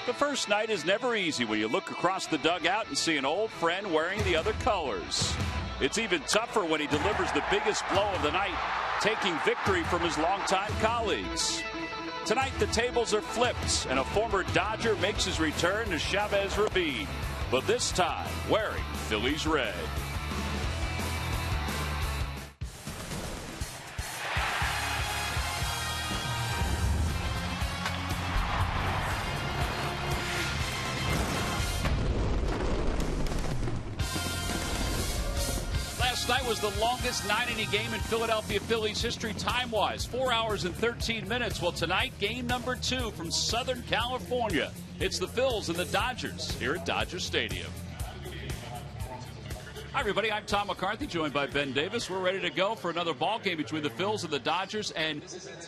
The first night is never easy when you look across the dugout and see an old friend wearing the other colors. It's even tougher when he delivers the biggest blow of the night, taking victory from his longtime colleagues. Tonight, the tables are flipped, and a former Dodger makes his return to Chavez Ravine, but this time wearing Phillies red. Last night was the longest 9-inning game in Philadelphia Phillies history time-wise, 4 hours and 13 minutes. Well, tonight, game number 2 from Southern California. It's the Phils and the Dodgers here at Dodger Stadium. Hi, everybody. I'm Tom McCarthy, joined by Ben Davis. We're ready to go for another ball game between the Phils and the Dodgers. And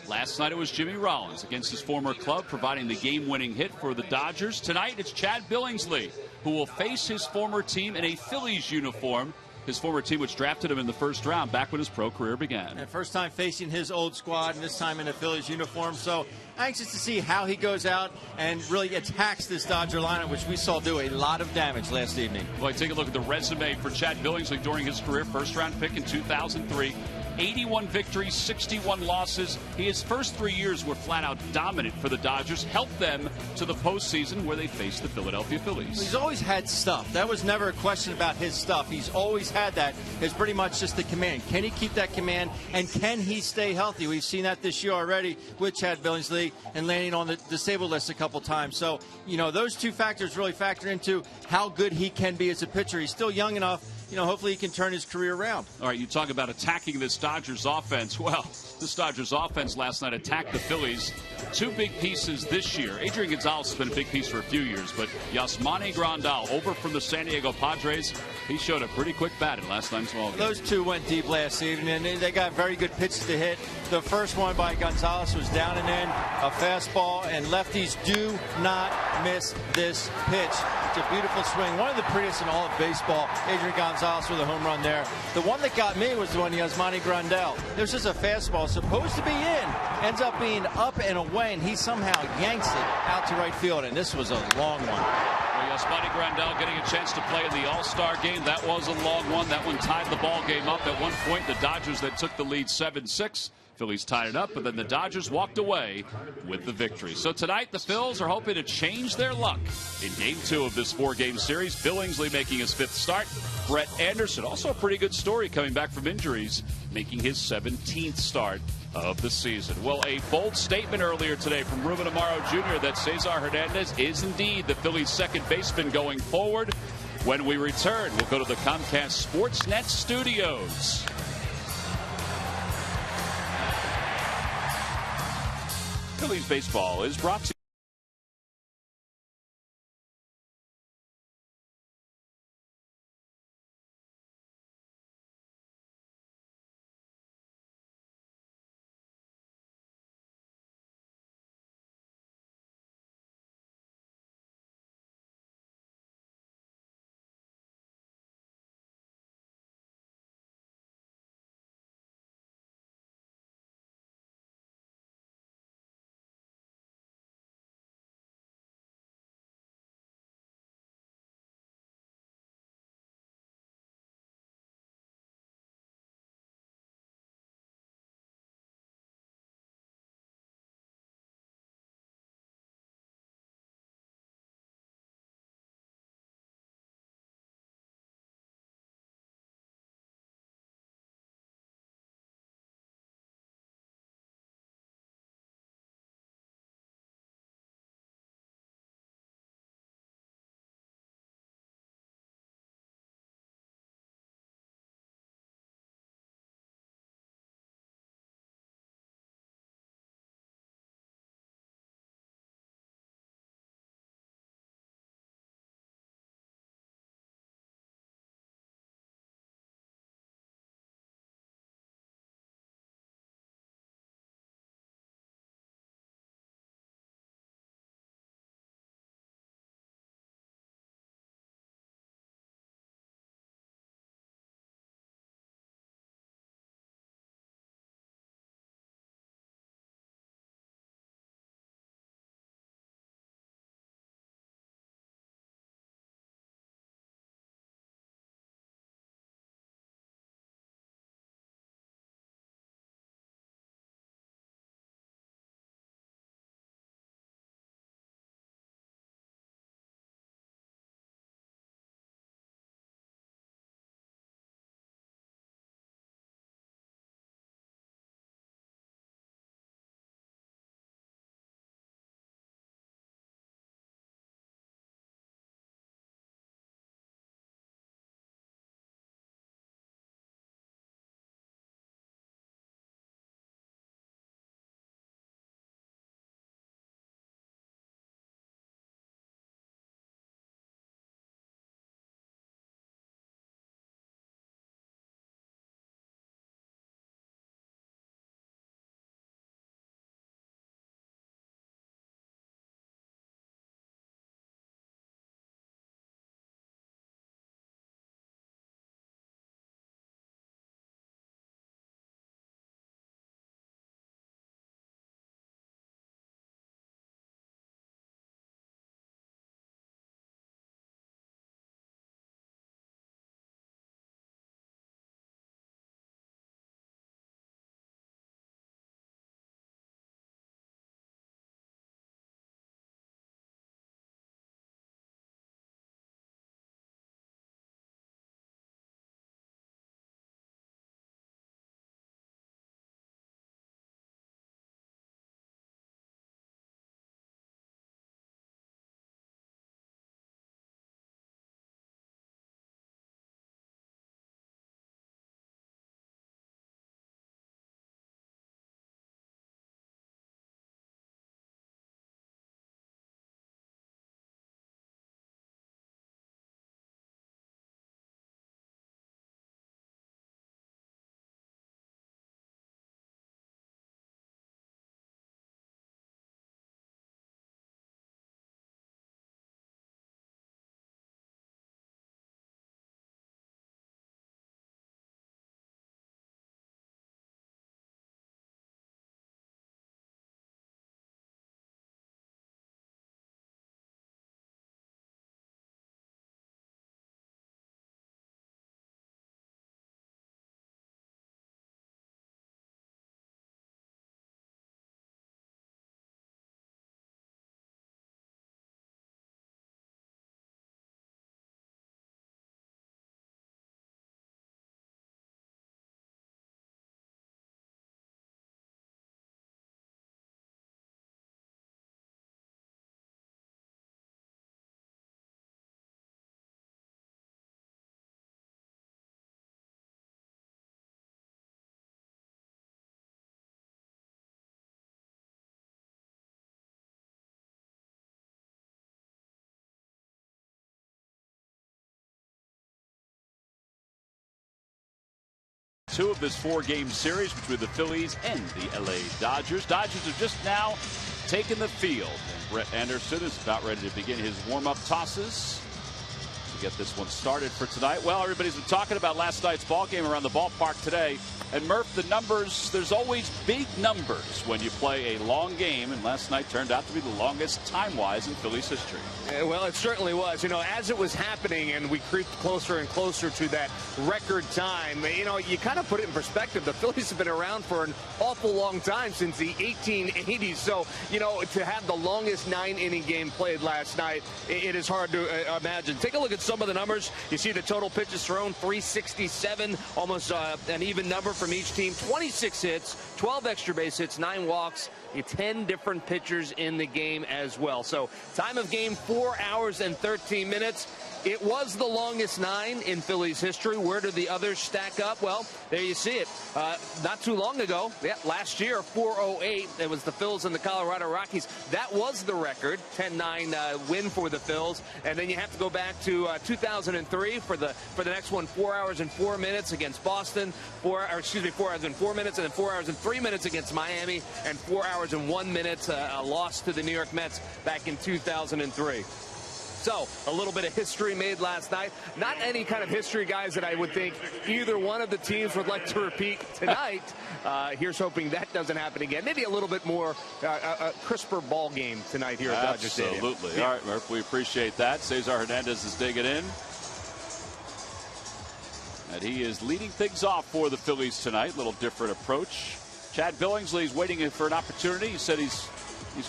last night it was Jimmy Rollins against his former club, providing the game-winning hit for the Dodgers. Tonight it's Chad Billingsley, who will face his former team in a Phillies uniform. His former team, which drafted him in the first round back when his pro career began. And first time facing his old squad, and this time in a Phillies uniform. So anxious to see how he goes out and really attacks this Dodger lineup, which we saw do a lot of damage last evening. Well, take a look at the resume for Chad Billingsley during his career. First-round pick in 2003. 81 victories, 61 losses. His first 3 years were flat-out dominant for the Dodgers, helped them to the postseason where they faced the Philadelphia Phillies. He's always had stuff. That was never a question about his stuff. He's always had that. It's pretty much just the command. Can he keep that command, and can he stay healthy? We've seen that this year already with Chad Billingsley and landing on the disabled list a couple times. So, you know, those two factors really factor into how good he can be as a pitcher. He's still young enough. You know, hopefully he can turn his career around. All right, you talk about attacking this Dodgers offense. Well, this Dodgers offense last night attacked the Phillies. Two big pieces this year. Adrian Gonzalez has been a big piece for a few years, but Yasmani Grandal, over from the San Diego Padres, he showed a pretty quick bat in last night's ball game. Those two went deep last evening, and they got very good pitches to hit. The first one by Gonzalez was down and in, a fastball, and lefties do not miss this pitch. It's a beautiful swing, one of the prettiest in all of baseball. Adrian Gonzalez with a home run there. The one that got me was the one Yasmani Grandal. There's just a fastball supposed to be in, ends up being up and away, and he somehow yanks it out to right field, and this was a long one. Well, Yasmani Grandal getting a chance to play in the All-Star game. That was a long one. That one tied the ball game up. At one point, the Dodgers that took the lead 7-6. Phillies tied it up, but then the Dodgers walked away with the victory. So tonight, the Phils are hoping to change their luck in Game 2 of this 4-game series. Billingsley making his 5th start. Brett Anderson, also a pretty good story coming back from injuries, making his 17th start of the season. Well, a bold statement earlier today from Ruben Amaro Jr. that Cesar Hernandez is indeed the Phillies' second baseman going forward. When we return, we'll go to the Comcast Sportsnet studios. Phillies baseball is brought to you 2 of this 4-game series between the Phillies and the LA Dodgers. Dodgers have just now taken the field. And Brett Anderson is about ready to begin his warm-up tosses to get this one started for tonight. Well, everybody's been talking about last night's ball game around the ballpark today. And Murph, the numbers, there's always big numbers when you play a long game, and last night turned out to be the longest time-wise in Phillies history. Yeah, well, it certainly was. You know, as it was happening and we creeped closer and closer to that record time, you know, you kind of put it in perspective. The Phillies have been around for an awful long time, since the 1880s. So, you know, to have the longest 9-inning game played last night, it is hard to imagine. Take a look at some of the numbers. You see the total pitches thrown, 367, almost an even number from each team. 26 hits, 12 extra base hits, 9 walks, 10 different pitchers in the game as well. So time of game, 4 hours and 13 minutes. It was the longest 9 in Phillies history. Where did the others stack up? Well, there you see it. Not too long ago, last year, 408. It was the Phils and the Colorado Rockies. That was the record, 10-9 win for the Phils. And then you have to go back to 2003 for the next one, 4 hours and 4 minutes against Boston. 4 hours and 4 minutes, and then 4 hours and 3 minutes against Miami, and 4 hours and 1 minute a loss to the New York Mets back in 2003. So, a little bit of history made last night. Not any kind of history, guys, that I would think either one of the teams would like to repeat tonight. Here's hoping that doesn't happen again. Maybe a little bit more a crisper ball game tonight here at Dodger Stadium. Absolutely. All right, Murph, we appreciate that. Cesar Hernandez is digging in. And he is leading things off for the Phillies tonight. A little different approach. Chad Billingsley is waiting for an opportunity. He said he's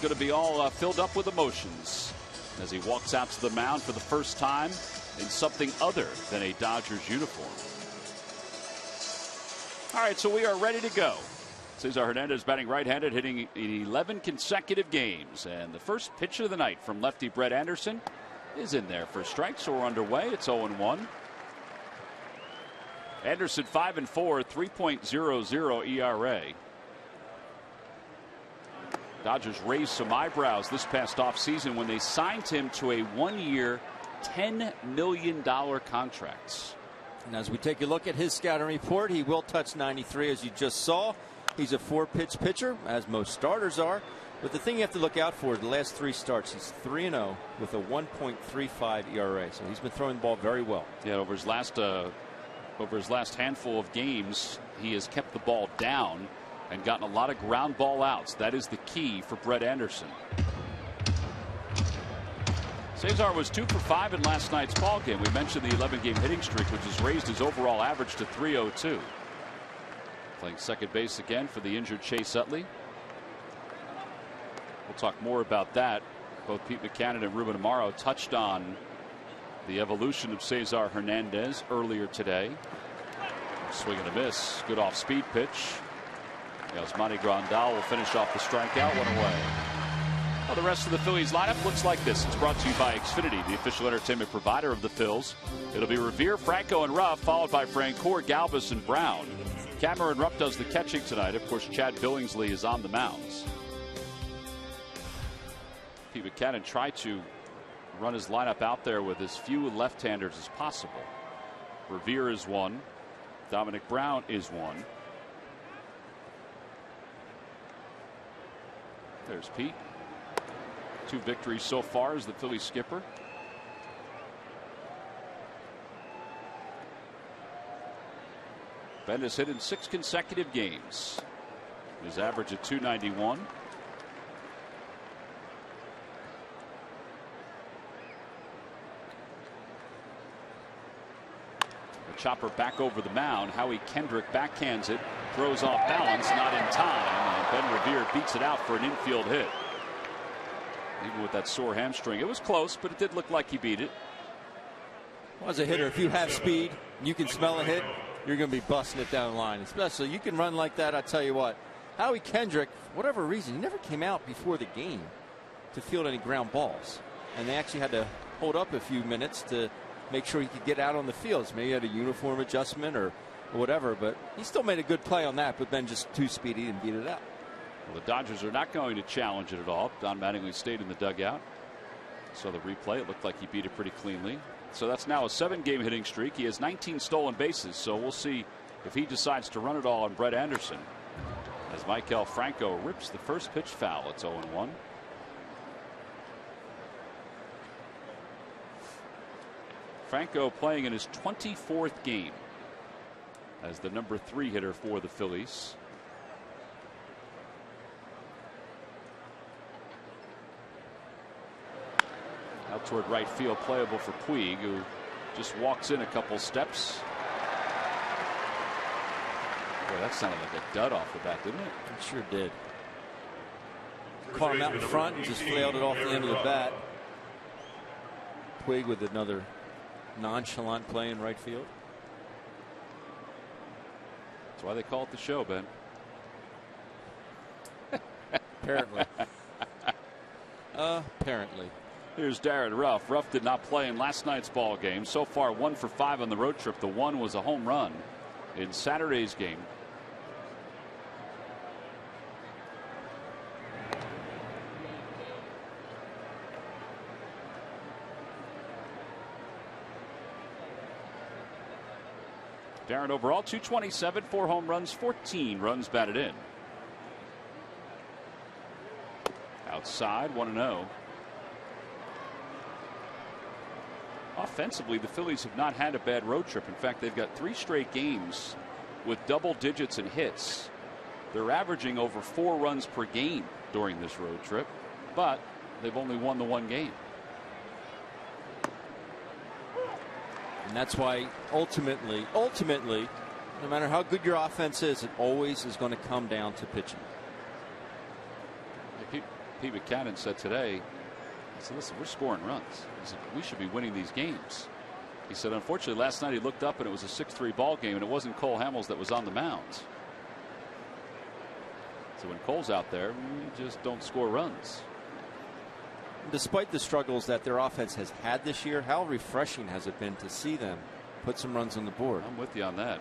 going to be all filled up with emotions as he walks out to the mound for the first time in something other than a Dodgers uniform. All right, so we are ready to go. Cesar Hernandez batting right-handed, hitting in 11 consecutive games. And the first pitch of the night from lefty Brett Anderson is in there for strikes, so we're underway. It's 0-1. Anderson 5-4, 3.00 ERA. Dodgers raised some eyebrows this past offseason when they signed him to a 1-year, $10 million contract. And as we take a look at his scouting report, he will touch 93, as you just saw. He's a 4-pitch pitcher, as most starters are. But the thing you have to look out for is the last 3 starts. He's 3-0 with a 1.35 ERA. So he's been throwing the ball very well. Yeah, over his last handful of games, he has kept the ball down and gotten a lot of ground ball outs. That is the key for Brett Anderson. Cesar was 2 for 5 in last night's ball game. We mentioned the 11-game hitting streak, which has raised his overall average to 302. Playing second base again for the injured Chase Utley. We'll talk more about that. Both Pete Buchanan and Ruben Amaro touched on the evolution of Cesar Hernandez earlier today. Swing and a miss. Good off-speed pitch. Yasmani Grandal will finish off the strikeout, 1 away. Well, the rest of the Phillies lineup looks like this. It's brought to you by Xfinity, the official entertainment provider of the Phils. It'll be Revere, Franco, and Ruff, followed by Francoeur, Galvis, and Brown. Cameron Rupp does the catching tonight. Of course, Chad Billingsley is on the mounds. Pete Buchanan tried to run his lineup out there with as few left-handers as possible. Revere is 1. Dominic Brown is 1. There's Pete. 2 victories so far as the Phillies skipper. Ben has hit in 6 consecutive games. His average at .291. The chopper back over the mound. Howie Kendrick backhands it. Throws off balance, not in time. And Ben Revere beats it out for an infield hit. Even with that sore hamstring. It was close, but it did look like he beat it. Well, as a hitter, if you have speed, you can smell a hit, you're going to be busting it down the line. Especially, you can run like that, I tell you what. Howie Kendrick, for whatever reason, he never came out before the game to field any ground balls. And they actually had to hold up a few minutes to make sure he could get out on the fields. Maybe he had a uniform adjustment or whatever, but he still made a good play on that, but then just too speedy and beat it out. Well, the Dodgers are not going to challenge it at all. Don Mattingly stayed in the dugout. So the replay, it looked like he beat it pretty cleanly. So that's now a 7-game hitting streak. He has 19 stolen bases, so we'll see if he decides to run it all on Brett Anderson, as Maikel Franco rips the first pitch foul. It's 0-1. Franco playing in his 24th game as the number 3 hitter for the Phillies. Out toward right field, playable for Puig, who just walks in a couple steps. Boy, that sounded like a dud off the bat, didn't it? It sure did. Caught him out in front and just flailed it off the end of the bat. Puig with another nonchalant play in right field. That's why they call it the show, Ben. Apparently. Apparently. Here's Darren Ruff. Ruff did not play in last night's ball game. So far 1 for 5 on the road trip. The one was a home run in Saturday's game. Darren overall 227, 4 home runs, 14 runs batted in. Outside 1-0. Offensively, the Phillies have not had a bad road trip. In fact, they've got 3 straight games with double digits in hits. They're averaging over 4 runs per game during this road trip, but they've only won the 1 game. And that's why ultimately, no matter how good your offense is, it always is going to come down to pitching. Pete Buchanan said today, he said, listen, we're scoring runs. He said, we should be winning these games. He said, unfortunately, last night he looked up and it was a 6-3 ball game, and it wasn't Cole Hamels that was on the mound. So when Cole's out there, we just don't score runs. Despite the struggles that their offense has had this year, how refreshing has it been to see them put some runs on the board? I'm with you on that.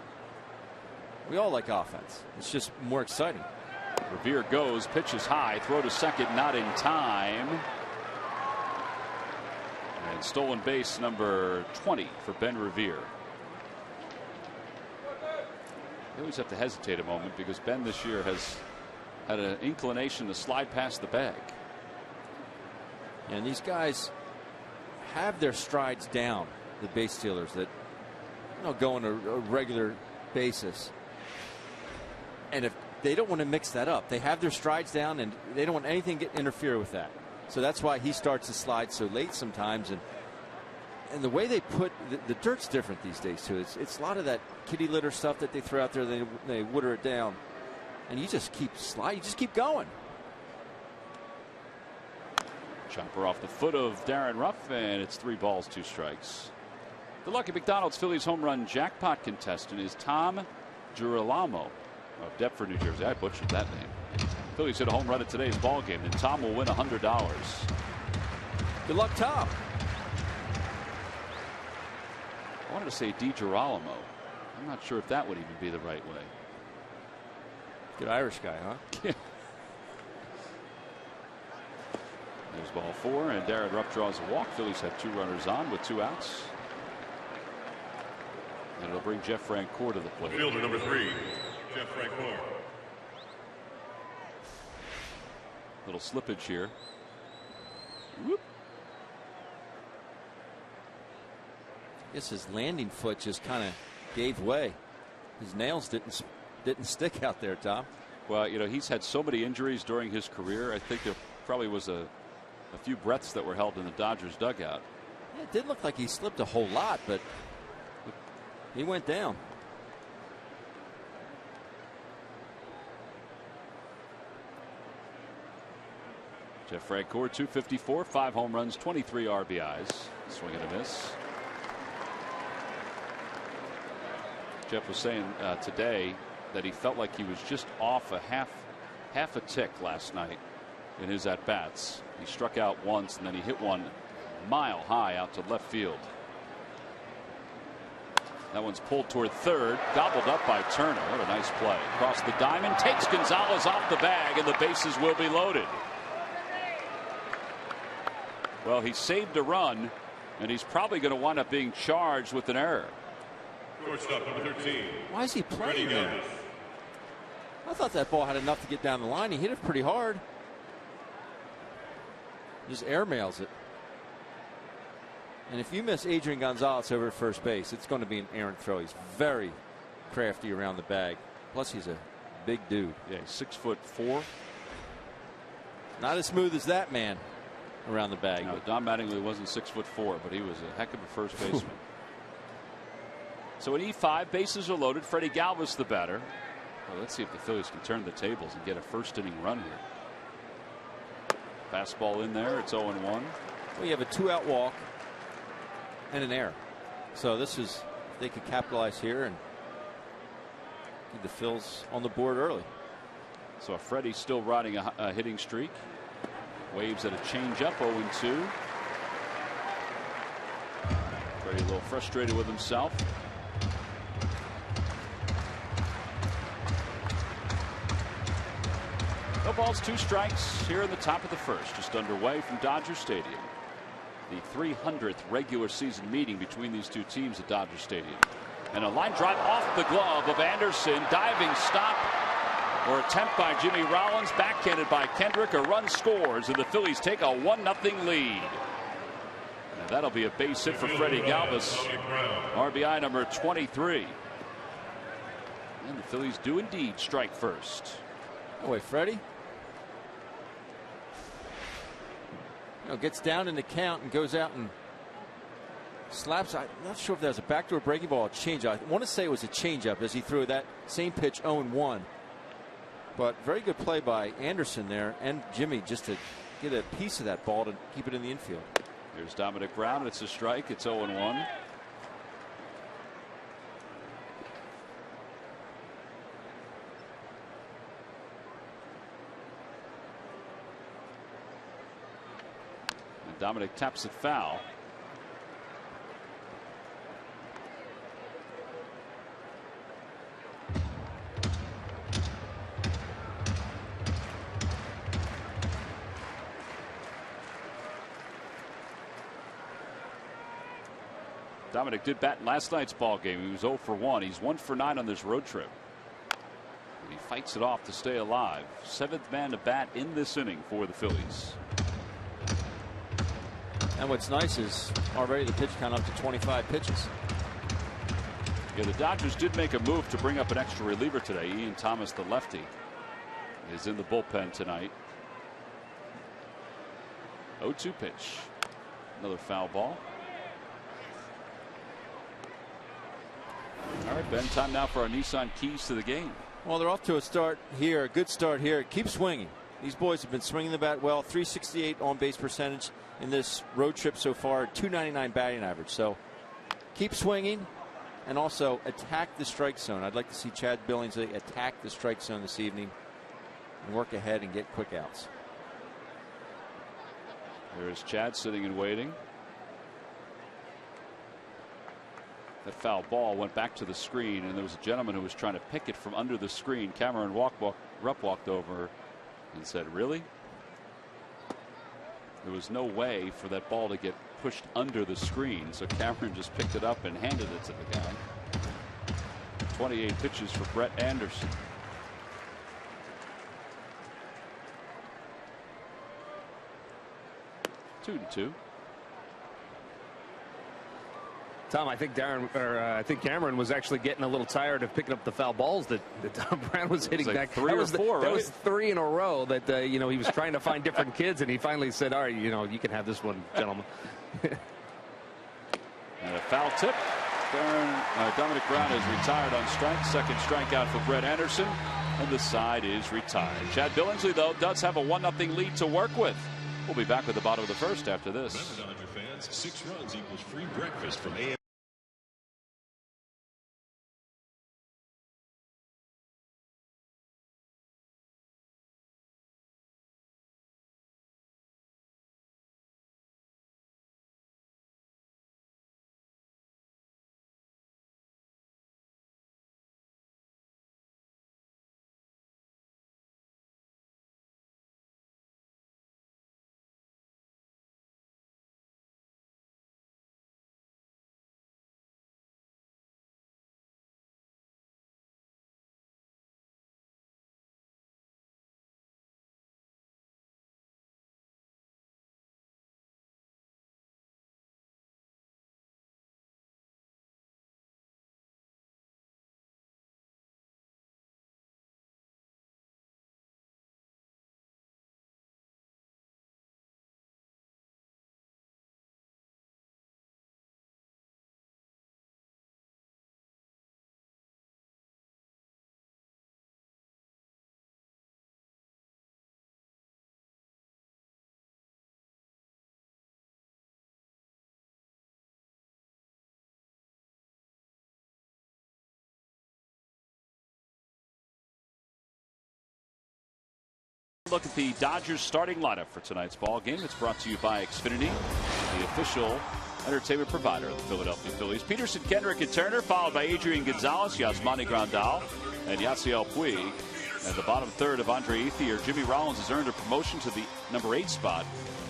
We all like offense. It's just more exciting. Revere goes, pitches high, throw to second, not in time. And stolen base number 20 for Ben Revere. You always have to hesitate a moment because Ben this year has had an inclination to slide past the bag. And these guys have their strides down, the base stealers that go on a regular basis. And if they don't want to mix that up, they have their strides down and they don't want anything to interfere with that. So that's why he starts to slide so late sometimes. And the way they put the dirt's different these days too. It's a lot of that kitty litter stuff that they throw out there. They water it down, and you just keep sliding. You just keep going. Chopper off the foot of Darren Ruff, and it's 3 balls, 2 strikes. The Lucky McDonald's Phillies home run jackpot contestant is Tom Girolamo of Deptford, New Jersey. I butchered that name. Phillies hit a home run at today's ball game, and Tom will win $100. Good luck, Tom. I wanted to say DiGirolamo. I'm not sure if that would even be the right way. Good Irish guy, huh? Yeah. There's ball 4, and Darren Ruff draws a walk. Phillies have 2 runners on with 2 outs. And it'll bring Jeff Francoeur to the plate. Fielder number 3, Jeff Francoeur. Little slippage here. Whoop. I guess his landing foot just kind of gave way. His nails didn't stick out there, Tom. Well, he's had so many injuries during his career. I think there probably was a few breaths that were held in the Dodgers dugout. Yeah, it did look like he slipped a whole lot, but he went down. Jeff Francoeur, 254, 5 home runs, 23 RBIs. Swing and a miss. Jeff was saying today that he felt like he was just off a half a tick last night in his at-bats. He struck out once, and then he hit one mile high out to left field. That one's pulled toward third, gobbled up by Turner. What a nice play. Across the diamond, takes Gonzalez off the bag, and the bases will be loaded. Well, he saved a run, and he's probably going to wind up being charged with an error. Shortstop number 13. Why is he playing Freddie there? Galvis. I thought that ball had enough to get down the line. He hit it pretty hard. Just airmails it. And if you miss Adrian Gonzalez over at first base, it's going to be an errant throw. He's very crafty around the bag. Plus, he's a big dude. Yeah, 6'4". Not as smooth as that man around the bag. No, Don Mattingly wasn't 6'4", but he was a heck of a first baseman. So at E5, bases are loaded. Freddie Galvis the batter. Well, let's see if the Phillies can turn the tables and get a first inning run here. Fastball in there. It's 0-1. Well, you have a 2-out walk and an error. So this is, they could capitalize here and get the Phils on the board early. So Freddie still riding a hitting streak. Waves at a changeup, 0-2. Freddie a little frustrated with himself. No balls, 2 strikes here in the top of the first, just underway from Dodger Stadium. The 300th regular season meeting between these two teams at Dodger Stadium. And a line drive off the glove of Anderson. Diving stop or attempt by Jimmy Rollins. Backhanded by Kendrick. A run scores and the Phillies take a 1-0 lead. And that'll be a base hit for Freddie Galvis. RBI number 23. And the Phillies do indeed strike first. Oh, wait, Freddie. Gets down in the count and goes out and slaps. I'm not sure if that was a backdoor breaking ball or changeup. I want to say it was a changeup as he threw that same pitch 0-1. But very good play by Anderson there and Jimmy just to get a piece of that ball to keep it in the infield. Here's Dominic Brown. It's a strike. It's 0-1. Dominic taps it foul. Dominic did bat in last night's ball game. He was 0 for 1. He's 1 for 9 on this road trip. And he fights it off to stay alive. 7th man to bat in this inning for the Phillies. And what's nice is already the pitch count up to 25 pitches. Yeah, the Dodgers did make a move to bring up an extra reliever today. Ian Thomas, the lefty, is in the bullpen tonight. 0-2 pitch. Another foul ball. All right, Ben, time now for our Nissan keys to the game. Well, they're off to a start here, a good start here. Keep swinging. These boys have been swinging the bat well. 368 on base percentage in this road trip so far. 299 batting average. So keep swinging and also attack the strike zone. I'd like to see Chad Billingsley attack the strike zone this evening and work ahead and get quick outs. There's Chad sitting and waiting. That foul ball went back to the screen, and there was a gentleman who was trying to pick it from under the screen. Cameron Rupp walked over and said, "Really?" There was no way for that ball to get pushed under the screen, so Cameron just picked it up and handed it to the guy. 28 pitches for Brett Anderson. Two to two. Tom, I think Cameron was actually getting a little tired of picking up the foul balls that Tom Brown was hitting like back. 3 or 4, that right? was 3 in a row that he was trying to find different kids, and he finally said, "All right, you can have this one, gentlemen." And a foul tip. Dominic Brown is retired on strike. Second strikeout for Brett Anderson, and the side is retired. Chad Billingsley, though, does have a 1-0 lead to work with. We'll be back with the bottom of the first after this. Dodger fans, 6 runs equals free breakfast from AM. Look at the Dodgers starting lineup for tonight's ball game. It's brought to you by Xfinity, the official entertainment provider of the Philadelphia Phillies. Peterson, Kendrick, and Turner, followed by Adrian Gonzalez, Yasmani Grandal, and Yasiel Puig. At the bottom third of Andre Ethier, Jimmy Rollins has earned a promotion to the number 8 spot.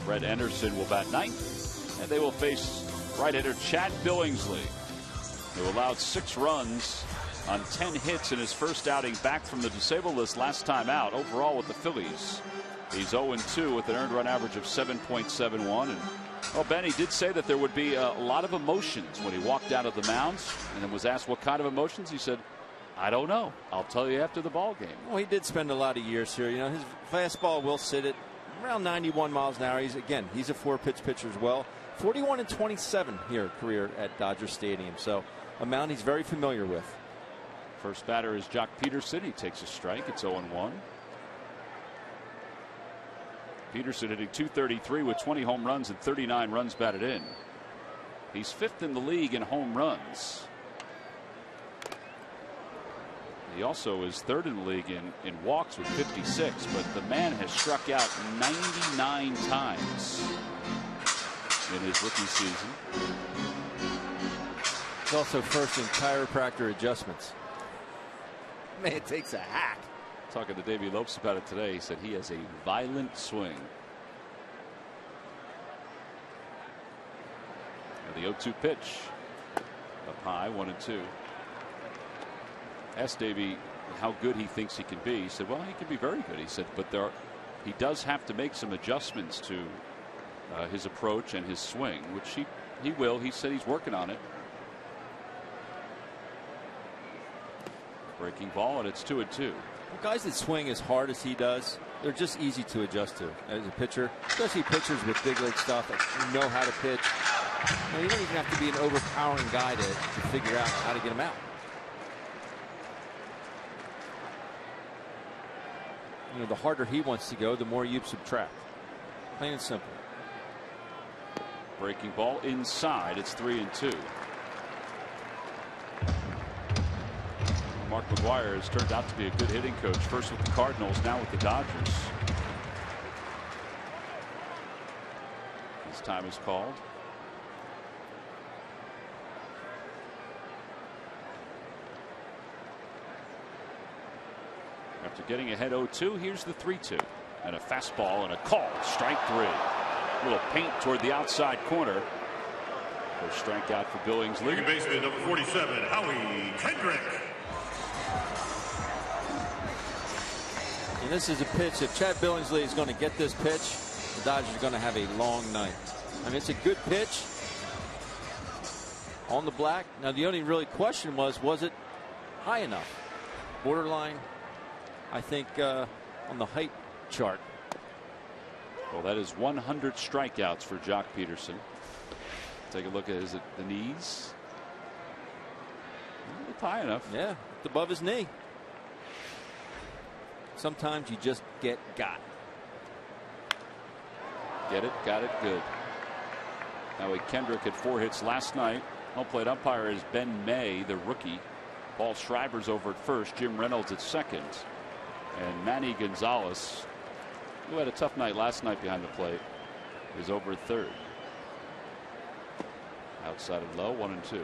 Brett Anderson will bat ninth, and they will face right-hander Chad Billingsley, who allowed 6 runs on 10 hits in his first outing back from the disabled list last time out. Overall with the Phillies, he's 0-2 with an earned run average of 7.71. And well, Benny did say that there would be a lot of emotions when he walked out of the mounds, and then was asked what kind of emotions. He said, I don't know. I'll tell you after the ball game. Well, he did spend a lot of years here. You know, his fastball will sit at around 91 miles an hour. He's a 4-pitch pitcher as well. 41-27 here career at Dodger Stadium. So a mound he's very familiar with. First batter is Jock Peterson. He takes a strike. It's 0-1. Peterson hitting .233 with 20 home runs and 39 runs batted in. He's 5th in the league in home runs. He also is 3rd in the league in walks with 56, but the man has struck out 99 times in his rookie season. He's also first in chiropractor adjustments. Man takes a hack. Talking to Davey Lopes about it today, he said he has a violent swing. And the 0-2 pitch up high, 1-2. Asked Davey how good he thinks he can be. He said, well, he can be very good. He said, but he does have to make some adjustments to his approach and his swing, which he will. He said he's working on it. Breaking ball, and it's 2-2. Well, guys that swing as hard as he does, they're just easy to adjust to as a pitcher, especially pitchers with big league stuff that know how to pitch. You don't even have to be an overpowering guy to figure out how to get him out. You know, the harder he wants to go, the more you subtract. Plain and simple. Breaking ball inside. It's 3-2. Mark McGwire has turned out to be a good hitting coach. First with the Cardinals, now with the Dodgers. His time is called. After getting ahead 0-2, here's the 3-2. And a fastball and a call. Strike 3. A little paint toward the outside corner. First strikeout for Billingsley. Second baseman, number 47, Howie Kendrick. And this is a pitch. If Chad Billingsley is going to get this pitch, the Dodgers are going to have a long night. I mean, it's a good pitch on the black. Now, the only really question was it high enough? Borderline, I think, on the height chart. Well, that is 100 strikeouts for Jock Peterson. Take a look at the knees. It's high enough. Yeah, it's above his knee. Sometimes you just got. Get it, got it, good. Howie Kendrick had 4 hits last night. Home plate umpire is Ben May, the rookie. Paul Schreiber's over at first. Jim Reynolds at second. And Manny Gonzalez, who had a tough night last night behind the plate, is over at third. Outside of low, 1-2.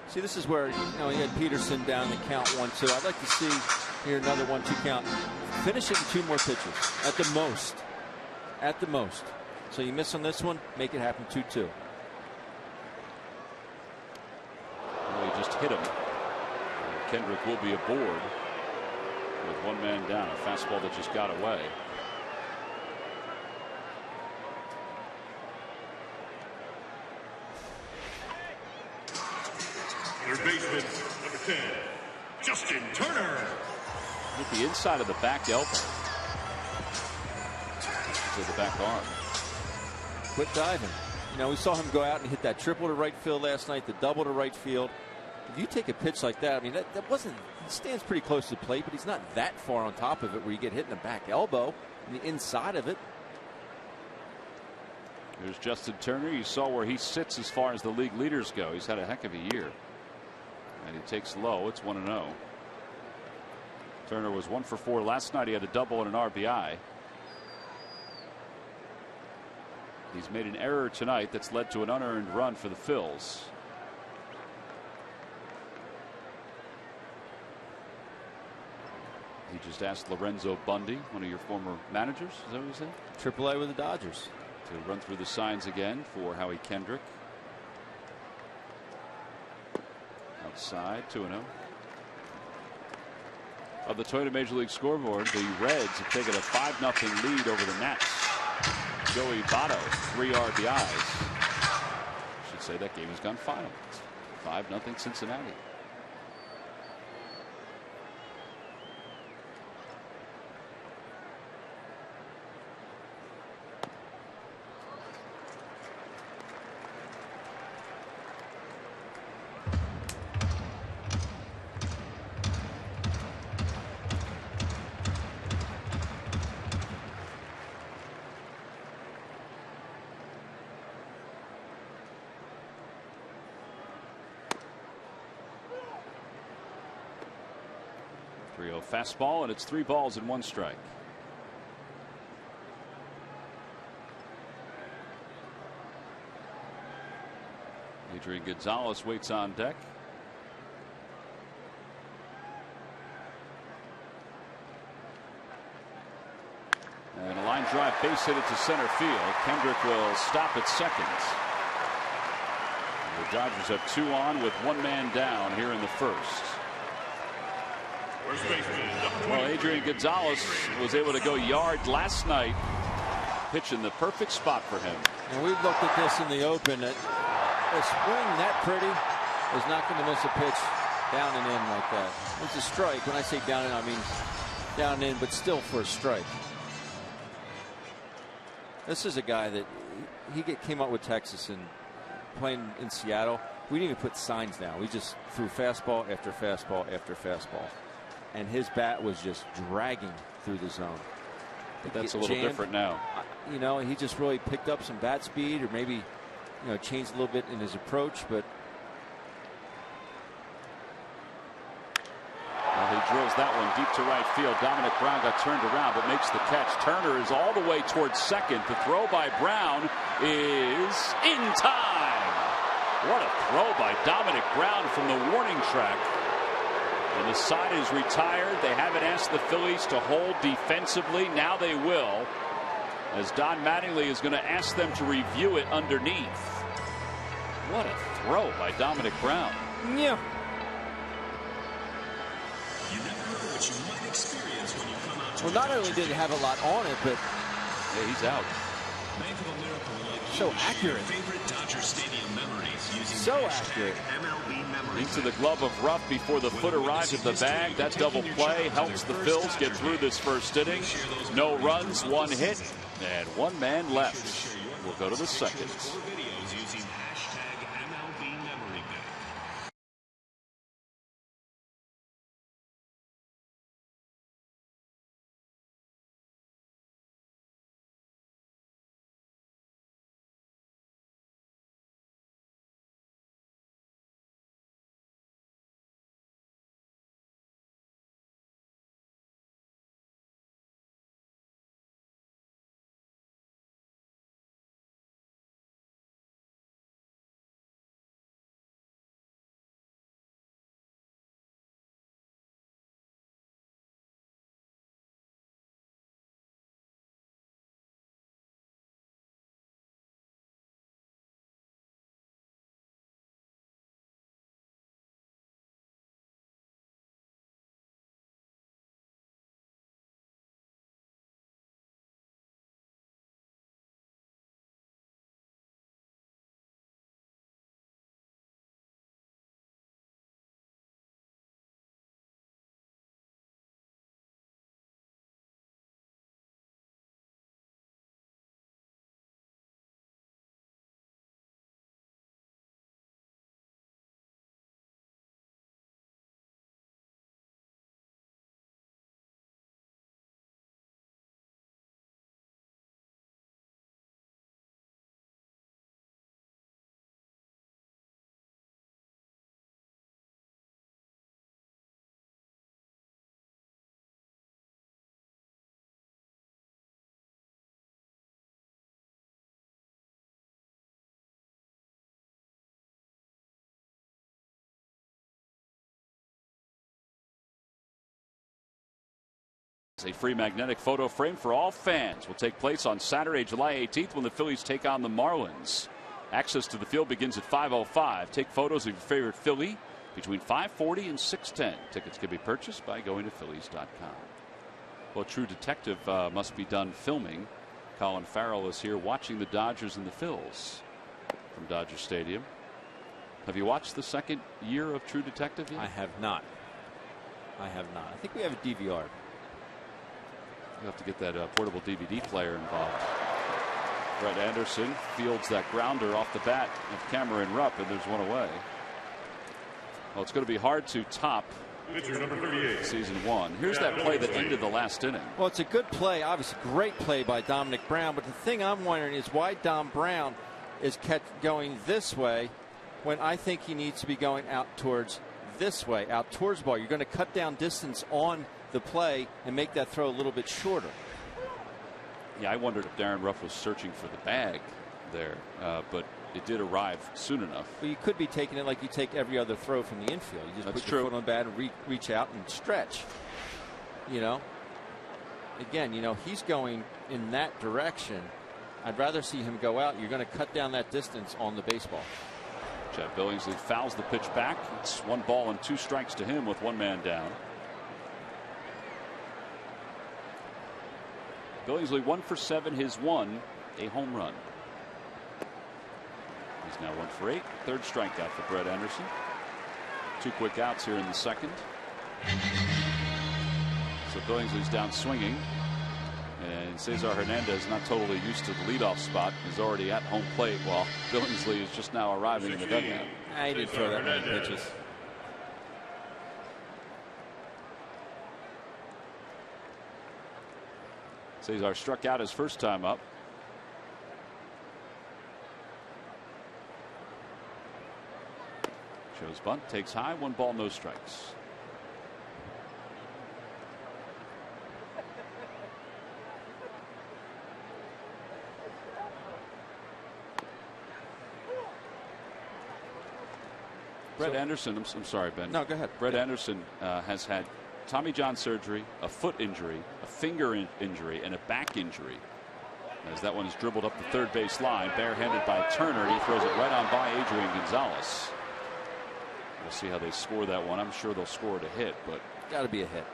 See, this is where, you know, he had Peterson down the count 1-2. I'd like to see here another 1-2 count. Finish it in 2 more pitches at the most. At the most. So you miss on this one, make it happen 2-2. Well, he just hit him. Kendrick will be aboard with 1 man down. A fastball that just got away. Third baseman, number 10, Justin Turner. With the inside of the back elbow. To the back arm. Quit diving. You know, we saw him go out and hit that triple to right field last night, the double to right field. If you take a pitch like that, I mean, that wasn't, he stands pretty close to the plate, but he's not that far on top of it where you get hit in the back elbow, and the inside of it. Here's Justin Turner. You saw where he sits as far as the league leaders go. He's had a heck of a year. And he takes low. It's 1-0. Turner was 1 for 4 last night. He had a double and an RBI. He's made an error tonight that's led to an unearned run for the Phils. He just asked Lorenzo Bundy, one of your former managers, is that what you said? AAA with the Dodgers. To run through the signs again for Howie Kendrick. Outside, 2-0. Of the Toyota Major League scoreboard, the Reds have taken a 5-0 lead over the Nats. Joey Votto, 3 RBIs. Should say that game has gone final. 5-0 Cincinnati. Fastball, and it's 3 balls and 1 strike. Adrian Gonzalez waits on deck. And a line drive base hit it to center field. Kendrick will stop at second. The Dodgers have 2 on with 1 man down here in the first. Well, Adrian Gonzalez was able to go yard last night, pitching the perfect spot for him. And we've looked at this in the open. A swing that pretty is not going to miss a pitch down and in like that. It's a strike. When I say down and in, I mean down and in, but still for a strike. This is a guy that he came up with Texas and playing in Seattle. We didn't even put signs down. We just threw fastball after fastball after fastball. And his bat was just dragging through the zone. But that's a little different now. You know, he just really picked up some bat speed, or maybe, you know, changed a little bit in his approach. But well, he drills that one deep to right field. Dominic Brown got turned around, but makes the catch. Turner is all the way towards second. The throw by Brown is in time. What a throw by Dominic Brown from the warning track. And the side is retired. They haven't asked the Phillies to hold defensively. Now they will, as Don Mattingly is going to ask them to review it underneath. What a throw by Dominic Brown. Yeah. You never know what you might experience when you come out to Well, not only did it have a lot on it, but yeah, he's out. Bank of America would like so you to share accurate. your favorite Dodger Stadium memories using So hashtag accurate. MLB Memory Into the Bank. glove of Ruff before the foot arrives at the bag. That double play helps the Phils get through this first inning. No runs, 1 hit, and 1 man left. We'll go to the second. A free magnetic photo frame for all fans will take place on Saturday, July 18th when the Phillies take on the Marlins. Access to the field begins at 5:05. Take photos of your favorite Philly between 5:40 and 6:10. Tickets can be purchased by going to Phillies.com. Well, True Detective must be done filming. Colin Farrell is here watching the Dodgers and the Phils from Dodger Stadium. Have you watched the second year of True Detective yet? I have not. I think we have a DVR. You have to get that portable DVD player involved. Brett Anderson fields that grounder off the bat of Cameron Rupp, and there's one away. Well, it's going to be hard to top Pitcher number 38. season one. Here's that play that ended the last inning. Well, it's a good play, obviously great play by Dominic Brown, but the thing I'm wondering is why Dom Brown is kept going this way when I think he needs to be going out towards this way, out towards the ball. You're going to cut down distance on the play and make that throw a little bit shorter. Yeah, I wondered if Darren Ruff was searching for the bag there, but it did arrive soon enough. Well, you could be taking it like you take every other throw from the infield. You just put your foot on the bat and reach out and stretch. You know, again, you know, he's going in that direction. I'd rather see him go out. You're going to cut down that distance on the baseball. Chad Billingsley fouls the pitch back. It's 1 ball and 2 strikes to him with 1 man down. Billingsley 1 for 7, his 1 a home run. He's now 1 for 8. 3rd strikeout for Brett Anderson. 2 quick outs here in the second. So Billingsley's down swinging. And Cesar Hernandez, not totally used to the leadoff spot, is already at home plate while Billingsley is just now arriving in the dugout. I didn't throw that many pitches. Cesar struck out his first time up. Shows bunt, takes high, 1 ball, no strikes. Brett Anderson, I'm sorry, Ben. No, go ahead. Brett Anderson has had Tommy John surgery, a foot injury, a finger injury, and a back injury. As that one is dribbled up the third base line, barehanded by Turner, he throws it right on by Adrian Gonzalez. We'll see how they score that one. I'm sure they'll score it a hit, but got to be a hit.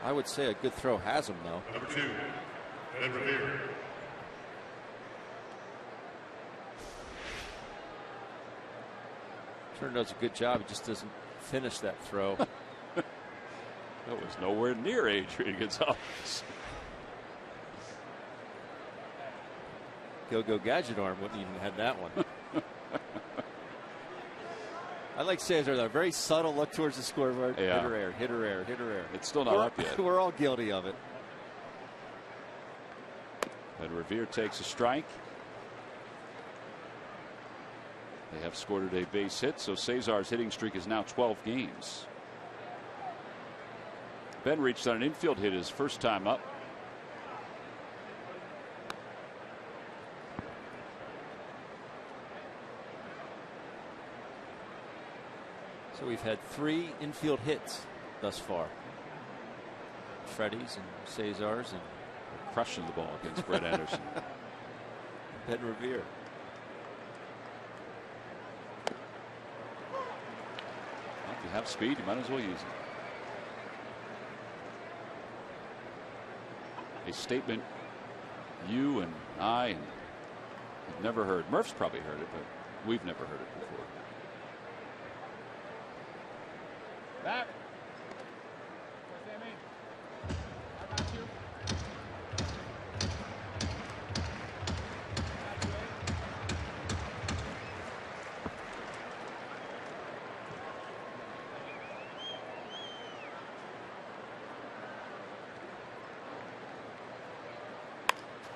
I would say a good throw has him, though. Number 2, Ben Revere. Turner does a good job. He just doesn't finish that throw. that was nowhere near Adrian Gonzalez. Go Gadget arm wouldn't even have that one. I like Cesar, though. Very subtle look towards the scoreboard. Yeah. Hit or air, hit or air, hit or air. It's still not up yet. We're all guilty of it. And Revere takes a strike. They have scored a base hit, so Cesar's hitting streak is now 12 games. Ben reached on an infield hit his first time up. So we've had 3 infield hits thus far. Freddie's and Cesar's and crushing the ball against Brett Anderson. Ben Revere. Well, if you have speed, you might as well use it. A statement you and I and have never heard. Murph's probably heard it, but we've never heard it before. Back.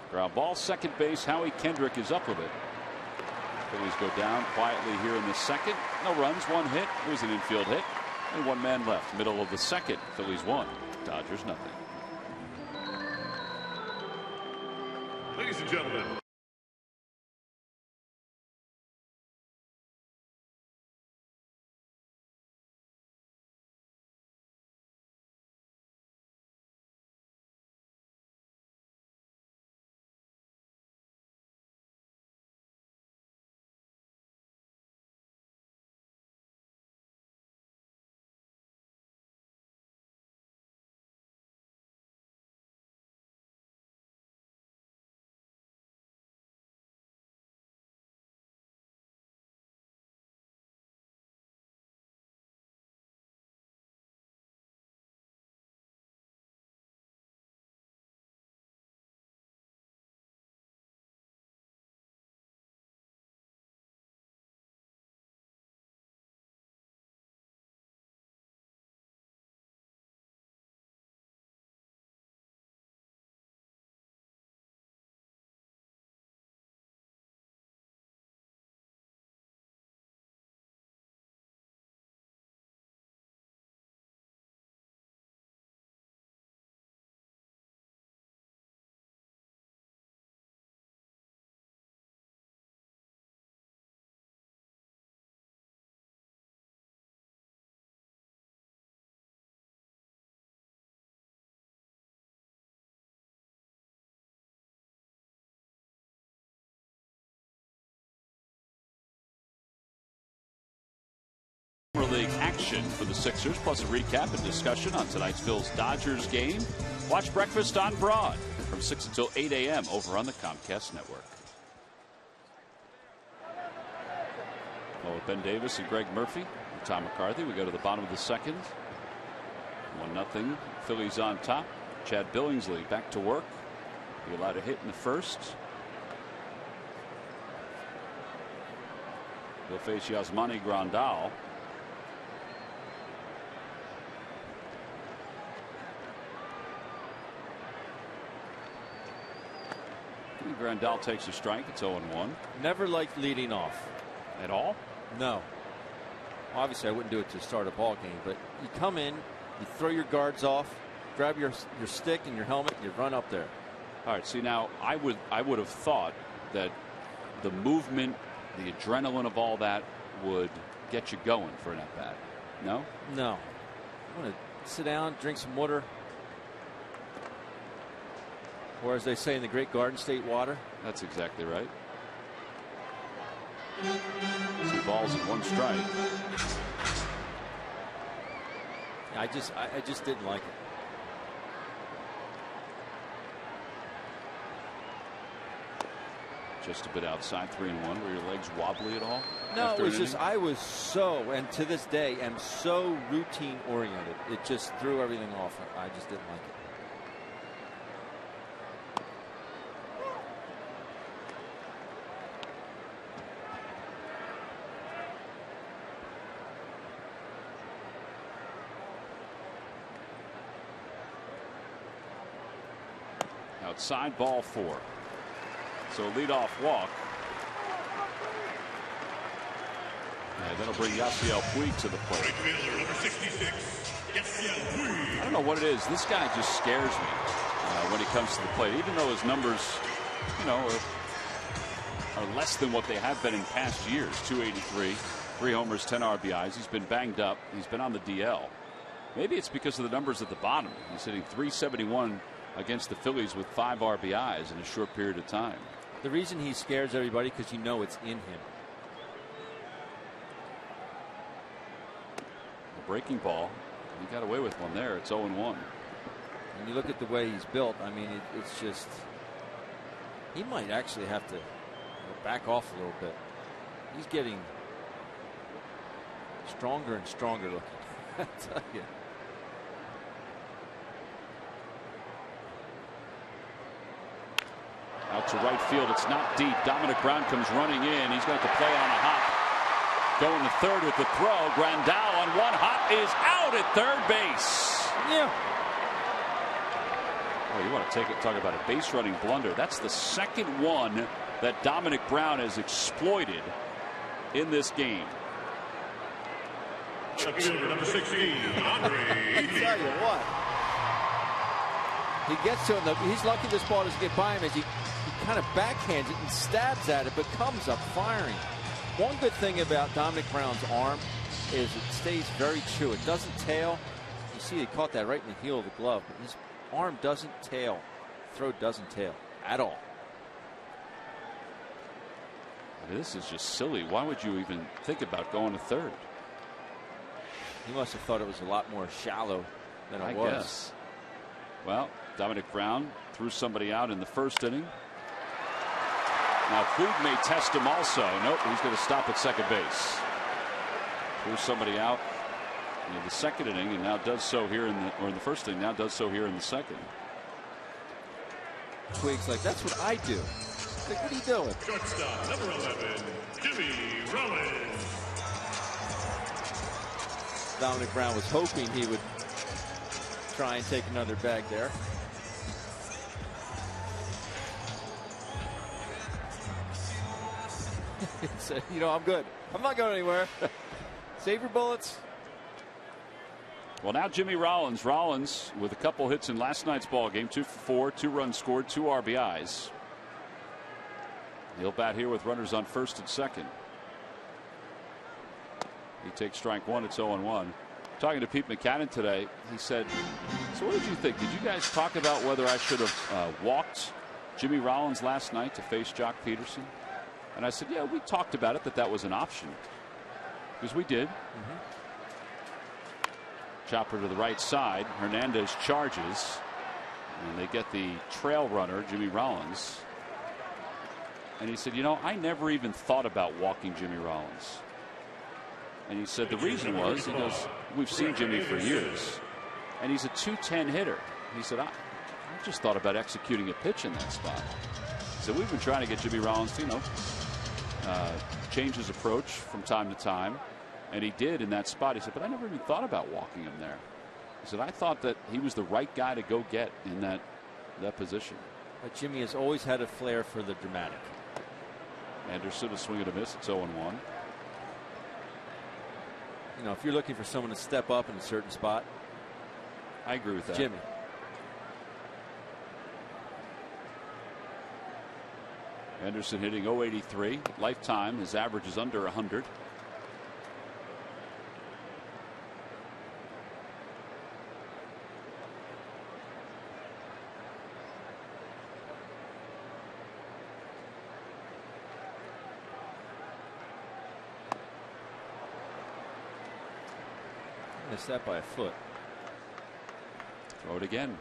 Ground ball, second base. Howie Kendrick is up with it. Phillies go down quietly here in the second. No runs, 1 hit. It was an infield hit. And 1 man left. Middle of the second. Phillies 1. Dodgers nothing. Ladies and gentlemen. League action for the Sixers, plus a recap and discussion on tonight's Phils-Dodgers game. Watch Breakfast on Broad from 6 until 8 a.m. over on the Comcast Network. Well, with Ben Davis and Greg Murphy and Tom McCarthy, we go to the bottom of the second. 1-0. Phillies on top. Chad Billingsley back to work. He allowed a hit in the first. He'll face Yasmani Grandal. Grandal takes a strike. It's 0-1. Never liked leading off. At all? No. Obviously, I wouldn't do it to start a ball game, but you come in, you throw your guards off, grab your stick and your helmet, and you run up there. All right. See, now I would have thought that the movement, the adrenaline of all that would get you going for an at bat. No? No. I want to sit down, drink some water. Or as they say in the great Garden State, water. That's exactly right. 2 balls and 1 strike. I just didn't like it. Just a bit outside, 3-1. Were your legs wobbly at all? No, it was just I was so, and to this day am so routine oriented. It just threw everything off. I just didn't like it. Outside, ball 4. So leadoff walk. And that'll bring Yasiel Puig to the plate. I don't know what it is. This guy just scares me when he comes to the plate. Even though his numbers, are less than what they have been in past years. 283, 3 homers, 10 RBIs. He's been banged up. He's been on the DL. Maybe it's because of the numbers at the bottom. He's hitting .371 against the Phillies with 5 RBIs in a short period of time. The reason he scares everybody because you know it's in him. A breaking ball. He got away with one there. It's 0-1. When you look at the way he's built, I mean, it's just he might actually have to back off a little bit. He's getting stronger and stronger looking. I tell you. Out to right field. It's not deep. Dominic Brown comes running in. He's going to play on a hop. Going to third with the throw. Grandal on one hop is out at third base. Yeah. Oh, you want to talk about a base running blunder. That's the second one that Dominic Brown has exploited in this game. Number 16, Andre. I tell you what. He gets to him. He's lucky this ball doesn't get by him as he kind of backhands it and stabs at it, but comes up firing. One good thing about Dominic Brown's arm is it stays very true. It doesn't tail. You see he caught that right in the heel of the glove, but his arm doesn't tail. Throw doesn't tail at all. This is just silly. Why would you even think about going to third? He must have thought it was a lot more shallow than it was. Guess. Well, Dominic Brown threw somebody out in the first inning. Now Puig may test him also. Nope, he's going to stop at second base. Threw somebody out in the second inning, and now does so here in the first inning. Now does so here in the second. Puig's like, that's what I do. Like, what are you doing? Shortstop, number 11, Jimmy Rollins. Dominic Brown was hoping he would try and take another bag there. He said, I'm good. I'm not going anywhere. Save your bullets. Well, now Jimmy Rollins. Rollins with a couple hits in last night's ball game. 2 for 4, 2 runs scored, 2 RBIs. He'll bat here with runners on first and second. He takes strike 1. It's 0-1. Talking to Pete Macadam today, he said, so what did you think? Did you guys talk about whether I should have walked Jimmy Rollins last night to face Jock Peterson? And I said, yeah, we talked about it, that was an option. Because we did. Chopper to the right side. Hernandez charges. And they get the trail runner, Jimmy Rollins. And he said, you know, I never even thought about walking Jimmy Rollins. And he said the reason was, he goes, we've seen Jimmy for years. And he's a .210 hitter. He said, I just thought about executing a pitch in that spot. So we've been trying to get Jimmy Rollins to, change his approach from time to time. And he did in that spot. He said, but I never even thought about walking him there. He said, I thought that he was the right guy to go get in that position. But Jimmy has always had a flair for the dramatic. Anderson a swing and a miss. It's 0-1. You know, if you're looking for someone to step up in a certain spot, I agree with that. Jimmy. Anderson hitting .083 lifetime. His average is under 100. Missed that by a foot. Throw it again.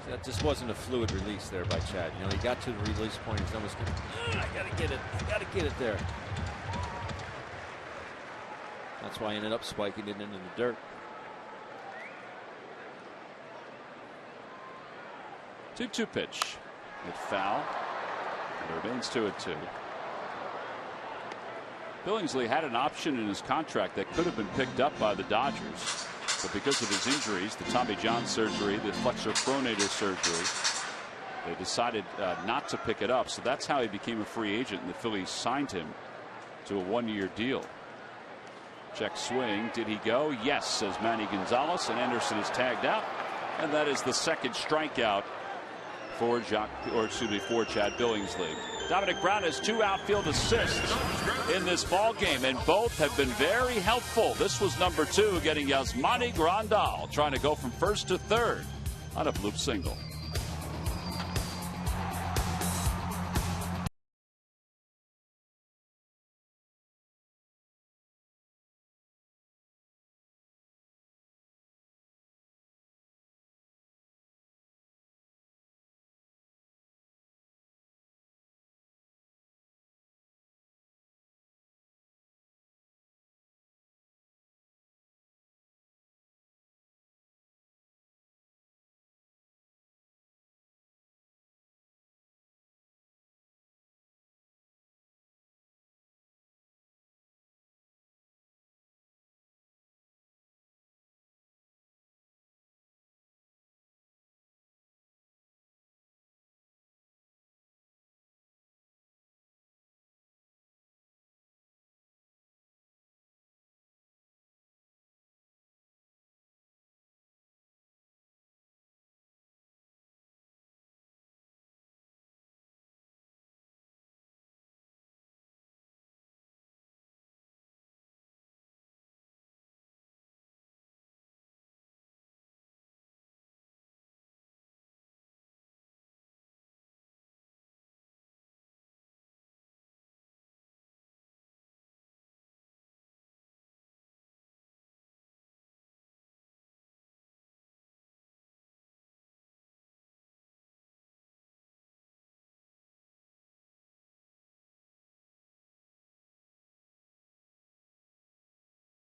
That just wasn't a fluid release there by Chad. You know, he got to the release point. He's almost going, I got to get it. I got to get it there. That's why he ended up spiking it into the dirt. 2-2 pitch. Hit foul. And it remains 2-2. Billingsley had an option in his contract that could have been picked up by the Dodgers. But because of his injuries, the Tommy John surgery, the flexor pronator surgery, they decided not to pick it up. So that's how he became a free agent, and the Phillies signed him to a one-year deal. Check swing. Did he go? Yes, says Manny Gonzalez, and Anderson is tagged out. And that is the second strikeout for Chad Billingsley. Dominic Brown has 2 outfield assists in this ball game, and both have been very helpful. This was number 2, getting Yasmani Grandal trying to go from first to third on a bloop single.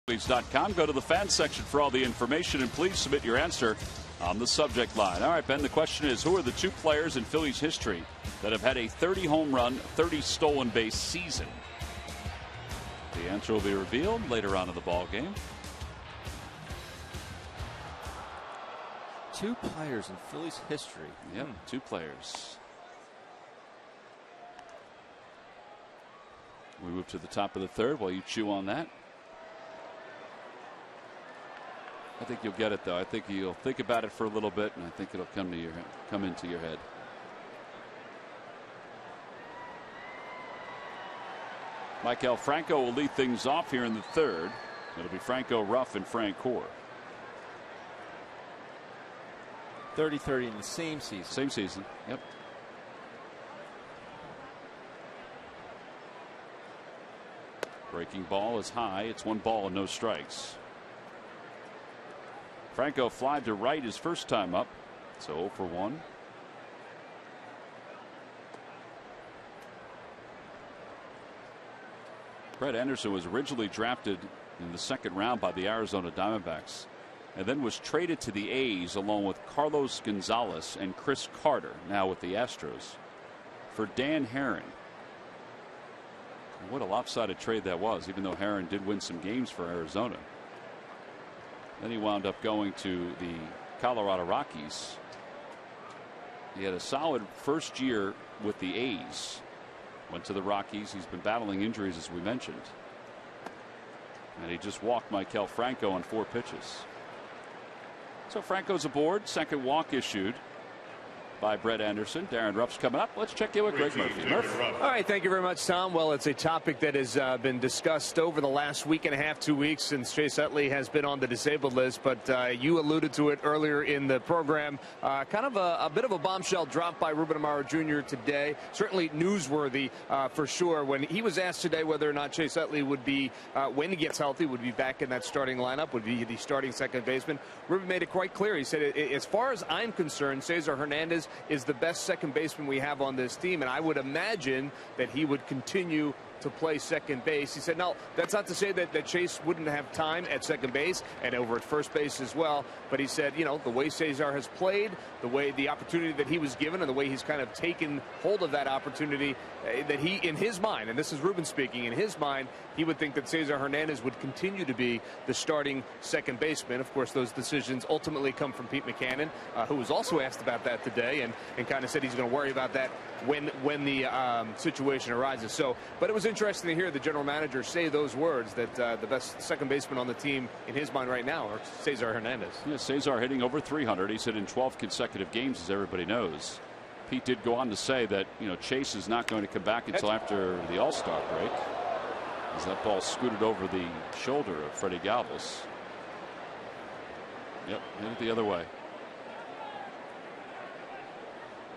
Phillies.com. Go to the fan section for all the information, and please submit your answer on the subject line. All right, Ben, the question is, who are the 2 players in Phillies history that have had a 30 home run, 30 stolen base season? The answer will be revealed later on in the ball game. 2 players in Phillies history. Yep, 2 players. We move to the top of the third while you chew on that. I think you'll get it, though. I think you'll think about it for a little bit, and I think it'll come into your head. Maikel Franco will lead things off here in the third. It'll be Franco, Ruff, and Francoeur. 30-30 in the same season. Same season. Yep. Breaking ball is high. It's 1 ball and no strikes. Franco flied to right his first time up. So 0 for 1. Brett Anderson was originally drafted in the 2nd round by the Arizona Diamondbacks and then was traded to the A's along with Carlos Gonzalez and Chris Carter, now with the Astros, for Dan Herron. What a lopsided trade that was, even though Herron did win some games for Arizona. Then he wound up going to the Colorado Rockies. He had a solid first year with the A's. Went to the Rockies. He's been battling injuries, as we mentioned. And he just walked Maikel Franco on 4 pitches. So Franco's aboard. 2nd walk issued by Brett Anderson. Darren Ruff's coming up. Let's check in with Greg Murphy. Murph. All right, thank you very much, Tom. Well, it's a topic that has been discussed over the last week and a half, 2 weeks since Chase Utley has been on the disabled list. But you alluded to it earlier in the program. Kind of a bit of a bombshell drop by Ruben Amaro Jr. today. Certainly newsworthy for sure. When he was asked today whether or not Chase Utley would be, when he gets healthy, would be back in that starting lineup, would be the starting second baseman, Ruben made it quite clear. He said, as far as I'm concerned, Cesar Hernandez is the best second baseman we have on this team, and I would imagine that he would continue to play second base. He said, no, that's not to say that Chase wouldn't have time at second base and over at first base as well. But he said, you know, the way Cesar has played, the opportunity that he was given, and the way he's kind of taken hold of that opportunity, that he, in his mind, and this is Ruben speaking, in his mind, he would think that Cesar Hernandez would continue to be the starting second baseman. Of course, those decisions ultimately come from Pete Mackanin, who was also asked about that today, and kind of said he's going to worry about that when the situation arises. So, but it was interesting to hear the general manager say those words, that the best second baseman on the team in his mind right now are Cesar Hernandez. Yeah, Cesar hitting over 300. He said in 12 consecutive games, as everybody knows. Pete did go on to say that, you know, Chase is not going to come back until after the All-Star break, as that ball scooted over the shoulder of Freddie Galvis. Yep, hit it the other way.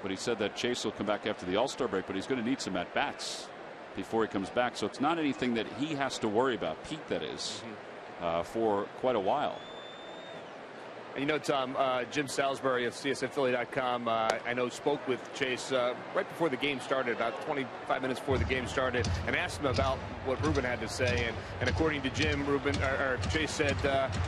But he said that Chase will come back after the All-Star break, but he's going to need some at-bats before he comes back. So it's not anything that he has to worry about, Pete that is, for quite a while. You know, Tom, Jim Salisbury of CSNPhilly.com, I know, spoke with Chase right before the game started, about 25 minutes before the game started, and asked him about what Ruben had to say. And according to Jim, Chase said,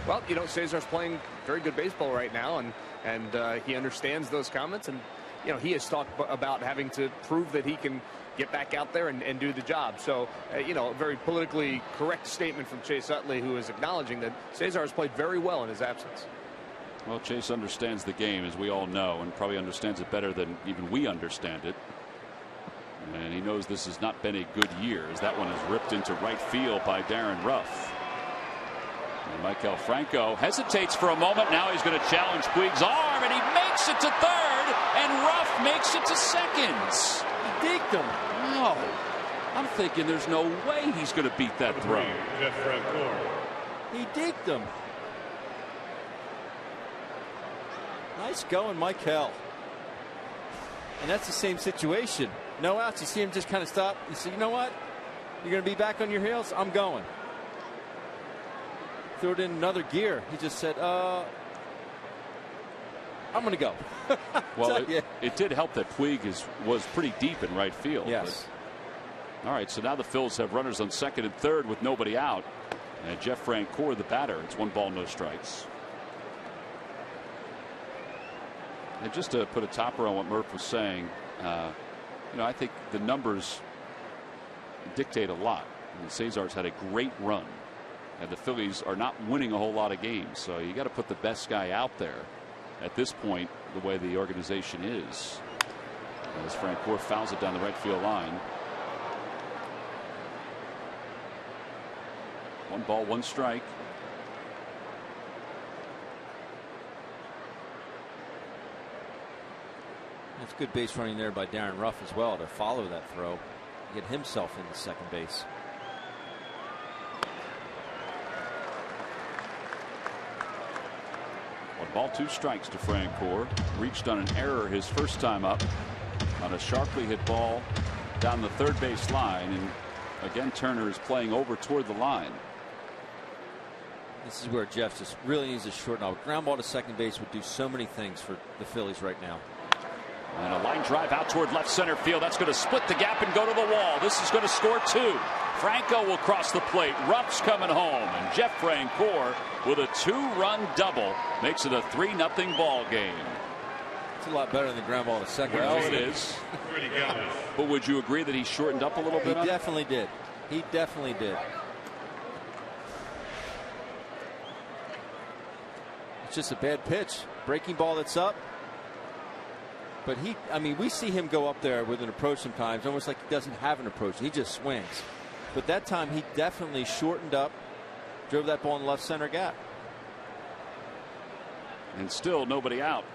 well, you know, Cesar's playing very good baseball right now, and he understands those comments. And, you know, he has talked about having to prove that he can get back out there and do the job. So, you know, a very politically correct statement from Chase Utley, who is acknowledging that Cesar has played very well in his absence. Well, Chase understands the game, as we all know, and probably understands it better than even we understand it. And he knows this has not been a good year, as that one is ripped into right field by Darren Ruff. And Maikel Franco hesitates for a moment. Now he's going to challenge Puig's arm, and he makes it to third, and Ruff makes it to second. He deked him. No. I'm thinking there's no way he's going to beat that throw. He deked him. Nice going, Maikel. And that's the same situation. No outs. You see him just kind of stop. You say, you know what? You're going to be back on your heels? I'm going. Threw it in another gear. He just said, I'm going to go. Well, it did help that Puig was pretty deep in right field. Yes. But, all right, so now the Phillies have runners on second and third with nobody out. And Jeff Francoeur, the batter. It's 1 ball, no strikes. And just to put a topper on what Murph was saying, you know, I think the numbers dictate a lot. I mean, Cesar's had a great run, and the Phillies are not winning a whole lot of games. So you got to put the best guy out there at this point, the way the organization is. As Francoeur fouls it down the right field line. 1 ball, 1 strike. That's good base running there by Darren Ruff as well to follow that throw, get himself into second base. Ball 2 strikes to Francoeur. Reached on an error his first time up on a sharply hit ball down the third base line, and again Turner is playing over toward the line. This is where Jeff just really needs to shorten up. Ground ball to second base would do so many things for the Phillies right now. And a line drive out toward left center field. That's going to split the gap and go to the wall. This is going to score 2. Franco will cross the plate. Ruff's coming home, and Jeff Francoeur with a 2-run double makes it a 3-0 ball game. It's a lot better than the ground ball to second. Well, it is. But would you agree that he shortened up a little bit? He definitely did. He definitely did. It's just a bad pitch. Breaking ball that's up. But I mean, we see him go up there with an approach sometimes, almost like he doesn't have an approach. He just swings. But that time he definitely shortened up, drove that ball in the left center gap. And still nobody out.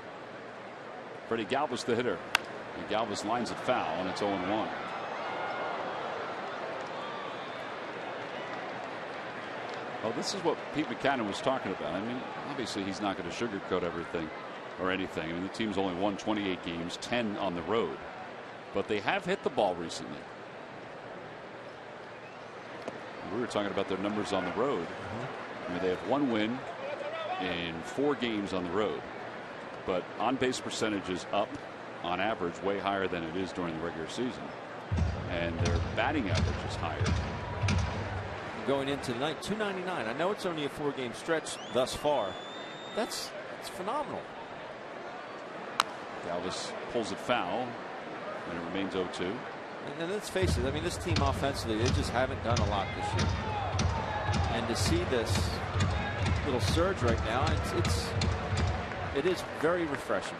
Freddie Galvis the hitter. And Galvis lines it foul, and it's 0-1. Oh, this is what Pete Mackanin was talking about. I mean, obviously he's not going to sugarcoat everything or anything. I mean, the team's only won 28 games, 10 on the road. But they have hit the ball recently. We were talking about their numbers on the road. I mean, they have 1 win in 4 games on the road. But on-base percentage is up on average way higher than it is during the regular season. And their batting average is higher. Going into the night, 299. I know it's only a 4-game stretch thus far. It's phenomenal. Galvis pulls it foul, and it remains 0-2. And let's face it, I mean, this team offensively, they just haven't done a lot this year. And to see this little surge right now, it is very refreshing.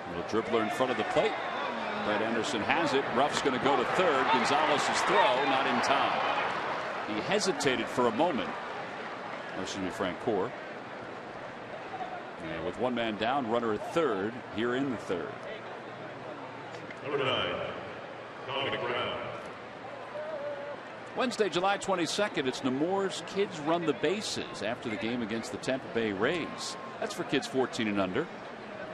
Little dribbler in front of the plate. Brett Anderson has it. Ruff's going to go to third. Gonzalez's throw not in time. He hesitated for a moment. Excuse me, Francoeur. And with 1 man down, runner at third here in the third. Number 9, Dominic Brown. Wednesday, July 22nd, it's Nemours Kids Run the Bases after the game against the Tampa Bay Rays. That's for kids 14 and under.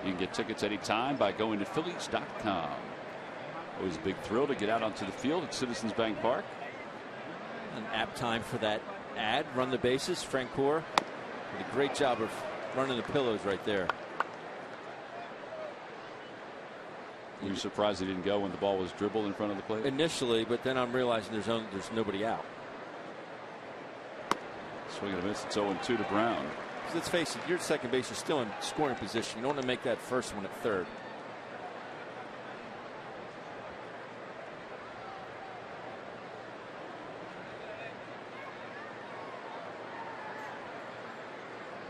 You can get tickets anytime by going to Phillies.com. Always a big thrill to get out onto the field at Citizens Bank Park. An apt time for that ad. Run the bases. Francoeur did a great job of running the pillows right there. Were you surprised he didn't go when the ball was dribbled in front of the plate? Initially, but then I'm realizing there's nobody out. Swing and a miss. It's 0-2 to Brown. Let's face it, you're at second base, you're still in scoring position. You don't want to make that first one at third.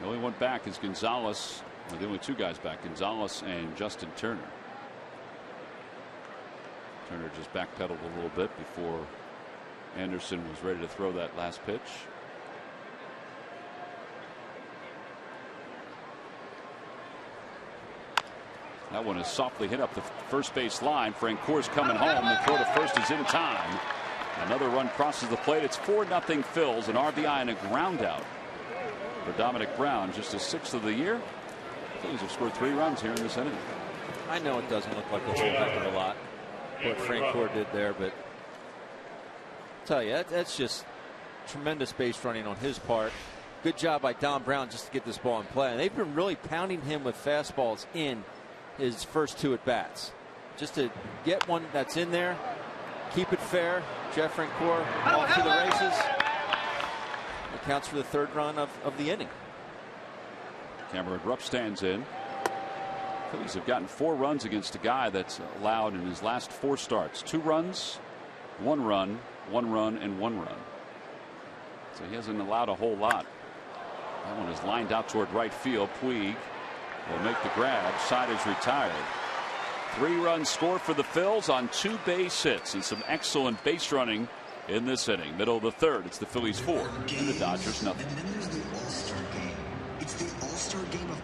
The only one back is Gonzalez. Well, the only 2 guys back, Gonzalez and Justin Turner. Turner just backpedaled a little bit before Anderson was ready to throw that last pitch. That one is softly hit up the first base line. Francoeur's coming home. The throw to first is in time. Another run crosses the plate. It's 4-0 Phils, an RBI and a ground out for Dominic Brown. Just his 6th of the year. Phillies have scored 3 runs here in this inning. I know it doesn't look like a whole heck of a lot what Francoeur did there, but I'll tell you, that's just tremendous base running on his part. Good job by Dom Brown just to get this ball in play. And they've been really pounding him with fastballs in his first 2 at bats. Just to get one that's in there, keep it fair. Jeff Francoeur off to the races. It counts for the 3rd run of the inning. Cameron Rupp stands in. Phillies have gotten 4 runs against a guy that's allowed in his last 4 starts. 2 runs, 1 run, 1 run, and 1 run. So he hasn't allowed a whole lot. That one is lined out toward right field. Puig will make the grab. Side is retired. 3 runs scored for the Phils on 2 base hits and some excellent base running in this inning. Middle of the 3rd, it's the Phillies 4 and the Dodgers nothing. And then there's the All-Star game. It's the All-Star game of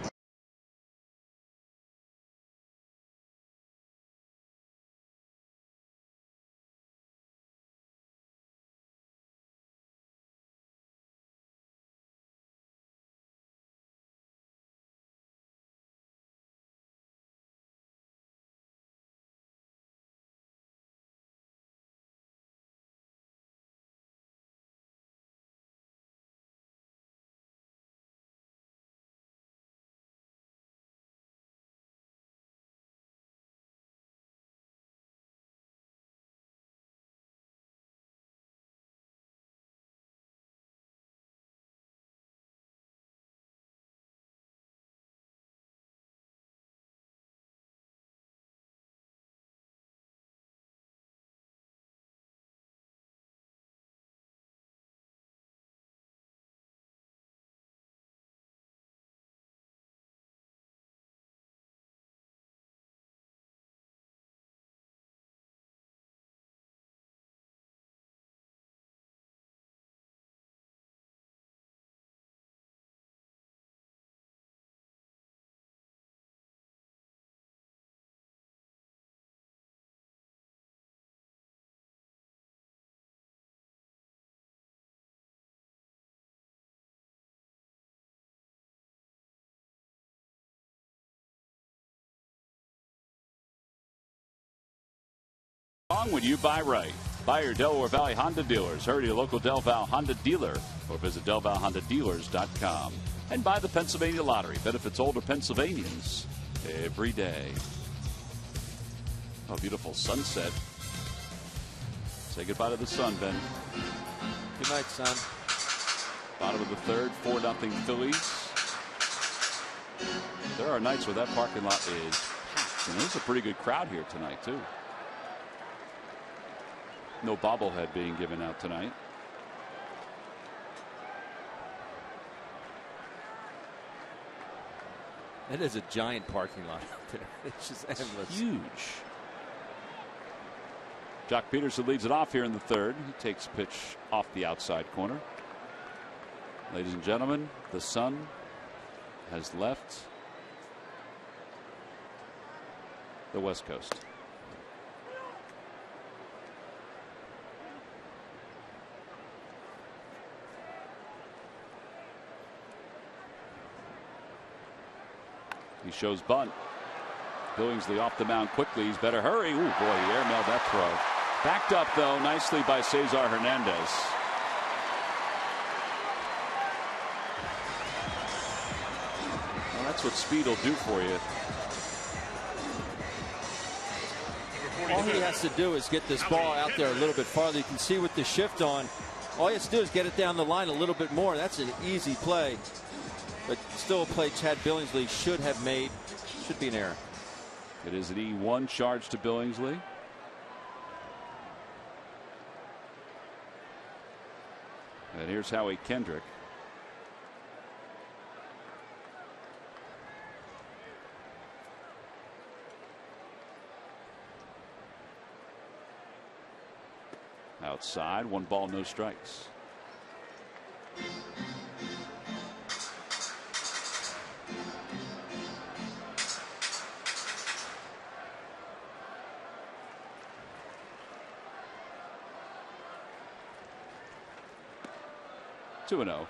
wrong when you buy right. Buy your Delaware Valley Honda dealers. Hurry to your local Del Val Honda dealer or visit DelValHondaDealers.com. And buy the Pennsylvania Lottery. Benefits older Pennsylvanians every day. Oh, beautiful sunset. Say goodbye to the sun, Ben. Good night, son. Bottom of the third, 4-0 Phillies. There are nights where that parking lot is packed, and there's a pretty good crowd here tonight, too. No bobblehead being given out tonight. It is a giant parking lot out there. It's just endless. Huge. Jock Peterson leads it off here in the third. He takes pitch off the outside corner. Ladies and gentlemen, the sun has left the West Coast. He shows bunt. Billingsley off the mound quickly. He's better hurry. Ooh, boy, he airmailed that throw. Backed up, though, nicely by Cesar Hernandez. Well, that's what speed will do for you. All he has to do is get this ball out there a little bit farther. You can see with the shift on, all he has to do is get it down the line a little bit more. That's an easy play. But still a play Chad Billingsley should have made. Should be an error. It is an E1 charge to Billingsley. And here's Howie Kendrick. Outside, 1 ball, no strikes. Two and 0.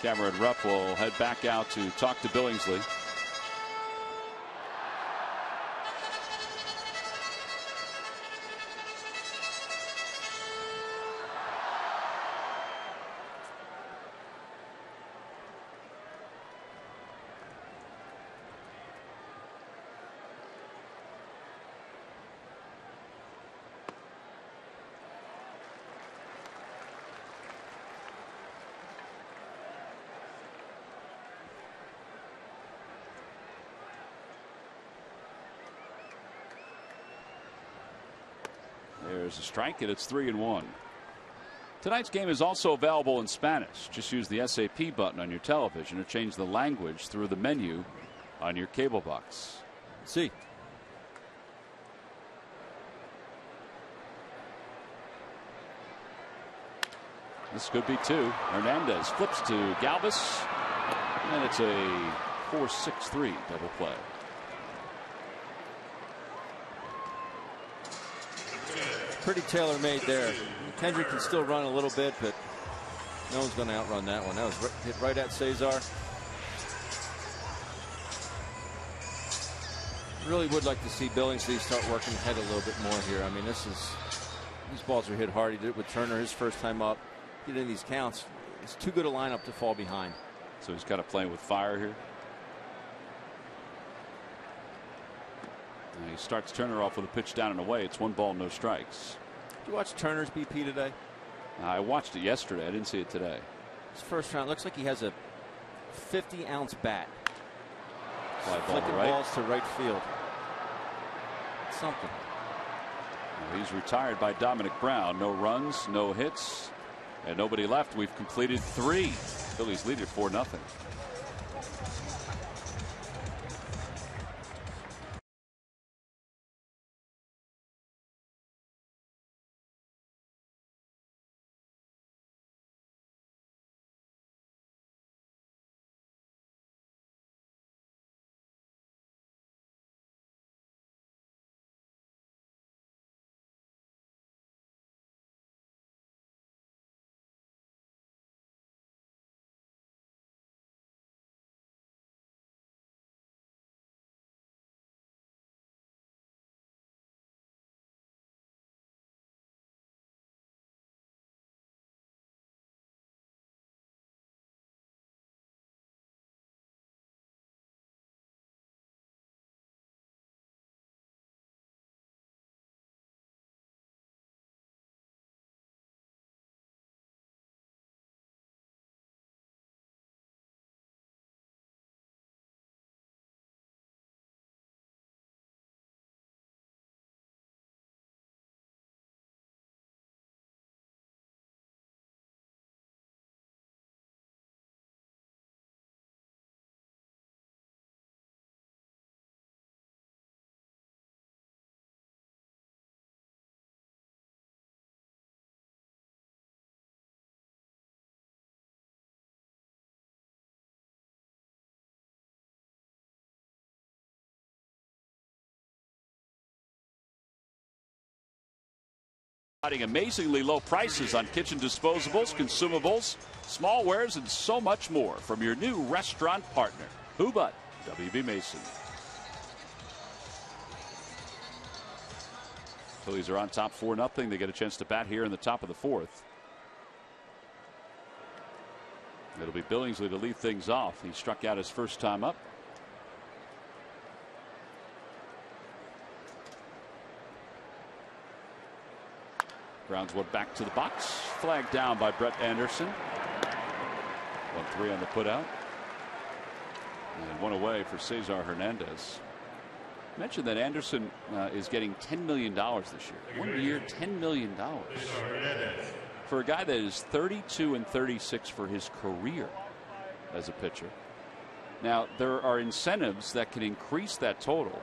Cameron Rupp will head back out to talk to Billingsley. There's a strike, and it's 3-1. Tonight's game is also available in Spanish. Just use the SAP button on your television or change the language through the menu on your cable box. See. This could be 2. Hernandez flips to Galvis, and it's a 4-6-3 double play. Pretty tailor-made there. Kendrick can still run a little bit, but no one's going to outrun that one. That was hit right at Cesar. Really would like to see Billingsley start working ahead a little bit more here. I mean, these balls are hit hard. He did it with Turner his first time up. Get in these counts. It's too good a lineup to fall behind. So he's kind of playing with fire here. And he starts Turner off with a pitch down and away. It's 1 ball, no strikes. Did you watch Turner's BP today? I watched it yesterday. I didn't see it today. His first round looks like he has a 50-ounce bat. Fly ball flicking to right. balls to right field. It's something. Well, he's retired by Dominic Brown. No runs, no hits, and nobody left. We've completed 3. Phillies lead it 4-0. Amazingly low prices on kitchen disposables, consumables, smallwares, and so much more from your new restaurant partner, Who But WB Mason. Phillies are on top 4-0. They get a chance to bat here in the top of the fourth. It'll be Billingsley to lead things off. He struck out his first time up. Grounds one back to the box. Flagged down by Brett Anderson. 1-3 on the putout. And one away for Cesar Hernandez. Mentioned that Anderson is getting $10 million this year. 1 year, $10 million. For a guy that is 32 and 36 for his career as a pitcher. Now, there are incentives that can increase that total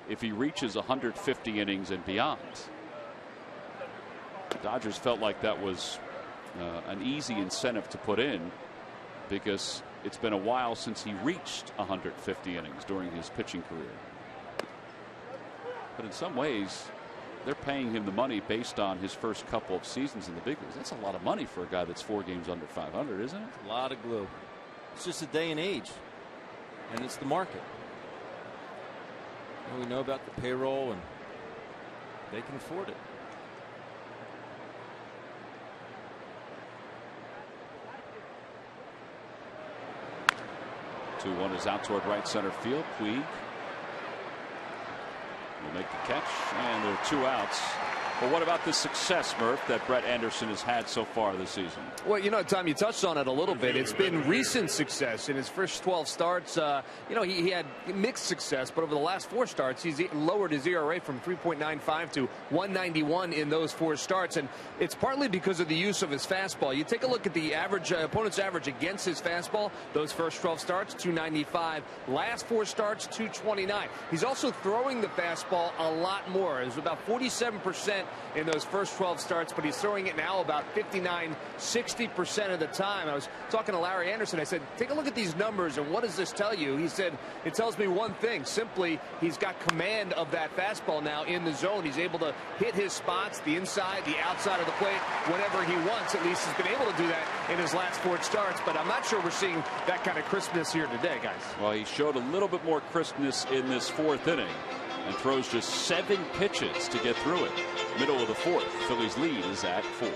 if he reaches 150 innings and beyond. The Dodgers felt like that was an easy incentive to put in because it's been a while since he reached 150 innings during his pitching career. But in some ways, they're paying him the money based on his first couple of seasons in the big leagues. That's a lot of money for a guy that's 4 games under 500, isn't it? A lot of glue. It's just a day and age, and it's the market. And we know about the payroll, and they can afford it. One is out toward right center field. Puig will make the catch, and there are 2 outs. But what about the success, Murph, that Brett Anderson has had so far this season? Well, you know, Tom, you touched on it a little bit. It's been recent success in his first 12 starts. You know, he had mixed success, but over the last 4 starts, he's lowered his ERA from 3.95 to 191 in those 4 starts. And it's partly because of the use of his fastball. You take a look at the average opponent's average against his fastball. Those first 12 starts, 295. Last 4 starts, 229. He's also throwing the fastball a lot more. It was about 47% in those first 12 starts, but he's throwing it now about 59, 60% of the time. I was talking to Larry Anderson. I said, take a look at these numbers, and what does this tell you? He said, it tells me one thing. Simply, he's got command of that fastball now in the zone. He's able to hit his spots, the inside, the outside of the plate, whenever he wants. At least he's been able to do that in his last 4 starts, but I'm not sure we're seeing that kind of crispness here today, guys. Well, he showed a little bit more crispness in this 4th inning and throws just 7 pitches to get through it. Middle of the 4th. Phillies lead is at 4.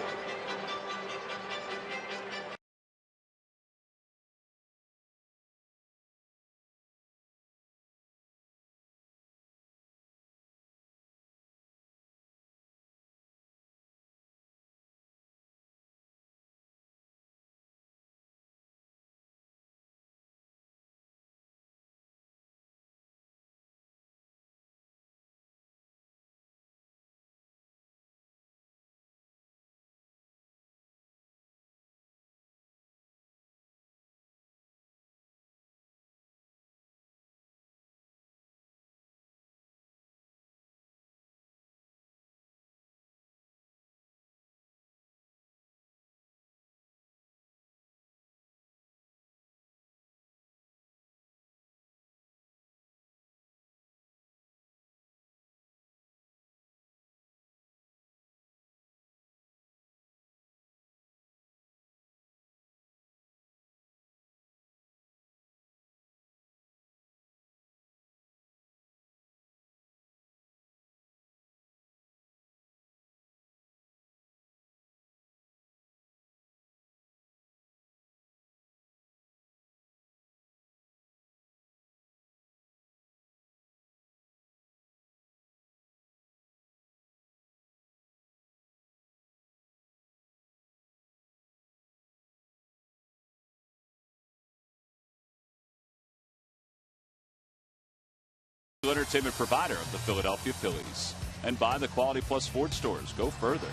Entertainment provider of the Philadelphia Phillies, and by the Quality Plus Ford stores. Go further.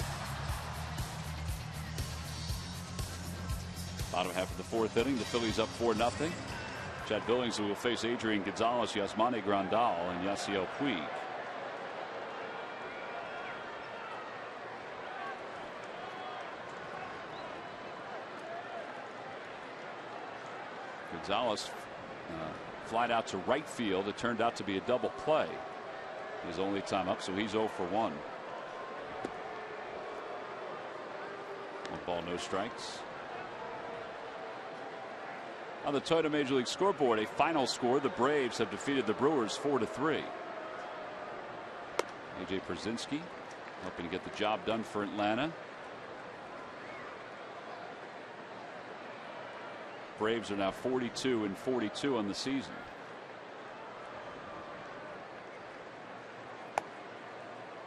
Bottom half of the 4th inning, the Phillies up 4-0. Chad Billingsley will face Adrian Gonzalez, Yasmani Grandal, and Yasiel Puig. Gonzalez flied out to right field. It turned out to be a double play. His only time up, so he's 0 for 1. Ball, no strikes. On the Toyota Major League scoreboard, a final score: the Braves have defeated the Brewers 4-3. A.J. Pierzynski hoping to get the job done for Atlanta. Braves are now 42-42 on the season.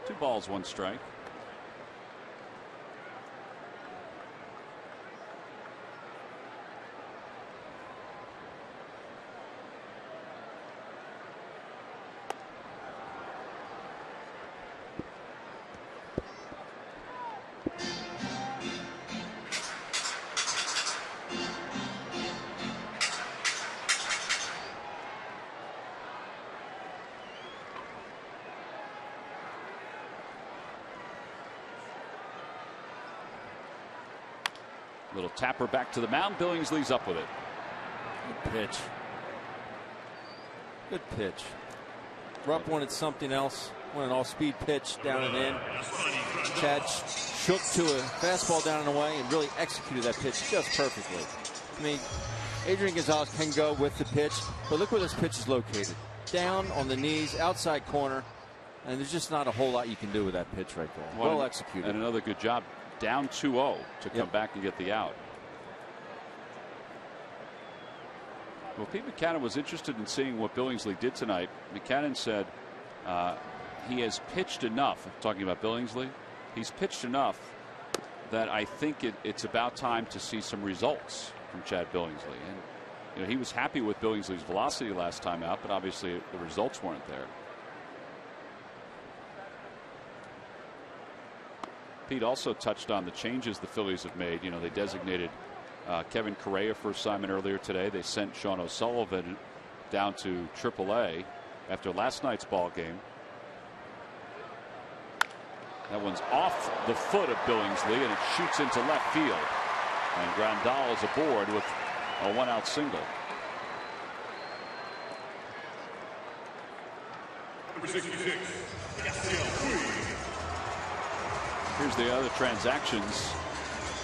Two balls, one strike. Little tapper back to the mound. Billingsley's up with it. Good pitch. Good pitch. Rupp wanted something else. Wanted an all-speed pitch down and in. Chad shook to a fastball down and away and really executed that pitch just perfectly. I mean, Adrian Gonzalez can go with the pitch, but look where this pitch is located. Down on the knees, outside corner, and there's just not a whole lot you can do with that pitch right there. Well executed. And another good job. Down 2-0 to come back and get the out. Well, Pete Mackanin was interested in seeing what Billingsley did tonight. Mackanin said he has pitched enough. Talking about Billingsley, he's pitched enough that I think it's about time to see some results from Chad Billingsley. And he was happy with Billingsley's velocity last time out, but obviously the results weren't there. Pete also touched on the changes the Phillies have made. They designated Kevin Correa for assignment earlier today. They sent Sean O'Sullivan down to AAA after last night's ball game. That one's off the foot of Billingsley, and it shoots into left field. And Grandal is aboard with a one-out single. Number 66, Here's the other transactions.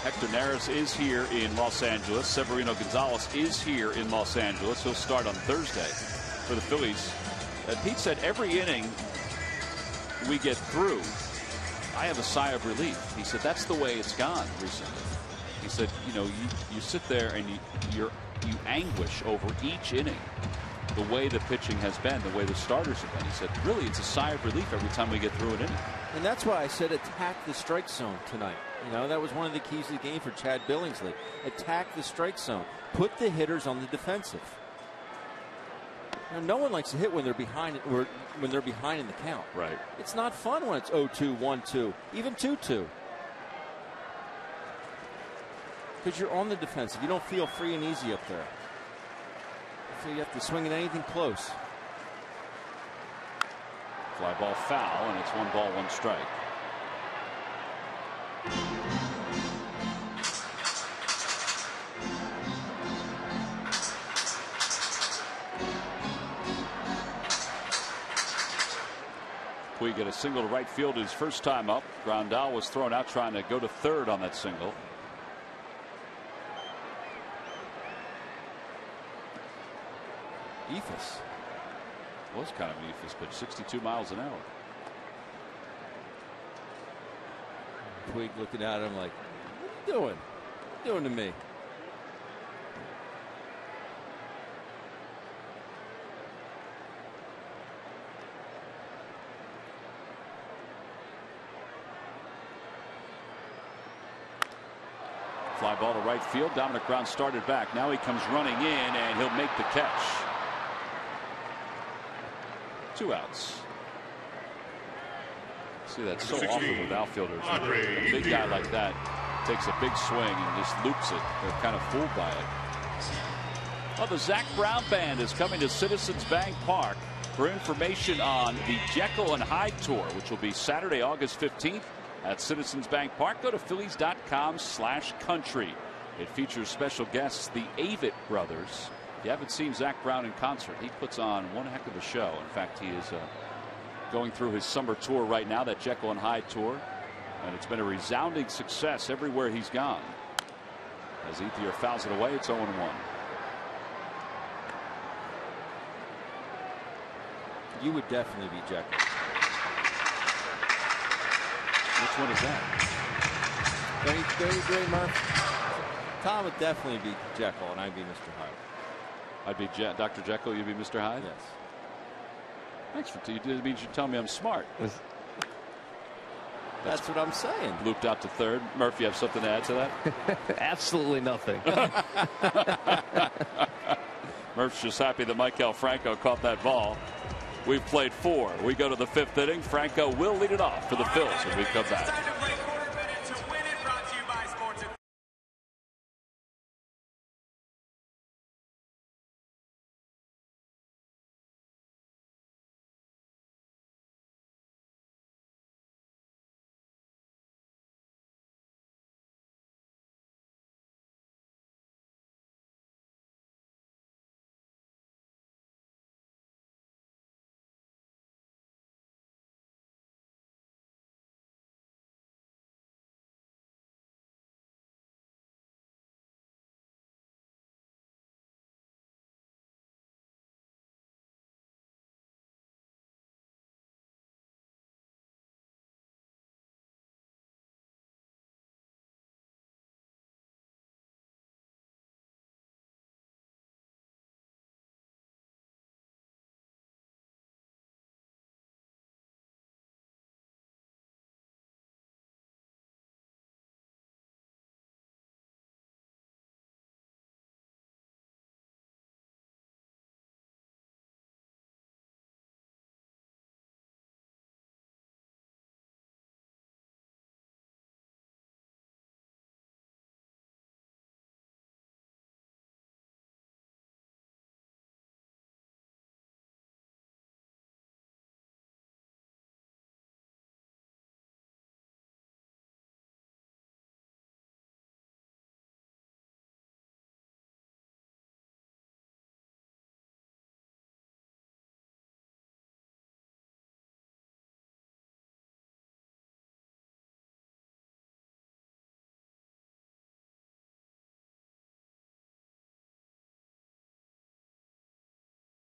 Hector Neris is here in Los Angeles. Severino Gonzalez is here in Los Angeles. He'll start on Thursday for the Phillies. Pete said every inning we get through, I have a sigh of relief. He said that's the way it's gone recently. He said, you sit there and you anguish over each inning, the way the pitching has been, the way the starters have been. He said, really, it's a sigh of relief every time we get through an inning. And that's why I said attack the strike zone tonight. That was one of the keys to the game for Chad Billingsley. Attack the strike zone. Put the hitters on the defensive. No one likes to hit when they're behind or when they're behind in the count. Right. It's not fun when it's 0-2, 1-2, even 2-2. Because you're on the defensive. You don't feel free and easy up there. So you have to swing at anything close. Fly ball foul, and it's 1 ball, 1 strike. Puig get a single to right field his first time up. Grandal was thrown out trying to go to third on that single. Ephus. Was kind of an Ephus pitch, 62 miles an hour. Puig looking at him like, what are you doing? What are you doing to me? Fly ball to right field. Dominic Brown started back. Now he comes running in, and he'll make the catch. 2 outs. See, that's so often with outfielders. A big guy like that takes a big swing and just loops it. They're kind of fooled by it. Well, the Zach Brown Band is coming to Citizens Bank Park for information on the Jekyll and Hyde Tour, which will be Saturday, August 15th at Citizens Bank Park. Go to Phillies.com/country. It features special guests, the Avett brothers. If you haven't seen Zach Brown in concert, he puts on one heck of a show. In fact, he is going through his summer tour right now, that Jekyll and Hyde Tour. And it's been a resounding success everywhere he's gone. As Ethier fouls it away, it's 0-1. You would definitely be Jekyll. Which one is that? Very Murphy. Tom would definitely be Jekyll, and I'd be Mr. Hyde. I'd be Dr. Jekyll. You'd be Mr. Hyde. Yes. Thanks for you. It means you tell me I'm smart. That's what I'm saying. Looped out to third. Murphy, you have something to add to that? Absolutely nothing. Murph's just happy that Michael Franco caught that ball. We've played 4. We go to the 5th inning. Franco will lead it off for the Phils when we come back.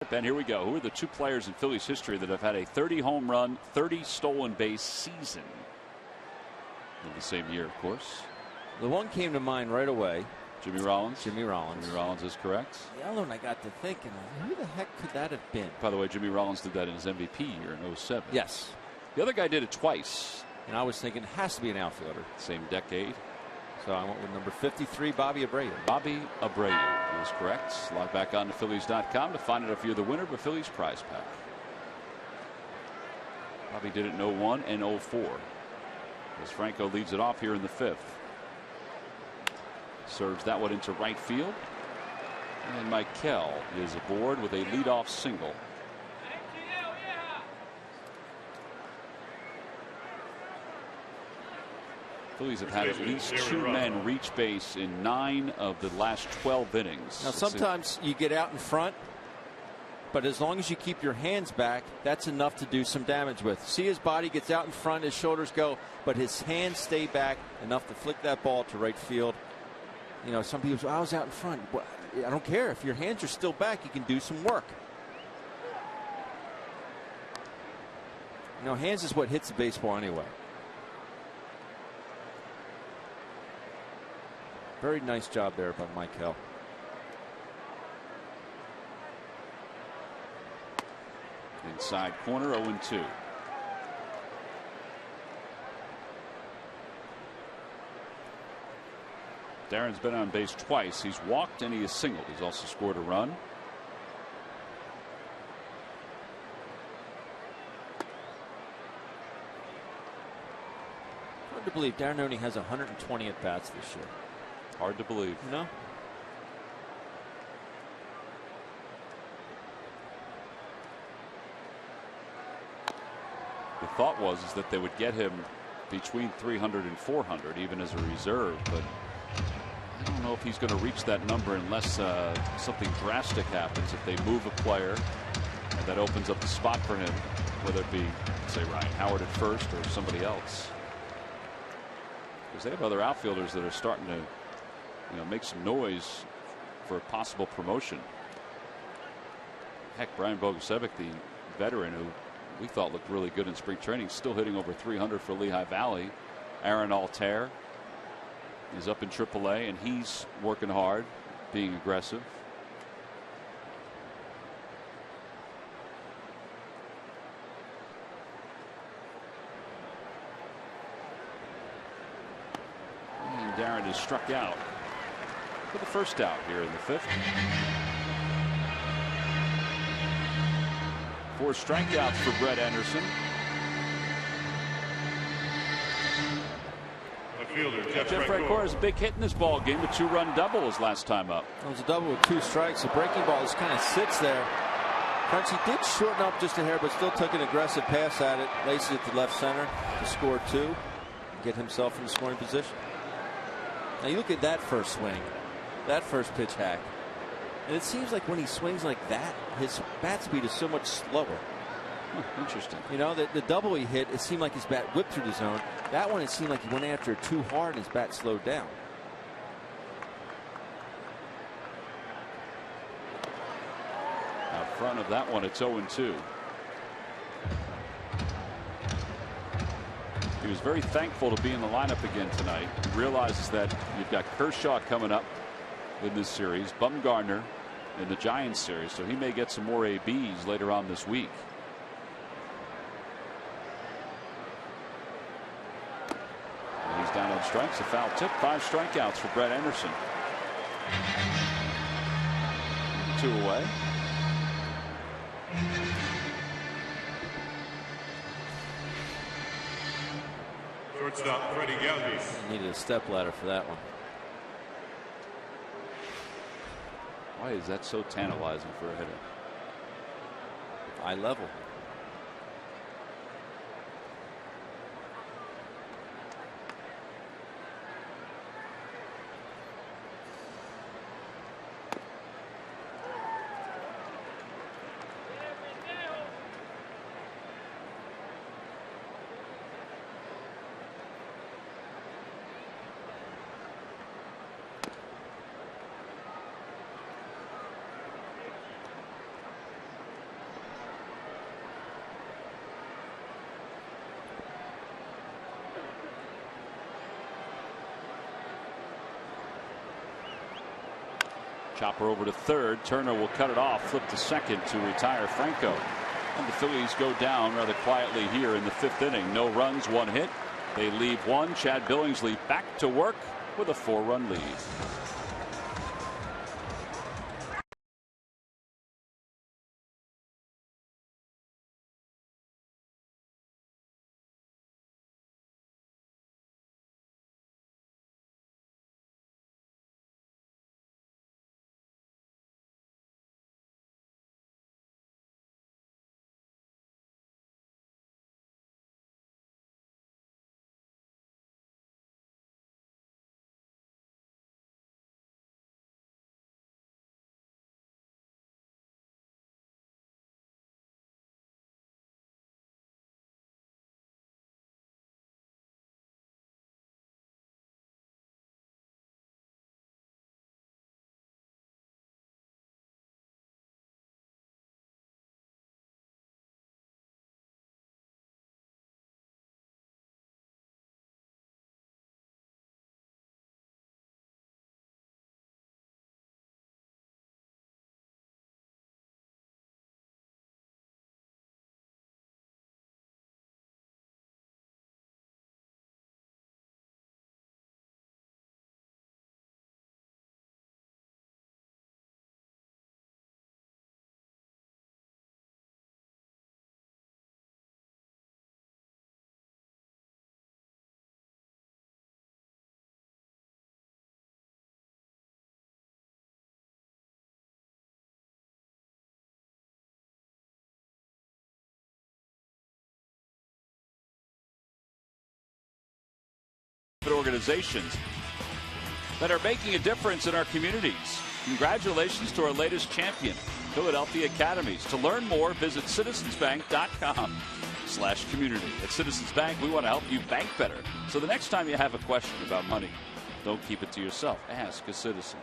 Ben, here we go. Who are the 2 players in Phillies history that have had a 30 home run, 30 stolen base season? In the same year, of course. The one came to mind right away. Jimmy Rollins. Jimmy Rollins. Jimmy Rollins is correct. The other one I got to thinking, who the heck could that have been? By the way, Jimmy Rollins did that in his MVP year in 07. Yes. The other guy did it twice. And I was thinking it has to be an outfielder. Same decade. So I went with number 53, Bobby Abreu. Bobby Abreu is correct. Log back on to Phillies.com to find out if you're the winner of a Phillies prize pack. Bobby did it in 01 and 04. As Franco leads it off here in the 5th. Serves that one into right field. And Michael is aboard with a leadoff single. Phillies have had at least 2 men reach base in 9 of the last 12 innings. Now, sometimes you get out in front, but as long as you keep your hands back, that's enough to do some damage with. See, his body gets out in front, his shoulders go, but his hands stay back enough to flick that ball to right field. You know, some people say, I was out in front. Well, I don't care. If your hands are still back, you can do some work. You know, hands is what hits the baseball anyway. Very nice job there by Michael. Inside corner, 0-2. Darren's been on base twice. He's walked and he has singled. He's also scored a run. Hard to believe Darren only has 120 at bats this year. Hard to believe. No. The thought was that they would get him between 300 and 400 even as a reserve, but I don't know if he's going to reach that number unless something drastic happens. If they move a player and that opens up the spot for him, whether it be say Ryan Howard at first or somebody else. because they have other outfielders that are starting to, make some noise for a possible promotion. Heck, Brian Bogusevic, the veteran who we thought looked really good in spring training, still hitting over 300 for Lehigh Valley. Aaron Altair is up in AAA, and he's working hard, being aggressive. And Darren is struck out for the first out here in the 5th. 4 strikeouts for Brett Anderson. Jeff Francoeur has a big hit in this ball game. A 2-run double his last time up. It was a double with 2 strikes. The breaking ball just kind of sits there. Frenchie did shorten up just a hair, but still took an aggressive pass at it. Laces it to left center to score 2. And get himself in the scoring position. Now you look at that first swing. That first pitch hack. And it seems like when he swings like that, his bat speed is so much slower. Interesting. The double he hit, it seemed like his bat whipped through the zone. That one, it seemed like he went after it too hard and his bat slowed down. Out front of that one, it's 0-2. He was very thankful to be in the lineup again tonight. He realizes that you've got Kershaw coming up in this series, Bumgarner in the Giants series, so he may get some more ABs later on this week. And he's down on strikes, a foul tip, 5 strikeouts for Brett Anderson. 2 away. Shortstop Freddie Galvis. Needed a step ladder for that one. Why is that so tantalizing for a hitter? Eye level. Chopper over to third. Turner will cut it off, flip to second to retire Franco. And the Phillies go down rather quietly here in the 5th inning. No runs, 1 hit. They leave 1. Chad Billingsley back to work with a 4-run lead. Organizations that are making a difference in our communities. Congratulations to our latest champion, Philadelphia Academies. To learn more, visit citizensbank.com. citizens.bank/community. At Citizens Bank, we want to help you bank better. So the next time you have a question about money, don't keep it to yourself. Ask a citizen.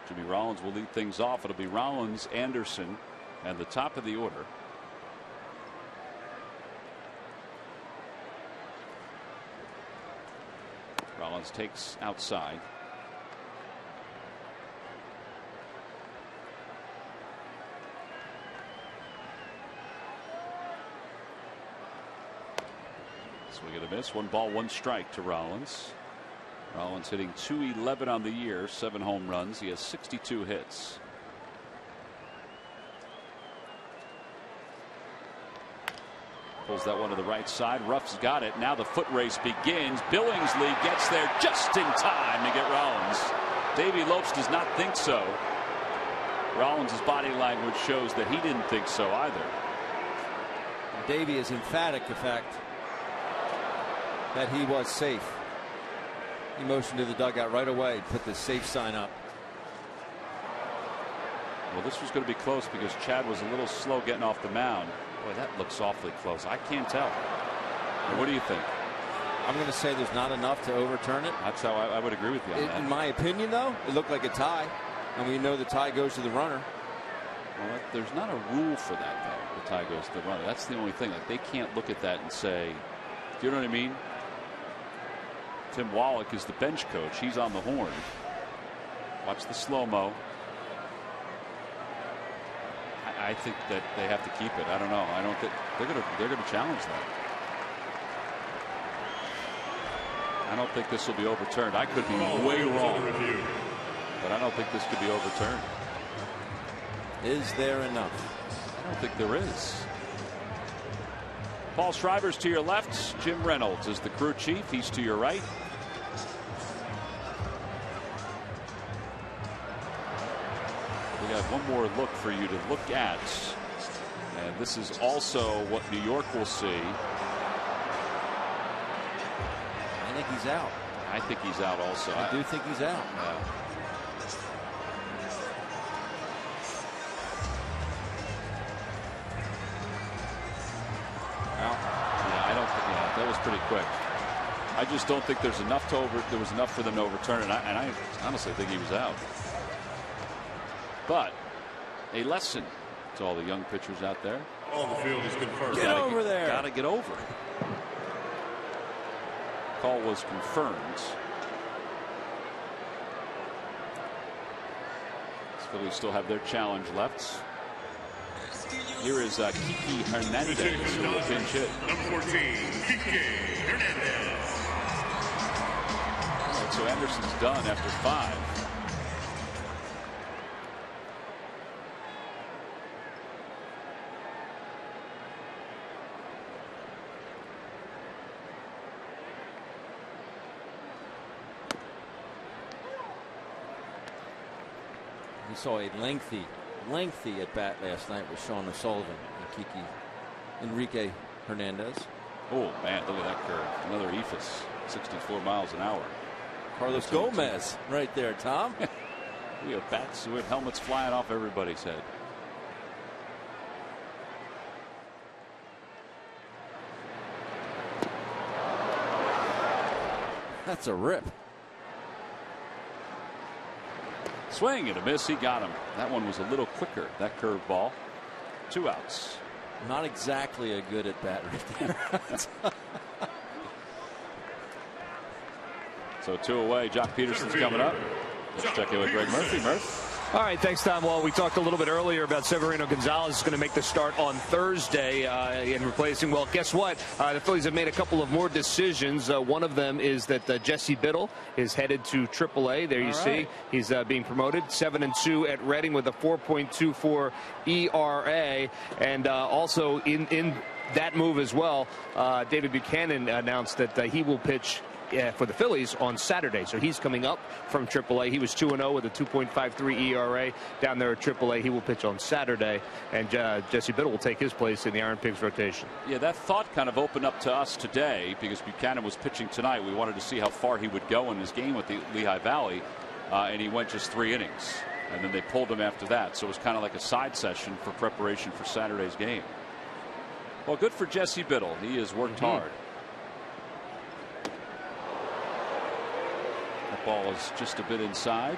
Jimmy Rollins will lead things off. It'll be Rollins, Anderson, and the top of the order. Rollins takes outside. Swing and a miss. 1 ball, 1 strike to Rollins. Rollins hitting .211 on the year, 7 home runs. He has 62 hits. Pulls that one to the right side. Ruff's got it. Now the foot race begins. Billingsley gets there just in time to get Rollins. Davey Lopes does not think so. Rollins' body language shows that he didn't think so either. Davey is emphatic the fact that he was safe. He motioned to the dugout right away, put the safe sign up. Well, this was going to be close because Chad was a little slow getting off the mound. Boy, that looks awfully close. I can't tell. What do you think? I'm going to say there's not enough to overturn it. That's how I would agree with you on that. In my opinion, though, it looked like a tie. And we know the tie goes to the runner. Well, there's not a rule for that, though. The tie goes to the runner. That's the only thing. Like, they can't look at that and say, do you know what I mean? Tim Wallach is the bench coach. He's on the horn. Watch the slow-mo. I think that they have to keep it. I don't know. I don't think they're going to challenge that. I don't think this will be overturned. I could be way wrong, but I don't think this could be overturned. Is there enough? I don't think there is. Paul Shriver's to your left. Jim Reynolds is the crew chief. He's to your right. We got one more look for you to look at, and this is also what New York will see. I think he's out. I think he's out also. I do think he's out. Yeah. I don't think that was pretty quick. I just don't think there's enough there was enough for them to overturn it, and I honestly think he was out. But a lesson to all the young pitchers out there. On the field is confirmed. Get over there. Got to get over. Call was confirmed. The Phillies still have their challenge left. Here is Kiki Hernandez, who will pinch hit. Number 14, Kiki Hernandez. All right, so Anderson's done after 5. We saw a lengthy at bat last night with Sean O'Sullivan and Enrique Hernandez. Oh man, look at that curve. Another eephus, 64 miles an hour. Carlos Gomez right there, Tom. We have bats, we have helmets flying off everybody's head. That's a rip. Swing and a miss. He got him. That one was a little quicker. That curve ball. 2 outs. Not exactly a good at bat right there. So 2 away. Jock Peterson's coming up. Let's check in with Greg Murphy. Murph. All right, thanks, Tom. Well, we talked a little bit earlier about Severino Gonzalez is going to make the start on Thursday in replacing. Well, guess what? The Phillies have made a couple of more decisions. One of them is that Jesse Biddle is headed to AAA. There you see, he's being promoted. 7-2 at Reading with a 4.24 ERA, and also in that move as well, David Buchanan announced that he will pitch for the Phillies on Saturday. So he's coming up from AAA. He was 2-0 with a 2.53 ERA down there at AAA. He will pitch on Saturday, and Jesse Biddle will take his place in the Iron Pigs rotation. Yeah, that thought kind of opened up to us today because Buchanan was pitching tonight. We wanted to see how far he would go in his game with the Lehigh Valley, and he went just 3 innings. And then they pulled him after that. So it was kind of like a side session for preparation for Saturday's game. Well, good for Jesse Biddle. He has worked hard. That ball is just a bit inside.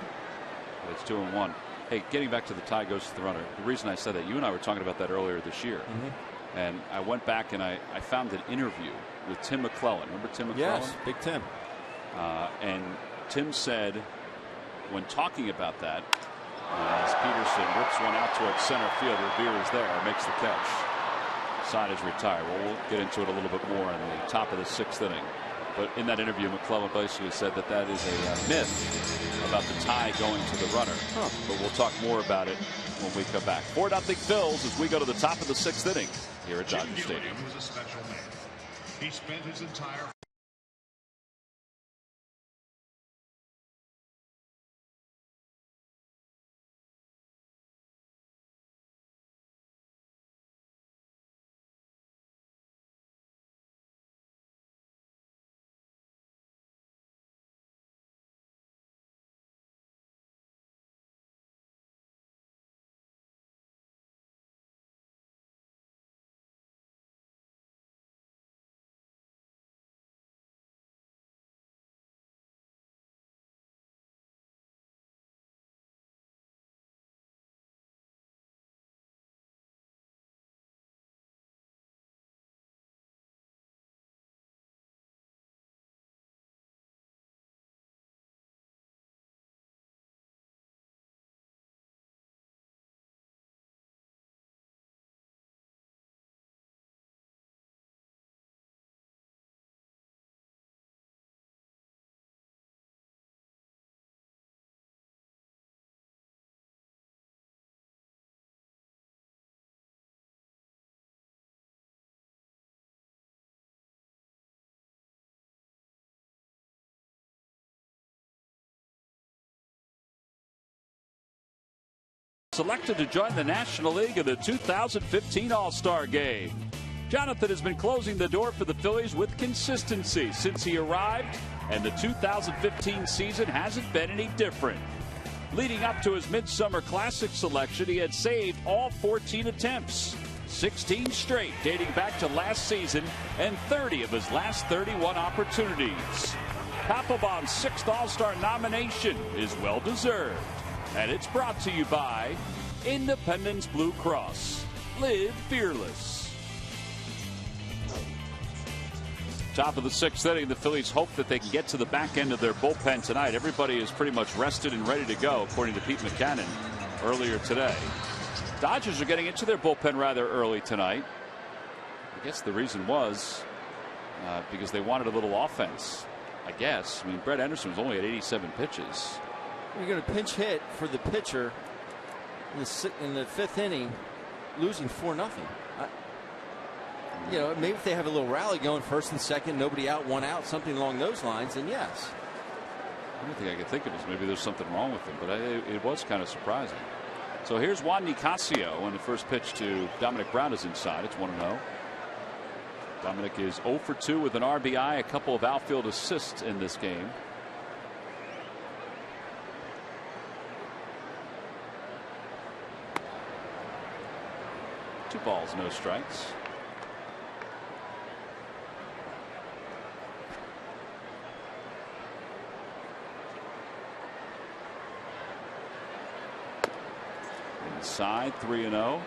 But it's 2-1. Hey, getting back to the tie goes to the runner. The reason I said that, you and I were talking about that earlier this year. And I went back and I found an interview with Tim McClellan. Remember Tim McClellan? Yes, Big Tim. And Tim said, when talking about that, as Peterson rips one out towards center field, Revere is there, makes the catch. Side is retired. Well, we'll get into it a little bit more in the top of the 6th inning. But in that interview, McClellan basically said that that is a myth about the tie going to the runner. But we'll talk more about it when we come back. 4-0 Phils as we go to the top of the 6th inning here at Dodger Stadium. Was a special man. He spent his entire selected to join the National League in the 2015 All-Star Game. Jonathan has been closing the door for the Phillies with consistency since he arrived, and the 2015 season hasn't been any different. Leading up to his Midsummer Classic selection, he had saved all 14 attempts, 16 straight dating back to last season, and 30 of his last 31 opportunities. Papelbon's 6th All-Star nomination is well-deserved. And it's brought to you by Independence Blue Cross. Live fearless. Top of the 6th inning, the Phillies hope that they can get to the back end of their bullpen tonight. Everybody is pretty much rested and ready to go, according to Pete McCannon earlier today. Dodgers are getting into their bullpen rather early tonight. I guess the reason was because they wanted a little offense, I guess. I mean, Brett Anderson was only at 87 pitches. You're going to pinch hit for the pitcher in the 5th inning, losing 4-0. You know, maybe if they have a little rally going, 1st and 2nd, nobody out, 1 out, something along those lines, then yes. The only thing I could think of is maybe there's something wrong with him, but it was kind of surprising. So here's Juan Nicasio, and the first pitch to Dominic Brown is inside. It's 1-0. Dominic is 0 for 2 with an RBI, a couple of outfield assists in this game. Two balls, no strikes. Inside, 3-0.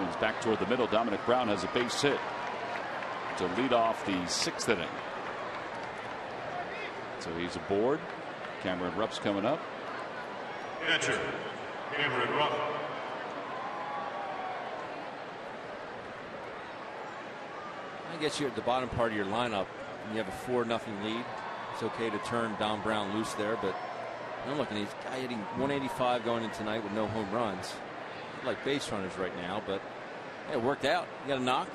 He's back toward the middle. Dominic Brown has a base hit to lead off the 6th inning. So he's aboard. Cameron Rupp's coming up. catcher, Cameron Rupp. I guess you're at the bottom part of your lineup and you have a 4-0 lead. It's okay to turn Dom Brown loose there, but I'm looking at this guy hitting 185 going in tonight with no home runs. Like base runners right now, but it worked out. You got a knock.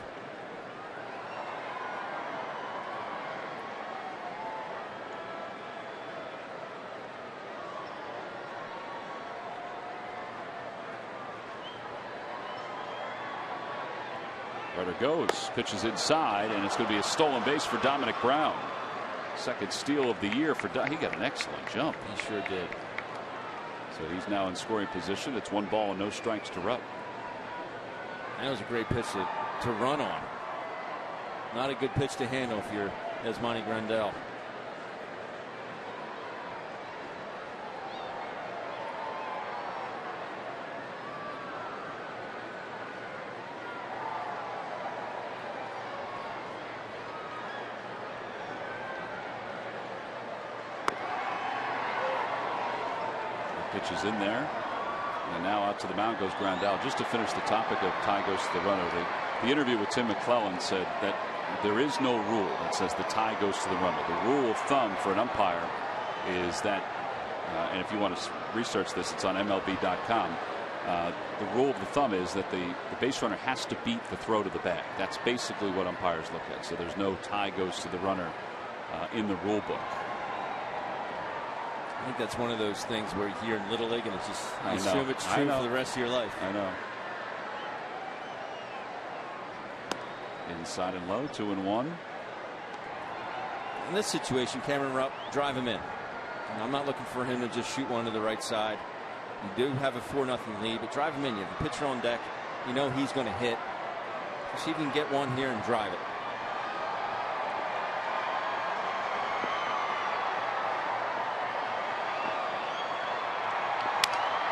Runner goes, pitches inside, and it's going to be a stolen base for Dominic Brown. Second steal of the year for he got an excellent jump. He sure did. So he's now in scoring position. It's 1 ball and no strikes to Rupp. That was a great pitch to run on. Not a good pitch to handle if you're Yasmani Grandal. Pitches in there, and now out to the mound goes Grandal. Just to finish the topic of tie goes to the runner, the interview with Tim McClellan said that there is no rule that says the tie goes to the runner. The rule of thumb for an umpire is that, and if you want to research this, it's on MLB.com. The rule of the thumb is that the base runner has to beat the throw to the bag. That's basically what umpires look at. So there's no tie goes to the runner in the rule book. I think that's one of those things where you hear in Little League and it's just you assume it's true for the rest of your life. I know. Inside and low, 2-1. In this situation, Cameron Rupp, drive him in. And I'm not looking for him to just shoot one to the right side. You do have a 4-0 lead, but drive him in. You have a pitcher on deck. You know he's going to hit. See if you can get one here and drive it.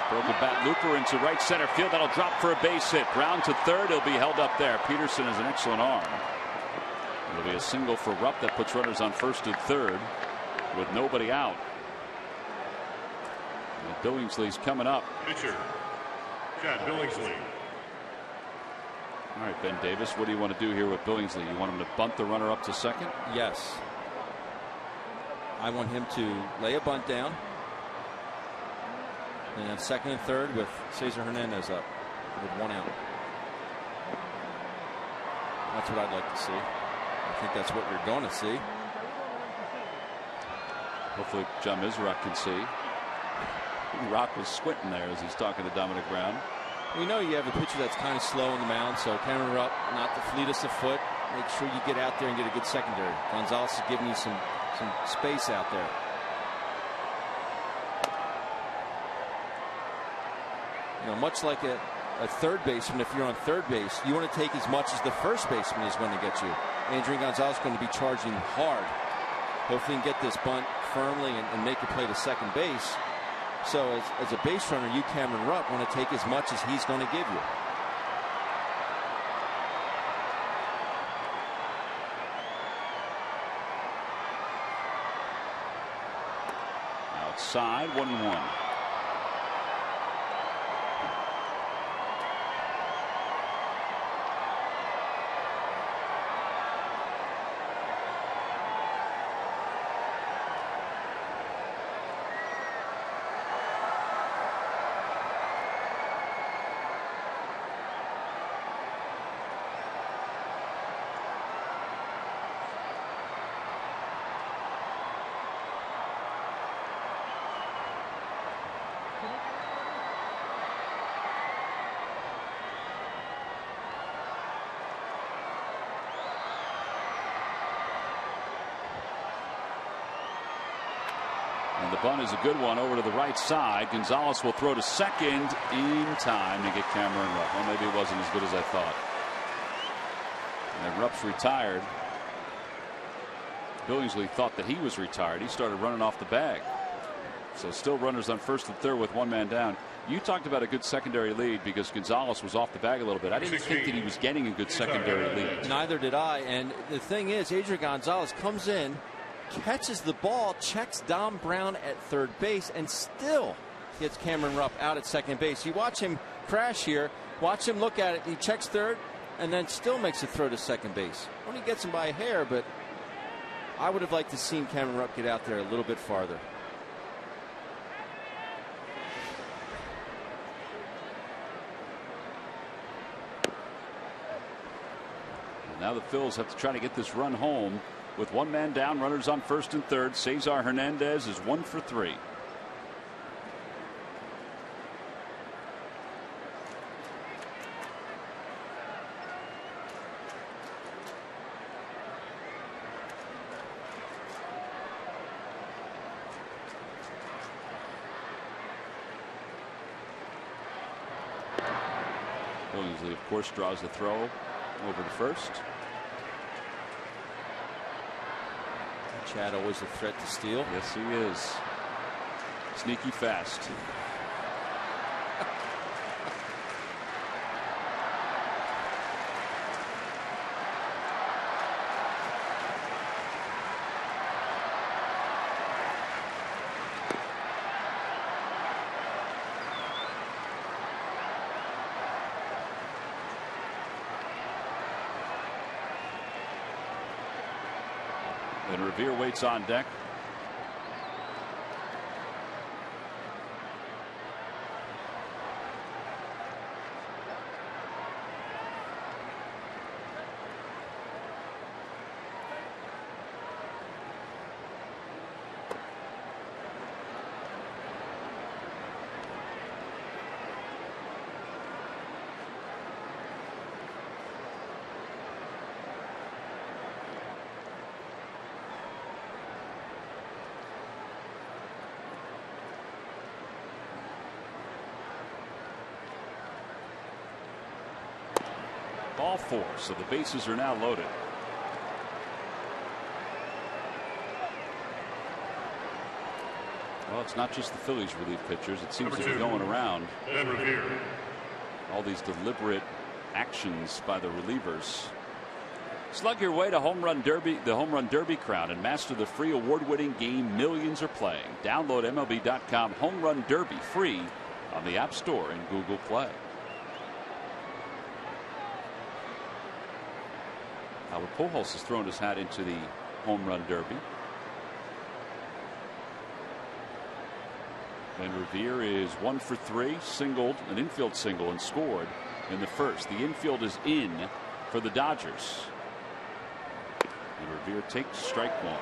Broken bat looper into right center field. That'll drop for a base hit. Brown to third. He'll be held up there. Peterson has an excellent arm. It'll be a single for Rupp that puts runners on first and third with nobody out. And Billingsley's coming up. Pitcher, Chad Billingsley. All right, Ben Davis, what do you want to do here with Billingsley? You want him to bunt the runner up to second? Yes. I want him to lay a bunt down. And then second and third with Cesar Hernandez up with 1 out. That's what I'd like to see. I think that's what you're going to see. Hopefully John Mizrak can see. Rock was squinting there as he's talking to Dominic Brown. We know you have a pitcher that's kind of slow on the mound, so Cameron Rupp, not the fleetest of foot. Make sure you get out there and get a good secondary. Gonzalez is giving you some space out there. You know, much like a third baseman, if you're on third base, you want to take as much as the first baseman is going to get you. Andrew Gonzalez is going to be charging hard. Hopefully you can get this bunt firmly and make a play to second base. So as a base runner, you, Cameron Rupp, want to take as much as he's going to give you. Outside, 1-1. And the bunt is a good one over to the right side. Gonzalez will throw to second in time to get Cameron Rupp. Well, maybe it wasn't as good as I thought. And Rupp's retired. Billingsley thought that he was retired. He started running off the bag. So still runners on first and third with 1 man down. You talked about a good secondary lead because Gonzalez was off the bag a little bit. I didn't think that he was getting a good secondary lead. Neither did I. And the thing is, Adrian Gonzalez comes in, catches the ball, checks Dom Brown at third base, and still gets Cameron Rupp out at second base. You watch him crash here, watch him look at it, he checks third, and then still makes a throw to second base. Only gets him by a hair, but I would have liked to see Cameron Rupp get out there a little bit farther. Now the Phils have to try to get this run home. With 1 man down, runners on first and third. Cesar Hernandez is 1 for 3. Billingsley, of course, draws the throw over to first. Chad always a threat to steal. Yes, he is. Sneaky fast. And Revere waits on deck. Ball 4, so the bases are now loaded. Well, it's not just the Phillies relief pitchers. It seems to be going around. All these deliberate actions by the relievers. Slug your way to Home Run Derby, the Home Run Derby crown, and master the free award-winning game millions are playing. Download MLB.com Home Run Derby free on the App Store and Google Play. Albert Pujols has thrown his hat into the Home Run Derby. And Revere is 1 for 3, singled, an infield single, and scored in the first. The infield is in for the Dodgers. And Revere takes strike 1.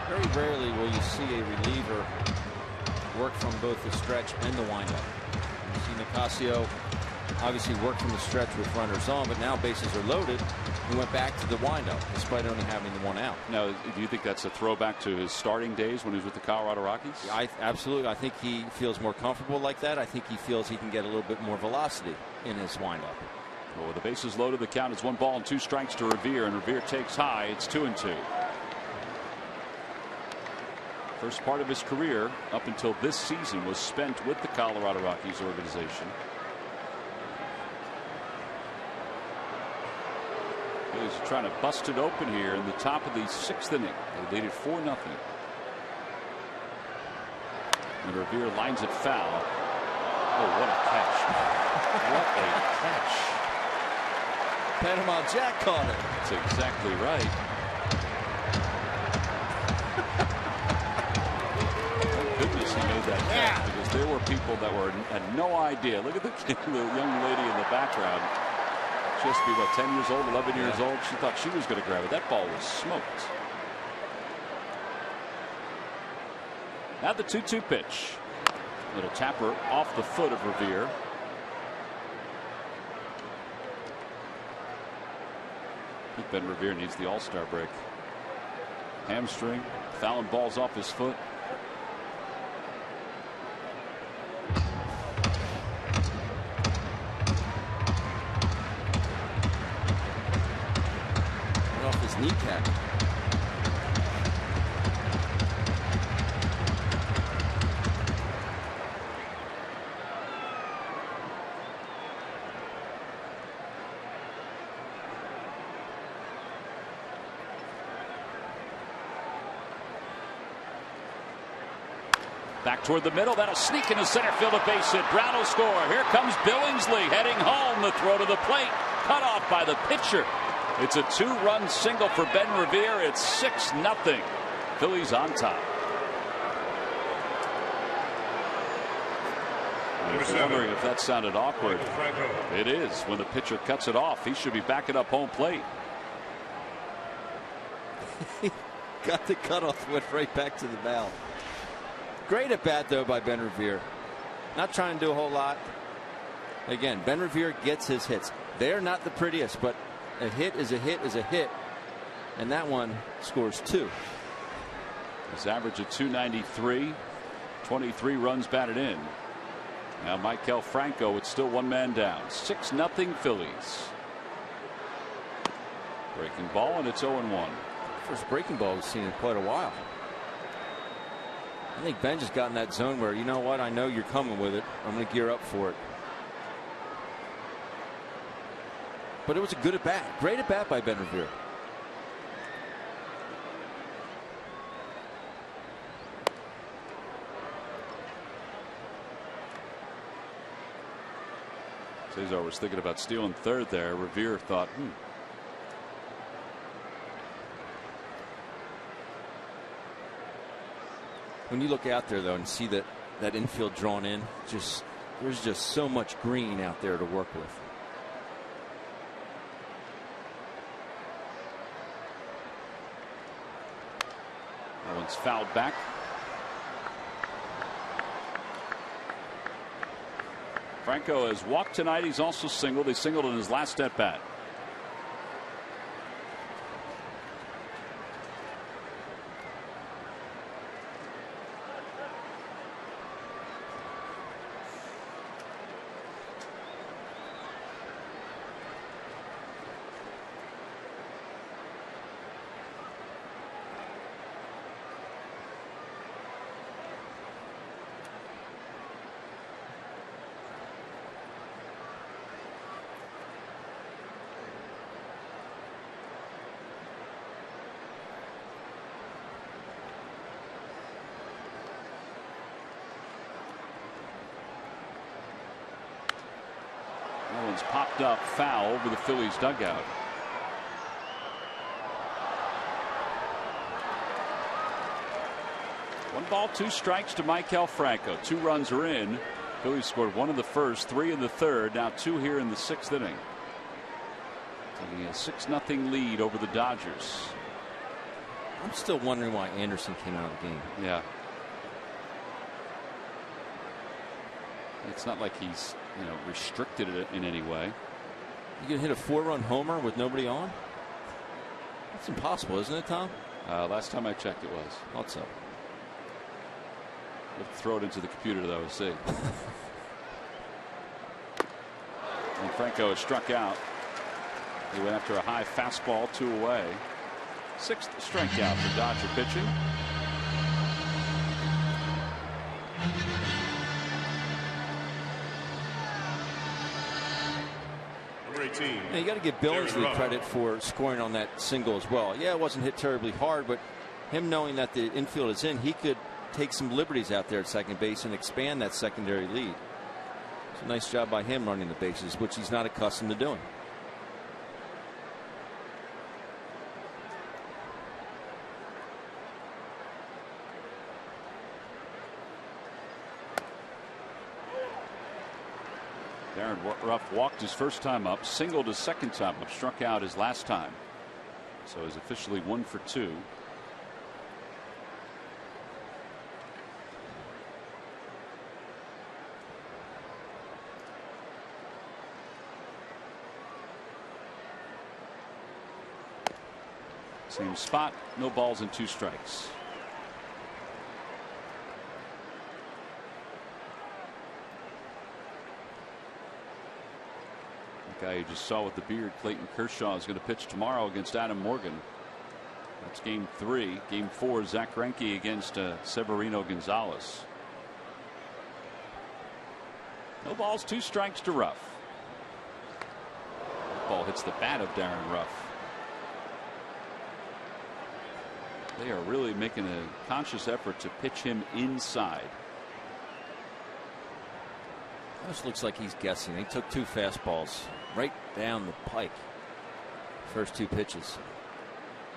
Very rarely will you see a reliever work from both the stretch and the windup. You see Nicasio obviously work from the stretch with runners on, but now bases are loaded. He went back to the windup despite only having the one out. Now, do you think that's a throwback to his starting days when he was with the Colorado Rockies? Absolutely. I think he feels more comfortable like that. I think he feels he can get a little bit more velocity in his windup. Well, with the bases loaded, the count is 1 ball and 2 strikes to Revere, and Revere takes high. It's 2-2. First part of his career up until this season was spent with the Colorado Rockies organization. Phillies are trying to bust it open here in the top of the 6th inning. They lead it 4-0. And Revere lines it foul. Oh, what a catch. What a catch. Panama Jack caught it. That's exactly right. Thank goodness he made that catch, because there were people that had no idea. Look at the young lady in the background. She has to be, what, 10 years old, 11 years old? She thought she was going to grab it. That ball was smoked. Now the 2-2 pitch. Little tapper off the foot of Revere. I think Ben Revere needs the All-Star break. Hamstring, fouling balls off his foot. Off his kneecap. Back toward the middle. That'll sneak into center field. A base hit. Brown will score. Here comes Billingsley heading home. The throw to the plate. Cut off by the pitcher. It's a 2-run single for Ben Revere. It's 6-0. Phillies on top. I was wondering if that sounded awkward. It is. When the pitcher cuts it off, he should be backing up home plate. Got the cutoff, went right back to the mound. Great at bat though by Ben Revere. Not trying to do a whole lot. Again, Ben Revere gets his hits. They're not the prettiest, but a hit is a hit is a hit. And that one scores 2. His average of 293. 23 runs batted in. Now Maikel Franco, it's still 1 man down. 6-0 Phillies. Breaking ball, and it's 0-1. First breaking ball we've seen in quite a while. I think Ben just got in that zone where, you know what, I know you're coming with it. I'm going to gear up for it. But it was a good at bat. Great at bat by Ben Revere. Cesar was thinking about stealing third there. Revere thought, When you look out there though and see that infield drawn in, there's just so much green out there to work with. That one's fouled back. Franco has walked tonight. He's also singled. He singled in his last at bat. That one's popped up foul over the Phillies dugout. One ball, 2 strikes to Maikel Franco. 2 runs are in. Phillies scored 1 in the first, 3 in the third, now 2 here in the 6th inning. Taking a 6-0 lead over the Dodgers. I'm still wondering why Anderson came out of the game. Yeah. It's not like he's, restricted it in any way. You can hit a 4-run homer with nobody on? That's impossible, isn't it, Tom? Last time I checked, it was. Thought so. We'll throw it into the computer, though, and see. And Franco has struck out. He went after a high fastball, 2 away. 6th strikeout for Dodger pitching. Now you got to give Billingsley credit for scoring on that single as well. Yeah, it wasn't hit terribly hard, but him knowing that the infield is in, he could take some liberties out there at second base and expand that secondary lead. It's a nice job by him running the bases, which he's not accustomed to doing. Darren Ruff walked his first time up, singled his second time up, struck out his last time. So he's officially 1 for 2. Same spot, no balls and 2 strikes. Guy you just saw with the beard, Clayton Kershaw, is going to pitch tomorrow against Adam Morgan. That's game 3. Game 4, Zach Greinke against Severino Gonzalez. No balls, 2 strikes to Ruff. Ball hits the bat of Darren Ruff. They are really making a conscious effort to pitch him inside. This looks like he's guessing. He took 2 fastballs right down the pike. First 2 pitches.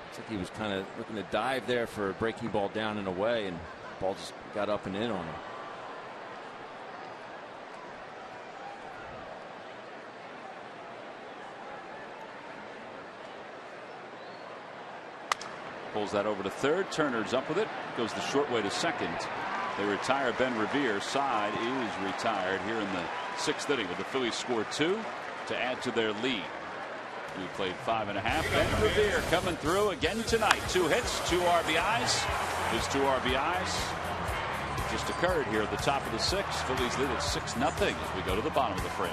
Looks like he was kind of looking to dive there for a breaking ball down and away, and the ball just got up and in on him. Pulls that over to third. Turner's up with it. Goes the short way to second. They retire Ben Revere. Side is retired here in the 6th inning, with the Phillies scored 2 to add to their lead. We played 5.5. Ben Revere coming through again tonight. 2 hits, 2 RBIs. His 2 RBIs just occurred here at the top of the 6th. Phillies lead at 6-0 as we go to the bottom of the frame.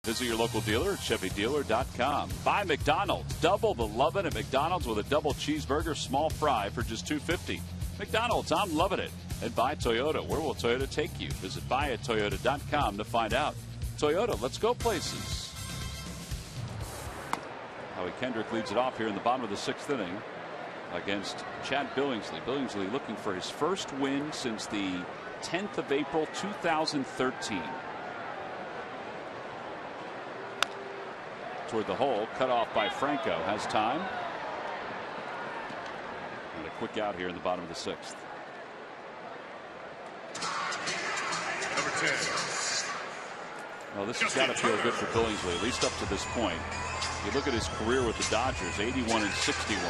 Visit your local dealer at ChevyDealer.com. Buy McDonald's. Double the lovin' at McDonald's with a double cheeseburger, small fry for just $2.50. McDonald's, I'm loving it. And buy Toyota. Where will Toyota take you? Visit buyattoyota.com to find out. Toyota, let's go places. Howie Kendrick leads it off here in the bottom of the 6th inning against Chad Billingsley. Billingsley looking for his first win since the 10th of April, 2013. Toward the hole, cut off by Franco. Has time. And a quick out here in the bottom of the 6th. Number 10. Well, this has got to feel good for Billingsley, at least up to this point. You look at his career with the Dodgers, 81 and 61.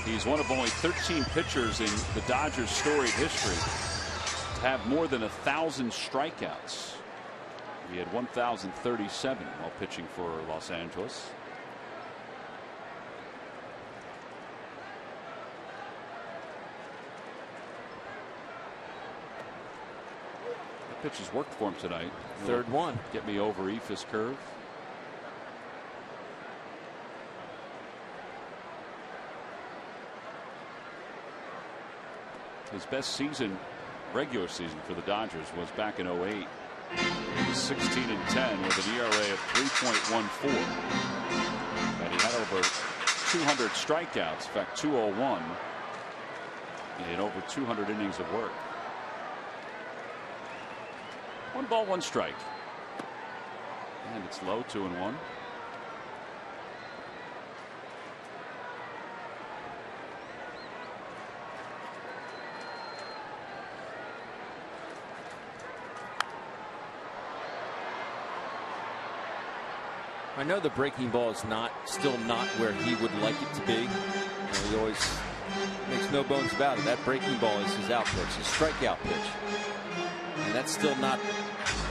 He's one of only 13 pitchers in the Dodgers' storied history to have more than 1,000 strikeouts. He had 1,037 while pitching for Los Angeles. That pitch has worked for him tonight. Third one. Get me over Ephus curve. His best season, regular season for the Dodgers, was back in 08. He was 16 and 10 with an ERA of 3.14. And he had over 200 strikeouts. In fact, 201 in over 200 innings of work. 1 ball, 1 strike. And it's low, 2-1. I know the breaking ball is still not where he would like it to be. He always makes no bones about it. That breaking ball is his out pitch, his strikeout pitch. And that's still not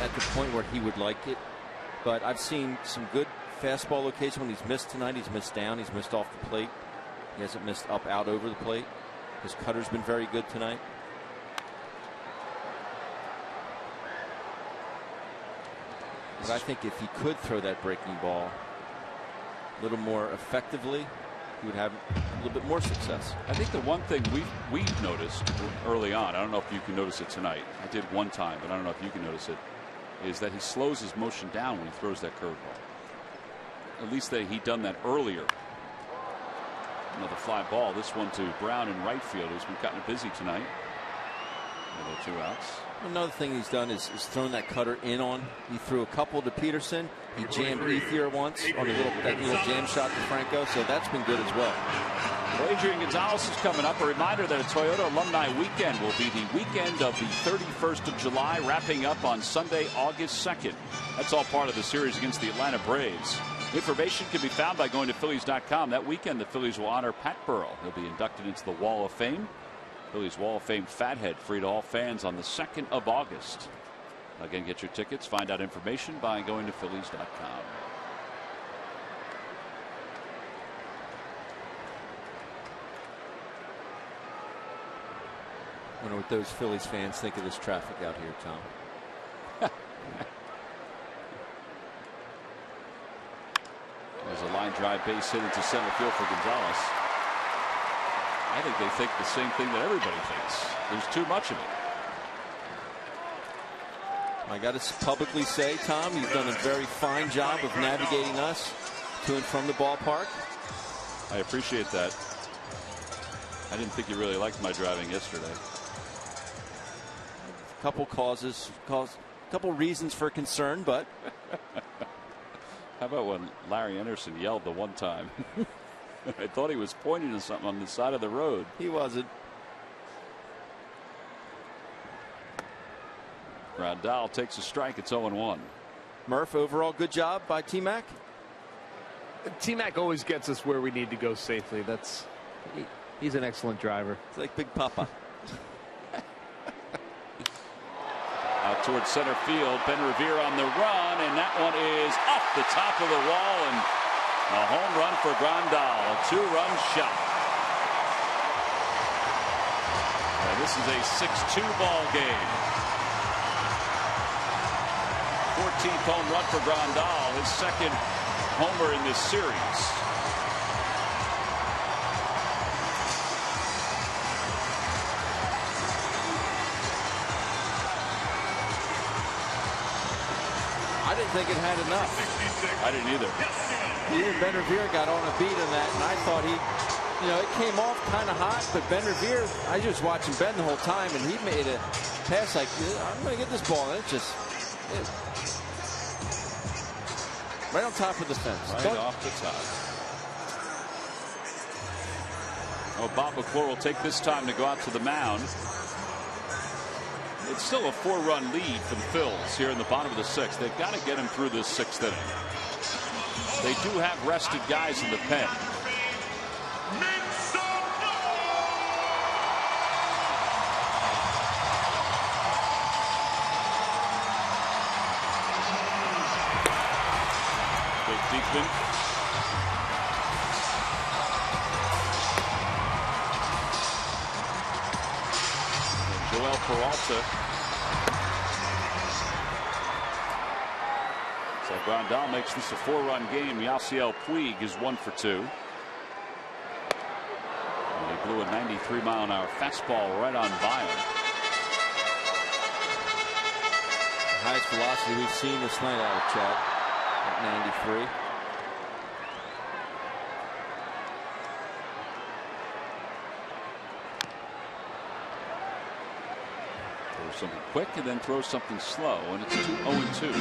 at the point where he would like it. But I've seen some good fastball location when he's missed tonight. He's missed down. He's missed off the plate. He hasn't missed up, out, over the plate. His cutter's been very good tonight. But I think if he could throw that breaking ball a little more effectively, he would have a little bit more success. I think the one thing we've noticed early on, I don't know if you can notice it tonight. I did one time, but I don't know if you can notice it, is that he slows his motion down when he throws that curveball. At least he'd done that earlier. Another fly ball. This one to Brown in right field, who's been cutting it busy tonight. Another 2 outs. Another thing he's done is thrown that cutter in on. He threw a couple to Peterson. He jammed Ethier once on that little jam shot to Franco, so that's been good as well. Well, Adrian Gonzalez is coming up. A reminder that a Toyota Alumni Weekend will be the weekend of the 31st of July, wrapping up on Sunday, August 2nd. That's all part of the series against the Atlanta Braves. Information can be found by going to Phillies.com. That weekend, the Phillies will honor Pat Burrell. He'll be inducted into the Wall of Fame. Phillies Wall of Fame Fathead, free to all fans on the 2nd of August. Again, get your tickets. Find out information by going to Phillies.com. I wonder what those Phillies fans think of this traffic out here, Tom. There's a line drive base hit into center field for Gonzalez. I think they think the same thing that everybody thinks. There's too much of it. I got to publicly say, Tom, you've done a very fine job of navigating us to and from the ballpark. I appreciate that. I didn't think you really liked my driving yesterday. A couple couple reasons for concern, but how about when Larry Anderson yelled the one time? I thought he was pointing to something on the side of the road. He wasn't. Grandal takes a strike. It's 0-1. Murph, overall good job by T-Mac. T-Mac always gets us where we need to go safely. He's an excellent driver. It's like Big Papa. Out towards center field, Ben Revere on the run, and that one is off the top of the wall, and a home run for Grandal, a 2-run shot. And this is a 6-2 ball game. 14th home run for Grandal, his second homer in this series. I didn't think it had enough. I didn't either. Even Ben Revere got on a beat on that, and I thought it came off kind of hot, but Ben Revere, I was watching Ben the whole time, and he made a pass like, I'm going to get this ball, and right on top of the fence. Right off the top. Oh, Bob McClure will take this time to go out to the mound. It's still a 4-run lead for the Phils here in the bottom of the 6th. They've got to get him through this 6th inning. They do have rested guys in the pen. Jake Diekman. Joel Peralta. So Grandal makes this a 4-run game. Yasiel Puig is 1 for 2. And he blew a 93-mile-an-hour fastball right on by him. Highest velocity we've seen this night out of Chad at 93. Something quick and then throw something slow, and it's 0-2.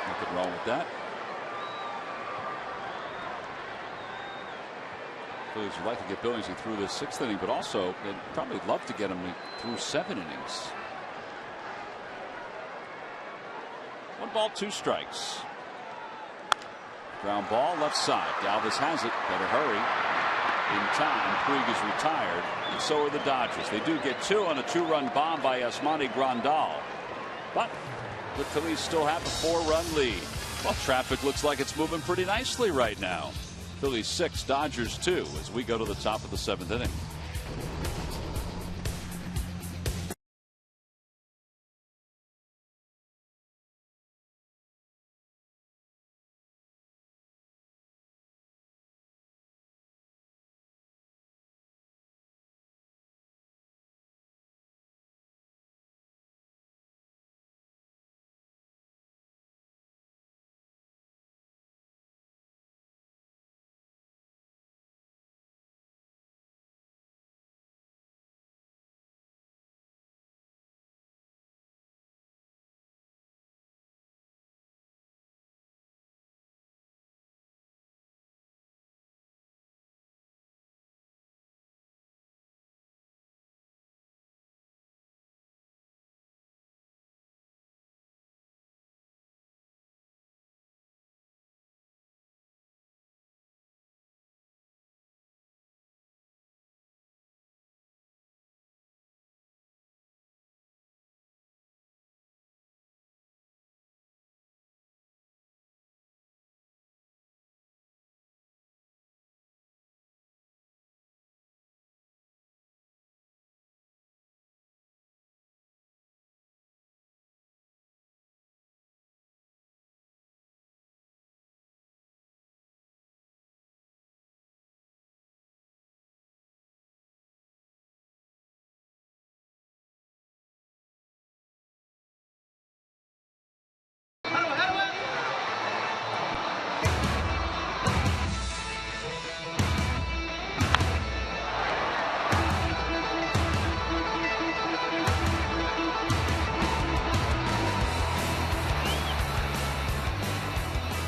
Nothing wrong with that. Phillies would like to get Billingsley through this 6th inning, but also they'd probably love to get him through 7 innings. 1 ball, 2 strikes. Ground ball left side. Galvis has it. Better hurry. In time, Puig is retired, and so are the Dodgers. They do get 2 on a 2-run bomb by Yasmani Grandal, but the Phillies still have a 4-run lead. Well, traffic looks like it's moving pretty nicely right now. Phillies 6, Dodgers 2 as we go to the top of the 7th inning.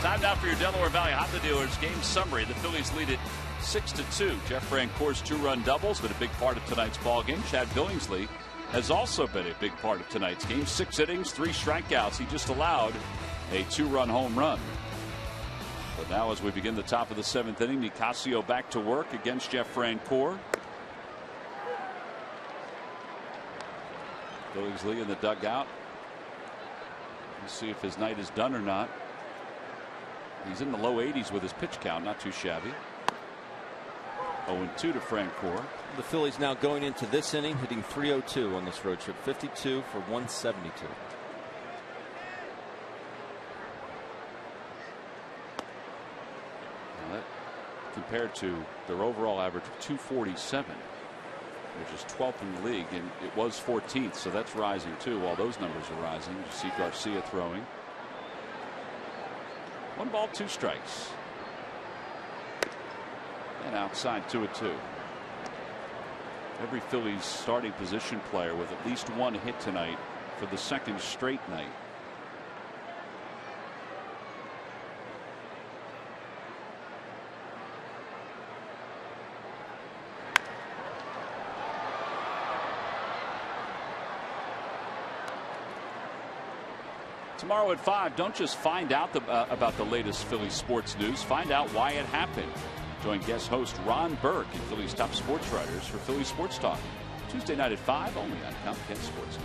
Time now for your Delaware Valley Honda Dealers game summary. The Phillies lead it 6-2. Jeff Francoeur's 2-run doubles been a big part of tonight's ball game. Chad Billingsley has also been a big part of tonight's game. 6 innings, 3 strikeouts. He just allowed a 2-run home run. But now as we begin the top of the 7th inning, Nicasio back to work against Jeff Francoeur. Billingsley in the dugout. Let's see if his night is done or not. He's in the low 80s with his pitch count, not too shabby. 0-2 to Francoeur. The Phillies now going into this inning hitting .302 on this road trip, 52 for 172. Now that compared to their overall average of 247, which is 12th in the league, and it was 14th, so that's rising too. While those numbers are rising, you see Garcia throwing. 1 ball, 2 strikes. And outside 2-2. Every Phillies starting position player with at least 1 hit tonight for the 2nd straight night. Tomorrow at 5, don't just find out about the latest Phillies sports news. Find out why it happened. Join guest host Ron Burke and Phillies top sports writers for Phillies Sports Talk. Tuesday night at 5, only on Comcast Sports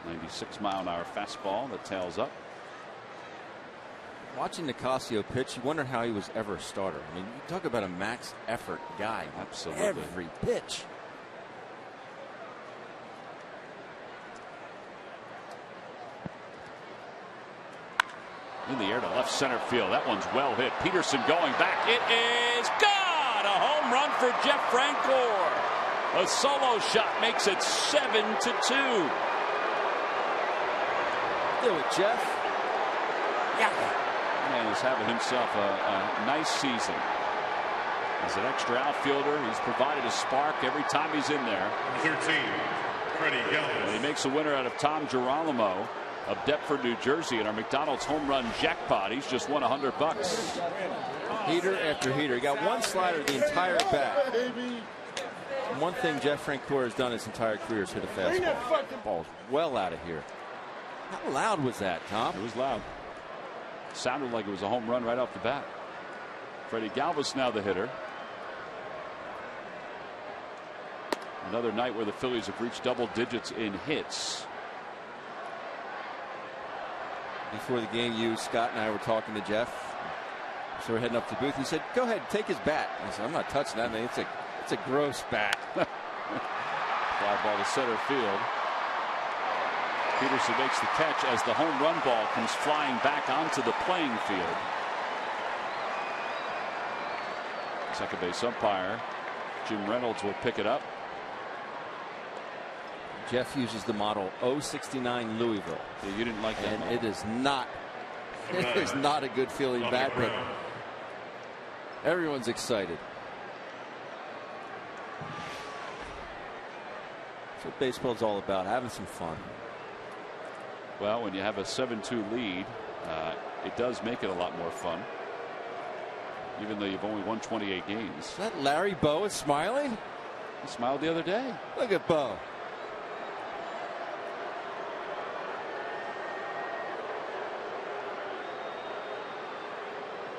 Network. .96-mile-an-hour fastball that tails up. Watching Nicasio pitch, you wonder how he was ever a starter. I mean, you talk about a max effort guy. Absolutely. Every pitch. In the air to left center field. That one's well hit. Peterson going back. It is gone. A home run for Jeff Francoeur. A solo shot makes it 7-2. Do it, Jeff. Yeah. And he's having himself a nice season. As an extra outfielder, he's provided a spark every time he's in there. 13, Freddie Galvis. And he makes a winner out of Tom Girolamo of Deptford, New Jersey, in our McDonald's home run jackpot. He's just won $100. Heater after heater. He got 1 slider the entire bat. One thing Jeff Francoeur has done his entire career is hit a fastball. Ball's well out of here. How loud was that, Tom? It was loud. Sounded like it was a home run right off the bat. Freddie Galvis now the hitter. Another night where the Phillies have reached double digits in hits. Before the game, Scott, and I were talking to Jeff. So we're heading up to the booth. He said, "Go ahead, take his bat." I said, "I'm not touching that, man. It's a gross bat." Fly ball to center field. Peterson makes the catch as the home run ball comes flying back onto the playing field. Second base umpire Jim Reynolds will pick it up. Jeff uses the model 069 Louisville. Yeah, you didn't like that. And it is not a good feeling bat, but everyone's excited. That's what baseball's all about, having some fun. Well, when you have a 7-2 lead, it does make it a lot more fun. Even though you've only won 28 games. Is that Larry Bowa smiling? He smiled the other day. Look at Bo.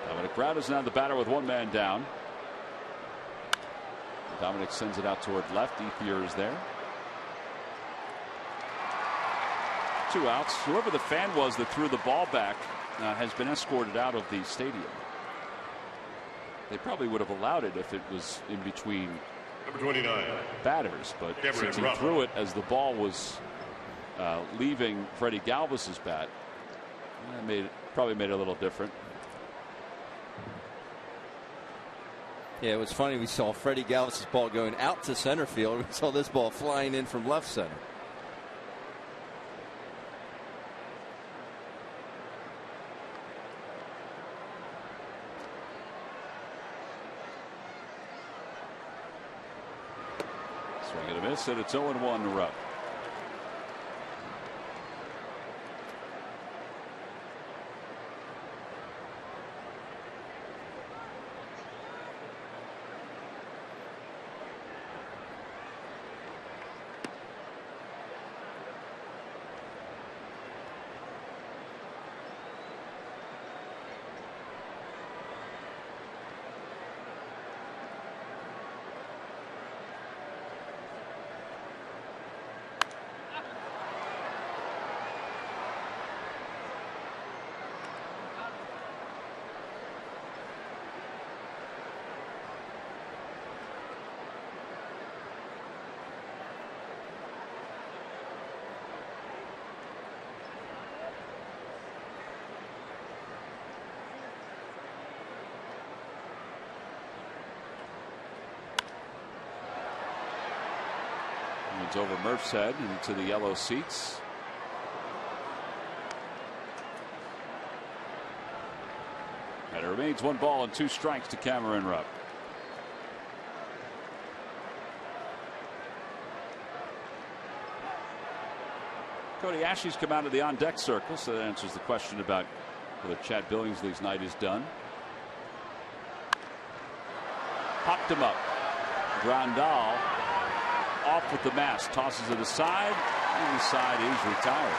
Dominic Brown is now the batter with one man down. Dominic sends it out toward left. Ethier is there. 2 outs. Whoever the fan was that threw the ball back has been escorted out of the stadium. They probably would have allowed it if it was in between Number 29. batters, but since he threw it as the ball was leaving Freddie Galvis's bat, probably made it a little different. Yeah, it was funny. We saw Freddie Galvis's ball going out to center field. We saw this ball flying in from left center. Swing and a miss, and it's 0-1 to Rupp. It's over Murph's head into the yellow seats. And it remains 1 ball and 2 strikes to Cameron Rupp. Cody Ashley's come out of the on-deck circle, so that answers the question about whether Chad Billingsley's night is done. Popped him up. Grandal off with the mask, tosses it aside, and the side is retired.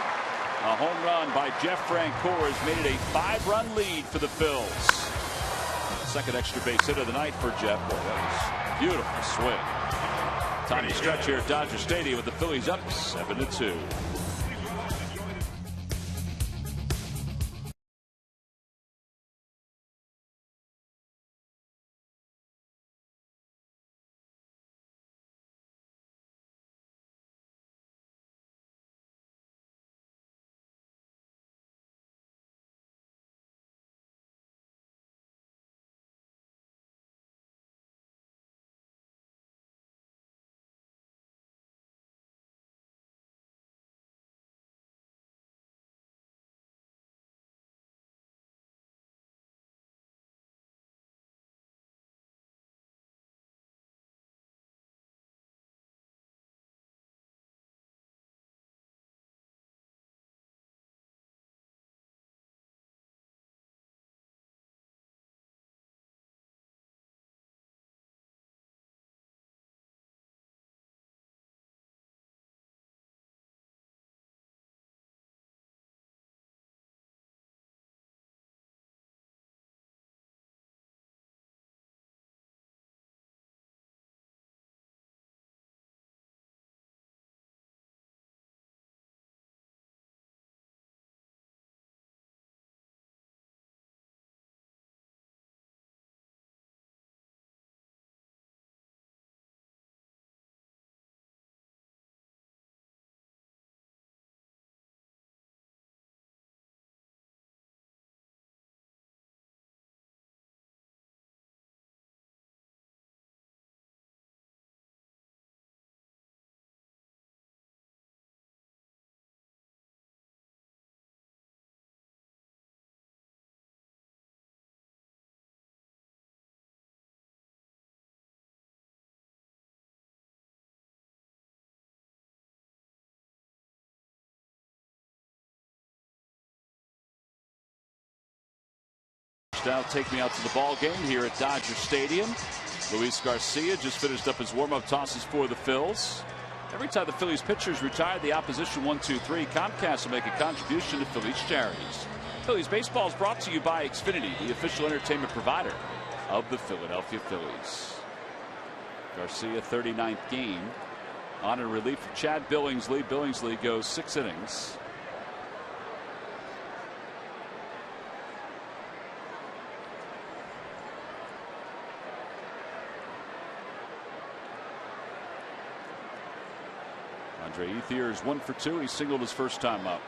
A home run by Jeff Francoeur has made it a 5-run lead for the Phils. Second extra base hit of the night for Jeff. Boy, that was beautiful swing. Time to stretch here at Dodger Stadium with the Phillies up 7-2. now take me out to the ball game here at Dodger Stadium. Luis Garcia just finished up his warm-up tosses for the Phils. Every time the Phillies pitchers retire the opposition 1-2-3, Comcast will make a contribution to Phillies charities. Phillies baseball is brought to you by Xfinity, the official entertainment provider of the Philadelphia Phillies. Garcia, 39th game. On in relief for Chad Billingsley. Billingsley goes 6 innings. Andre Ethier is 1 for 2. He singled his first time up.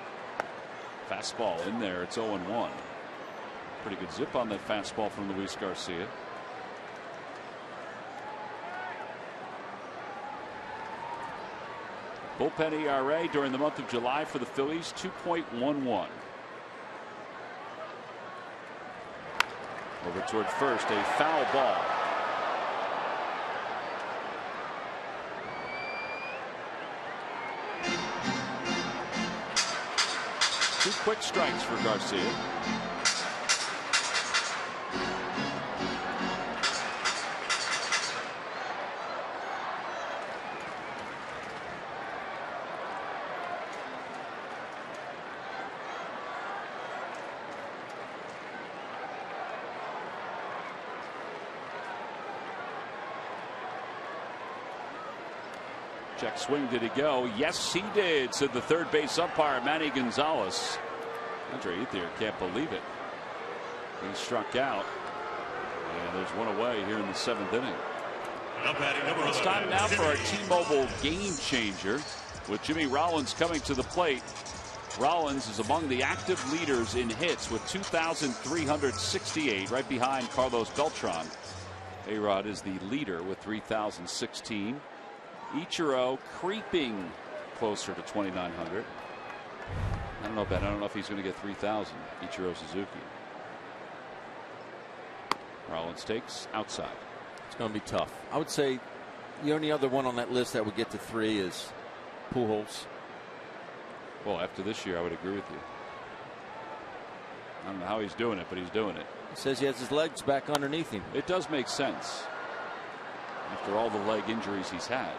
Fastball in there. It's 0-1. Pretty good zip on that fastball from Luis Garcia. Bullpen ERA during the month of July for the Phillies, 2.11. Over toward first, a foul ball. Two quick strikes for Garcia. Check swing. Did he go? Yes, he did, said the third base umpire, Manny Gonzalez. Andre Ethier can't believe it. He struck out. And there's one away here in the 7th inning. It's time now for our T-Mobile game changer with Jimmy Rollins coming to the plate. Rollins is among the active leaders in hits with 2,368, right behind Carlos Beltran. A-Rod is the leader with 3,016. Ichiro creeping closer to 2,900. I don't know, Ben. I don't know if he's going to get 3,000. Ichiro Suzuki. Rollins takes outside. It's going to be tough. I would say the only other one on that list that would get to 3 is Pujols. Well, after this year, I would agree with you. I don't know how he's doing it, but he's doing it. He says he has his legs back underneath him. It does make sense after all the leg injuries he's had.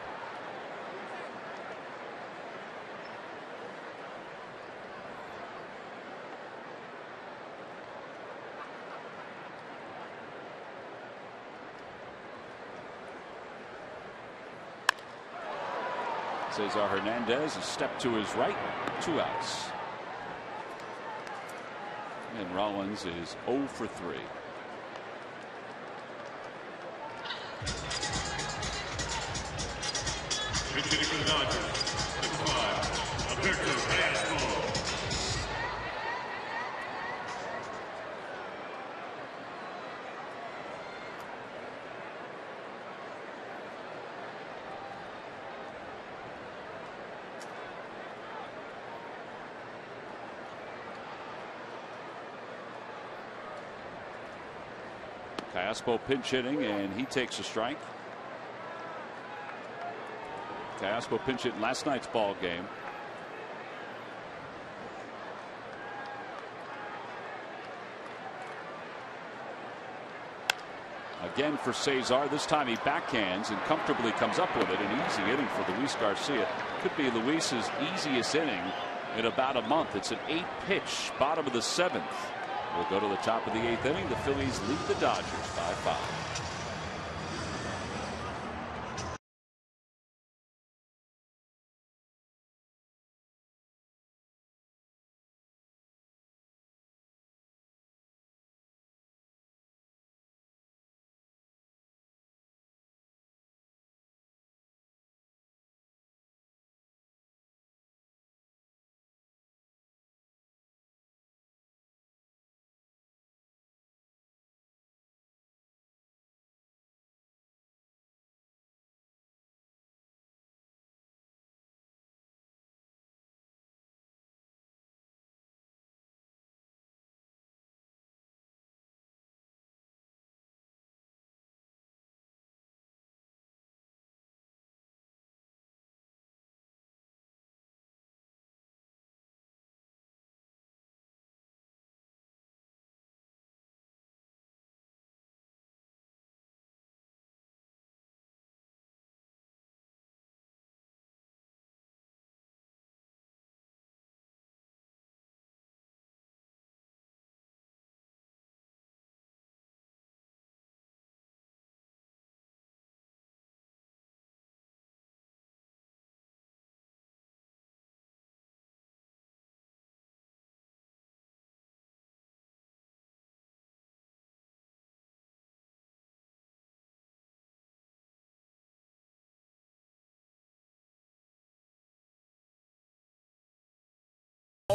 Cesar Hernandez a step to his right, 2 outs. And Rollins is 0 for 3. Pitching for the Dodgers, number 5, Alberto Fastball. Caspo pinch hitting, and he takes a strike. Caspo pinch hit in last night's ball game. Again for Cesar. This time he backhands and comfortably comes up with it. An easy inning for Luis Garcia. Could be Luis's easiest inning in about a month. It's an 8-pitch bottom of the 7th. We'll go to the top of the 8th inning. The Phillies lead the Dodgers 5-5.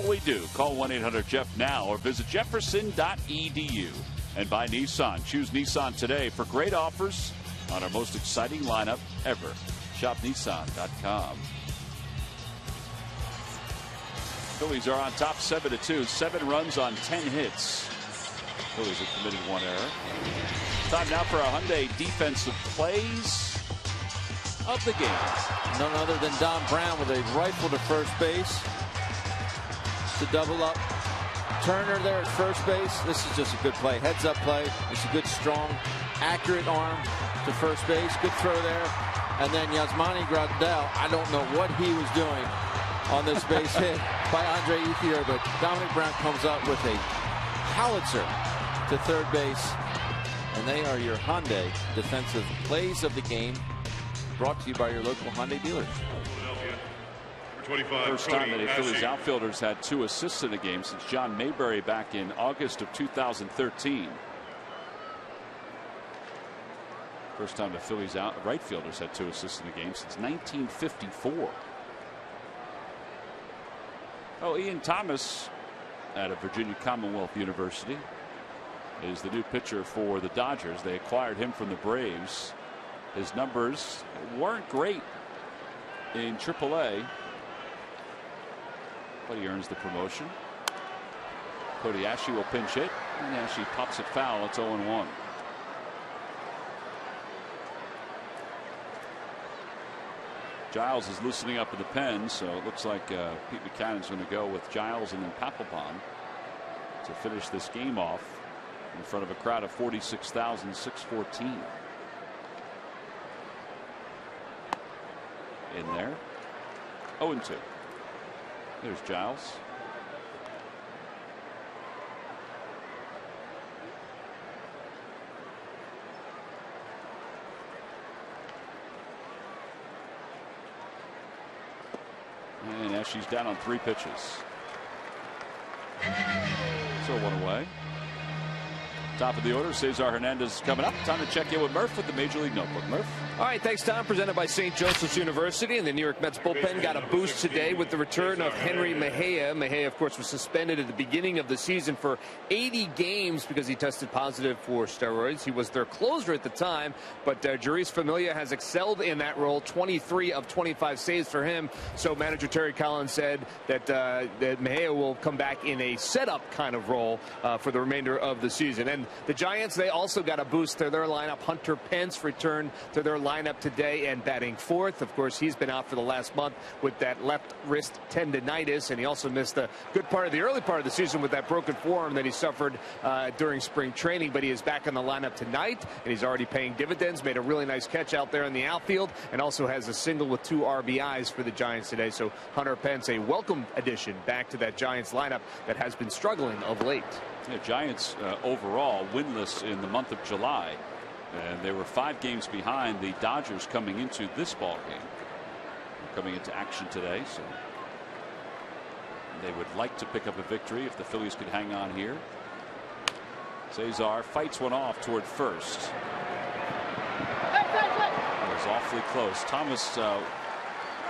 all we do. Call 1-800-JEFF now or visit jefferson.edu. And buy Nissan. Choose Nissan today for great offers on our most exciting lineup ever. Shop Nissan.com. Phillies are on top 7-2. 7 runs on 10 hits. Phillies have committed 1 error. Time now for a Hyundai defensive plays of the game. None other than Don Brown with a rifle to first base to double up. Turner there at first base. This is just a good play. Heads up play. It's a good, strong, accurate arm to first base. Good throw there. And then Yasmani Grandal, I don't know what he was doing on this base hit by Andre Ethier, but Dominic Brown comes up with a howitzer to third base. And they are your Hyundai defensive plays of the game, brought to you by your local Hyundai dealers. First time that a Phillies outfielders had 2 assists in a game since John Mayberry back in August of 2013. First time the Phillies right fielders had 2 assists in a game since 1954. Oh, Ian Thomas out of Virginia Commonwealth University is the new pitcher for the Dodgers. They acquired him from the Braves. His numbers weren't great in AAA, but he earns the promotion. Cody Ashley will pinch hit, and Ashley pops it foul. It's 0-1. Giles is loosening up in the pen, so it looks like Pete Buchanan's going to go with Giles and then Papelbon to finish this game off in front of a crowd of 46,614. In there. 0-2. There's Giles. And now she's down on 3 pitches. So 1 away. Top of the order, Cesar Hernandez is coming up. Time to check in with Murph with the Major League Notebook. Murph. All right, thanks, Tom. Presented by St. Joseph's University, and the New York Mets bullpen got a boost today with the return of Henry Mejia. Mejia, of course, was suspended at the beginning of the season for 80 games because he tested positive for steroids. He was their closer at the time, but Jeurys Familia has excelled in that role. 23 of 25 saves for him. So manager Terry Collins said that Mejia will come back in a setup kind of role for the remainder of the season. And the Giants, they also got a boost to their lineup. Hunter Pence returned to their lineup today and batting 4th. Of course, he's been out for the last month with that left wrist tendonitis, and he also missed a good part of the early part of the season with that broken forearm that he suffered during spring training. But he is back in the lineup tonight, and he's already paying dividends. Made a really nice catch out there in the outfield, and also has a single with 2 RBIs for the Giants today. So Hunter Pence, a welcome addition back to that Giants lineup that has been struggling of late. Yeah, Giants overall winless in the month of July, and they were 5 games behind the Dodgers coming into this ball game. They're coming into action today, so they would like to pick up a victory if the Phillies could hang on here. Cesar fights one off toward first. It was awfully close. Thomas, I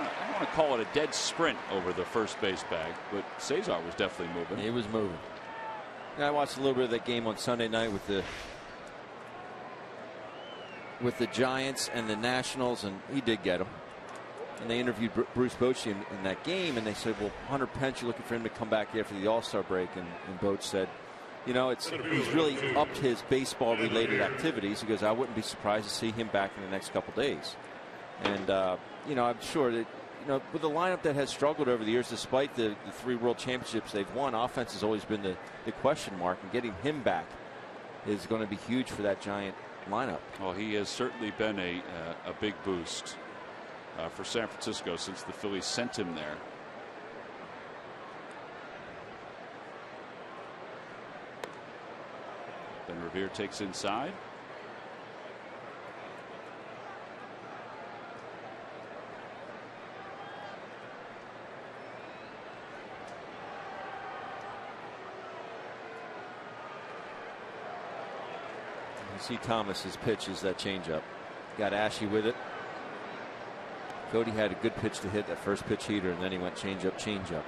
don't want to call it a dead sprint over the first base bag, but Cesar was definitely moving. He was moving. I watched a little bit of that game on Sunday night with the Giants and the Nationals, and he did get them. And they interviewed Bruce Bochy in that game, and they said, well, Hunter Pence, you're looking for him to come back after the All-Star break. And Boch said, you know, he's really upped his baseball-related activities. He goes, I wouldn't be surprised to see him back in the next couple days. And, you know, I'm sure that, you know, with a lineup that has struggled over the years, despite the 3 World Championships they've won, offense has always been the question mark, and getting him back is going to be huge for that Giant lineup. Well, he has certainly been a big boost for San Francisco since the Phillies sent him there. Ben Revere takes inside. See Thomas's pitch is that changeup. Got Ashy with it. Cody had a good pitch to hit, that first pitch heater, and then he went changeup.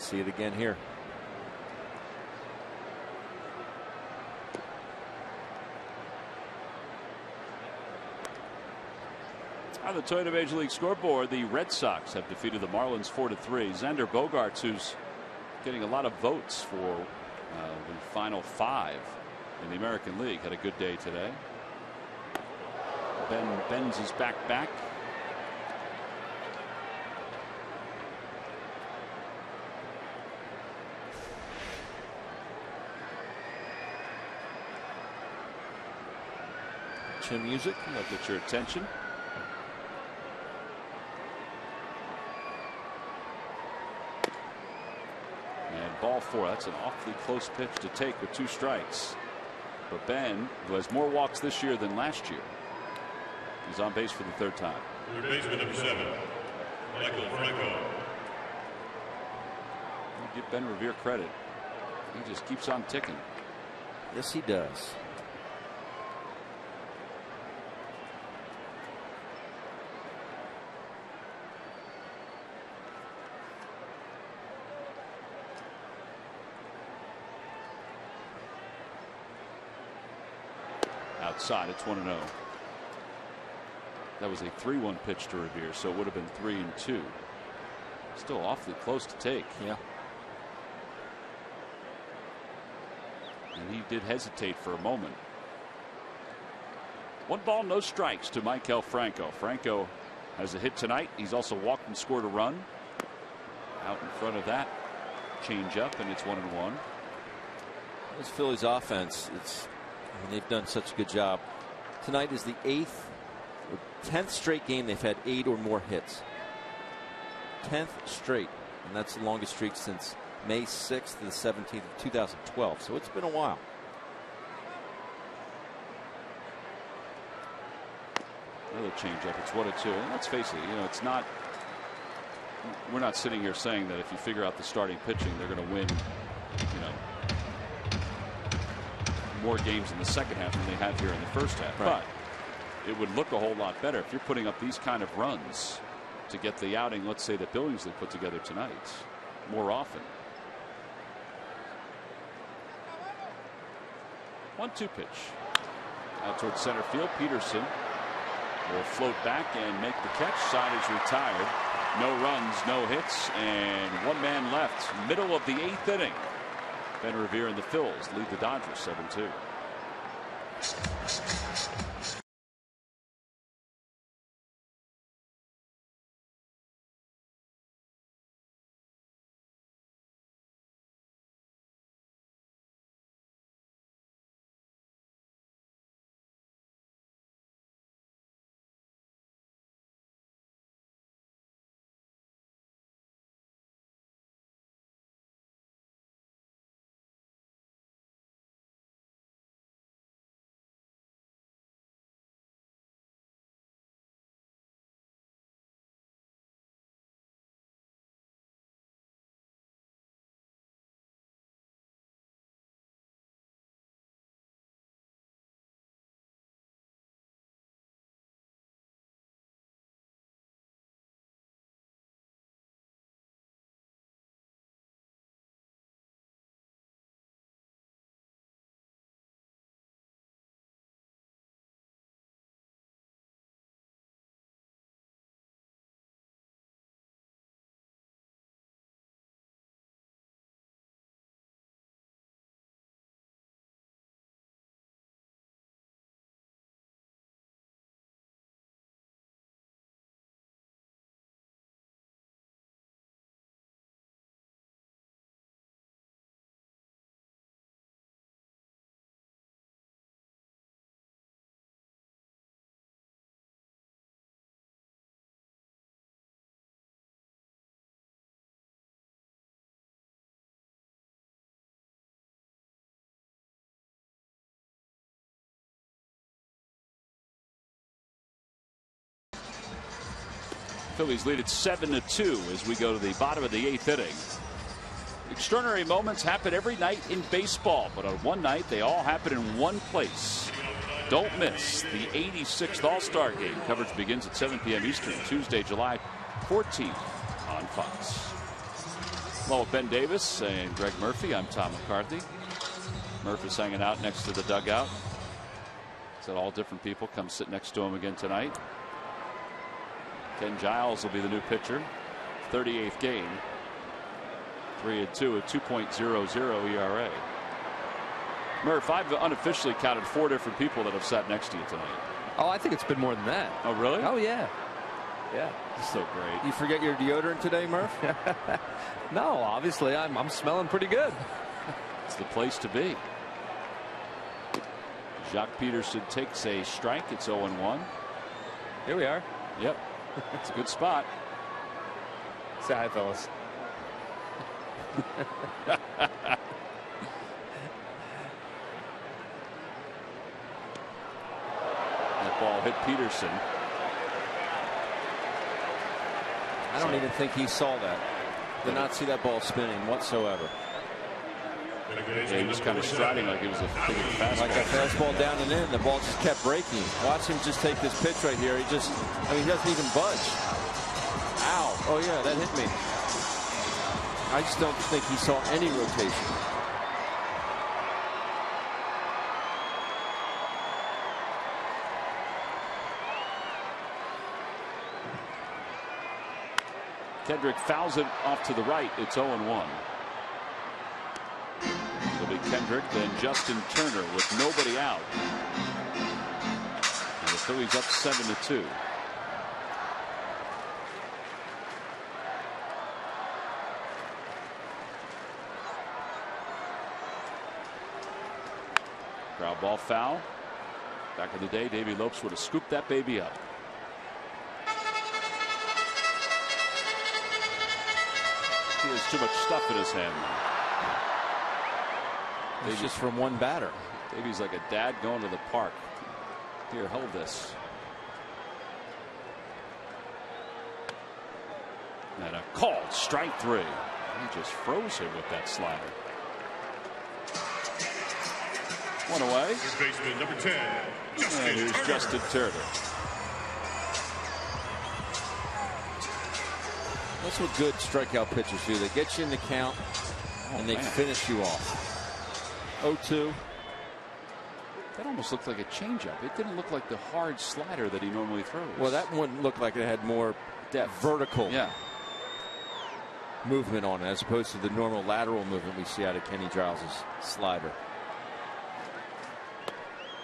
see it again here. On the Toyota Major League scoreboard, the Red Sox have defeated the Marlins 4-3. Xander Bogaerts, who's getting a lot of votes for the final 5 in the American League, had a good day today. Ben bends his back. Chin music. I'll get your attention. And ball 4. That's an awfully close pitch to take with 2 strikes. But Ben, who has more walks this year than last year, he's on base for the 3rd time. Third baseman number 7, Michael Franco. I'll give Ben Revere credit. He just keeps on ticking. Yes, he does. Outside, it's 1-0. That was a 3-1 pitch to Revere, so it would have been 3-2. Still awfully close to take. Yeah. And he did hesitate for a moment. 1 ball, no strikes to Maikel Franco. Franco has a hit tonight. He's also walked and scored a run. Out in front of that, change up, and it's 1-1. This Phillies offense, they've done such a good job. Tonight is the 8th or 10th straight game they've had 8 or more hits. 10th straight, and that's the longest streak since May 6th to the 17th of 2012. So it's been a while. Another changeup. It's 1-2. And let's face it, it's not. We're not sitting here saying that if you figure out the starting pitching, they're going to win, more games in the second half than they have here in the first half. Right. But it would look a whole lot better if you're putting up these kind of runs to get the outing, let's say, that Billingsley put together tonight more often. 1-2 pitch. Out towards center field. Peterson will float back and make the catch. Side is retired. No runs, no hits, and 1 man left. Middle of the 8th inning. Ben Revere and the Phillies lead the Dodgers 7-2. Phillies lead it 7-2 as we go to the bottom of the 8th inning. Extraordinary moments happen every night in baseball, but on one night they all happen in one place. Don't miss the 86th All-Star Game. Coverage begins at 7 p.m. Eastern, Tuesday, July 14th on Fox. Well, with Ben Davis and Greg Murphy, I'm Tom McCarthy. Murph is hanging out next to the dugout. Said all different people come sit next to him again tonight. Ken Giles will be the new pitcher. 38th game. 3-2, a 2.00 ERA. Murph, I've unofficially counted 4 different people that have sat next to you tonight. Oh, I think it's been more than that. Oh, really? Oh, yeah. Yeah. So great. You forget your deodorant today, Murph? No, obviously I'm smelling pretty good. It's the place to be. Jacques Peterson takes a strike. It's 0-1. Here we are. Yep. It's a good spot. Say hi, fellas. That ball hit Peterson. I don't even think he saw that. Did not see that ball spinning whatsoever. Yeah, he was kind of striding like it was a fastball. Like a fastball down and in. The ball just kept breaking. Watch him just take this pitch right here. He doesn't even budge. Ow. Oh, yeah, that hit me. I just don't think he saw any rotation. Kendrick fouls it off to the right. It's 0-1. It'll be Kendrick, then Justin Turner with nobody out. And the Phillies up 7-2. Ground ball foul. Back in the day, Davey Lopes would have scooped that baby up. He has too much stuff in his hand. It's just from one batter. Davey's like a dad going to the park. Here, hold this. And a called strike 3. He just froze him with that slider. One away. Baseman number 10, And here's Justin Turner. That's what good strikeout pitchers do. They get you in the count and they finish you off. 0-2. That almost looked like a changeup. It didn't look like the hard slider that he normally throws. Well, that one looked like it had more vertical movement on it as opposed to the normal lateral movement we see out of Kenny Giles' slider.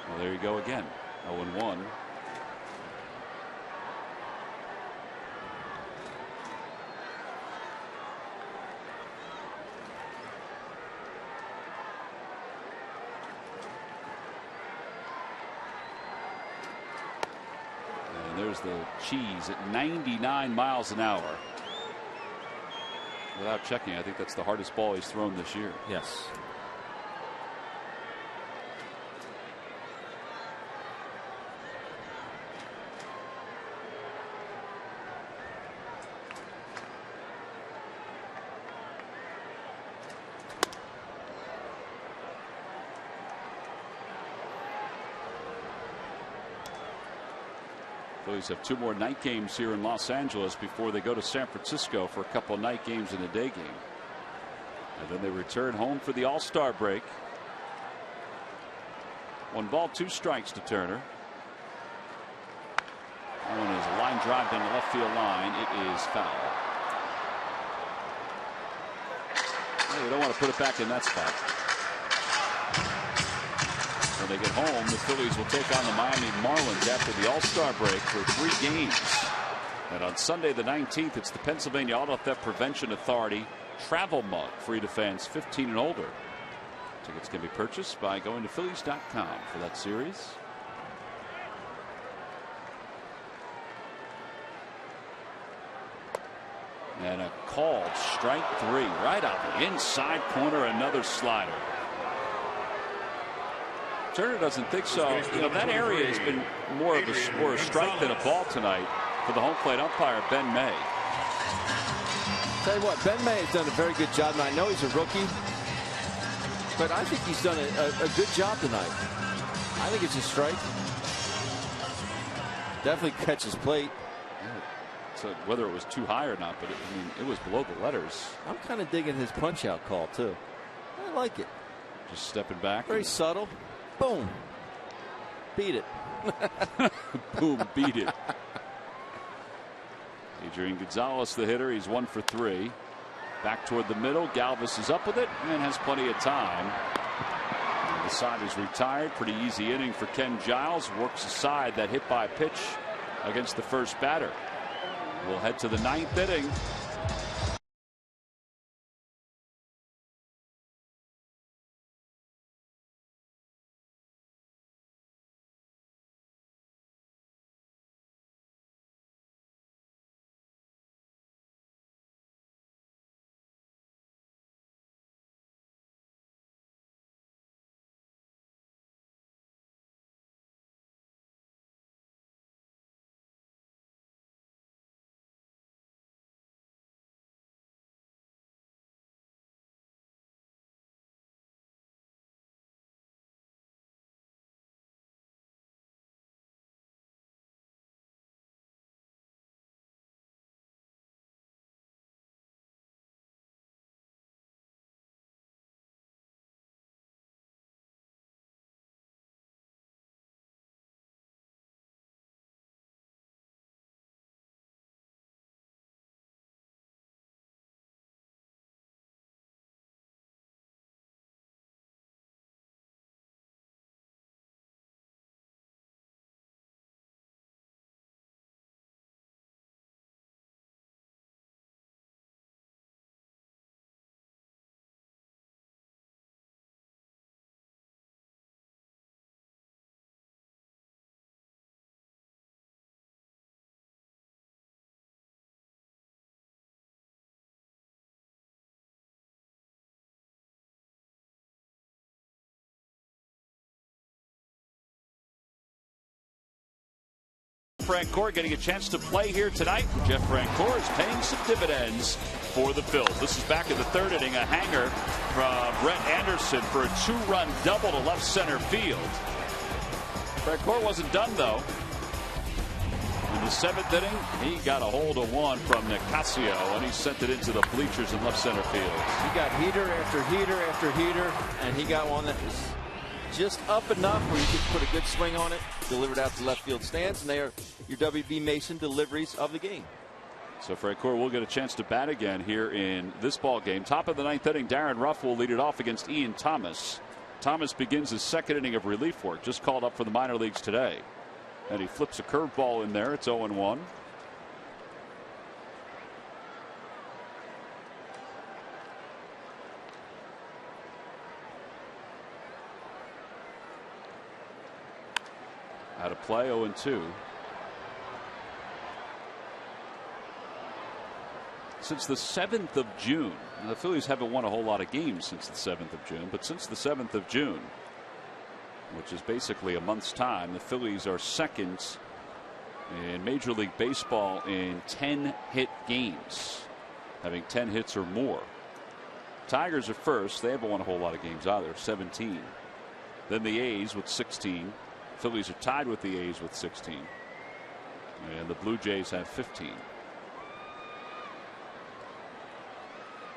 Well, there you go again. 0-1. There's the cheese at 99 miles an hour. Without checking, I think that's the hardest ball he's thrown this year. Yes. Phillies have 2 more night games here in Los Angeles before they go to San Francisco for a couple of night games and a day game. And then they return home for the All-Star break. 1 ball, 2 strikes to Turner. That one is a line drive down the left field line. It is foul. Well, you don't want to put it back in that spot. When they get home, the Phillies will take on the Miami Marlins after the All-Star break for 3 games. And on Sunday the 19th, it's the Pennsylvania Auto Theft Prevention Authority travel mug, free to fans 15 and older. Tickets can be purchased by going to Phillies.com for that series. And a called strike 3 right out the inside corner, another slider. Turner doesn't think so. You know, that area has been more of a strike than a ball tonight for the home plate umpire, Ben May. Tell you what, Ben May has done a very good job. And I know he's a rookie, but I think he's done a good job tonight. I think it's a strike. Definitely catches plate. So whether it was too high or not, but I mean, it was below the letters. I'm kind of digging his punch-out call too. I like it. Just stepping back. Very subtle. Boom. Beat it. Boom. Beat it. Adrian Gonzalez, the hitter. He's 1 for 3. Back toward the middle. Galvis is up with it and has plenty of time. And the side is retired. Pretty easy inning for Ken Giles. Works aside that hit by pitch against the first batter. We'll head to the 9th inning. Francoeur getting a chance to play here tonight. Jeff Francoeur is paying some dividends for the Phils. This is back in the 3rd inning. A hanger from Brett Anderson for a 2-run double to left center field. Francoeur wasn't done though. In the 7th inning, he got a hold of one from Nicasio, and he sent it into the bleachers in left center field. He got heater after heater after heater, and he got one that was just up enough where you could put a good swing on it, delivered out to left field stands, and they are your WB Mason deliveries of the game. So Francoeur will get a chance to bat again here in this ball game. Top of the 9th inning, Darren Ruff will lead it off against Ian Thomas. Thomas begins his 2nd inning of relief work, just called up for the minor leagues today. And he flips a curveball in there. It's 0-1. Out of play, 0-2. Since the 7th of June, the Phillies haven't won a whole lot of games since the 7th of June, but since the 7th of June, which is basically a month's time, the Phillies are second in Major League Baseball in 10-hit games, having 10 hits or more. Tigers are first. They haven't won a whole lot of games either, 17. Then the A's with 16. Phillies are tied with the A's with 16. And the Blue Jays have 15.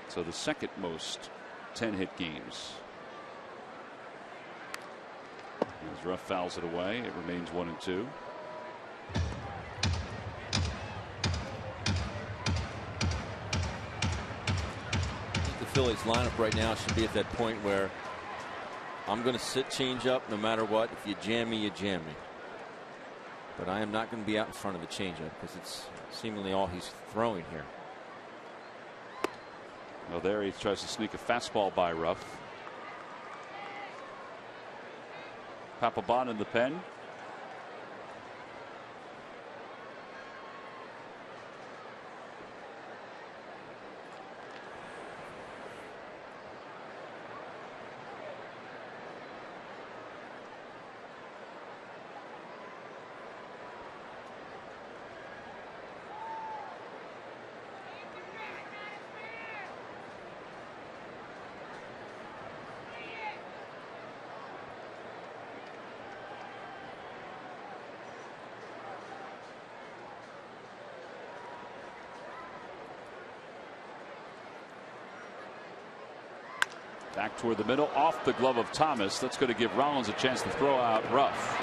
So the second most 10-hit games. As Ruff fouls it away, it remains 1-2. I think the Phillies lineup right now should be at that point where I'm going to sit change up no matter what. If you jam me, you jam me. But I am not going to be out in front of the changeup because it's seemingly all he's throwing here. Well, there he tries to sneak a fastball by Ruff. Papelbon in the pen. Back toward the middle, off the glove of Thomas. That's going to give Rollins a chance to throw out rough.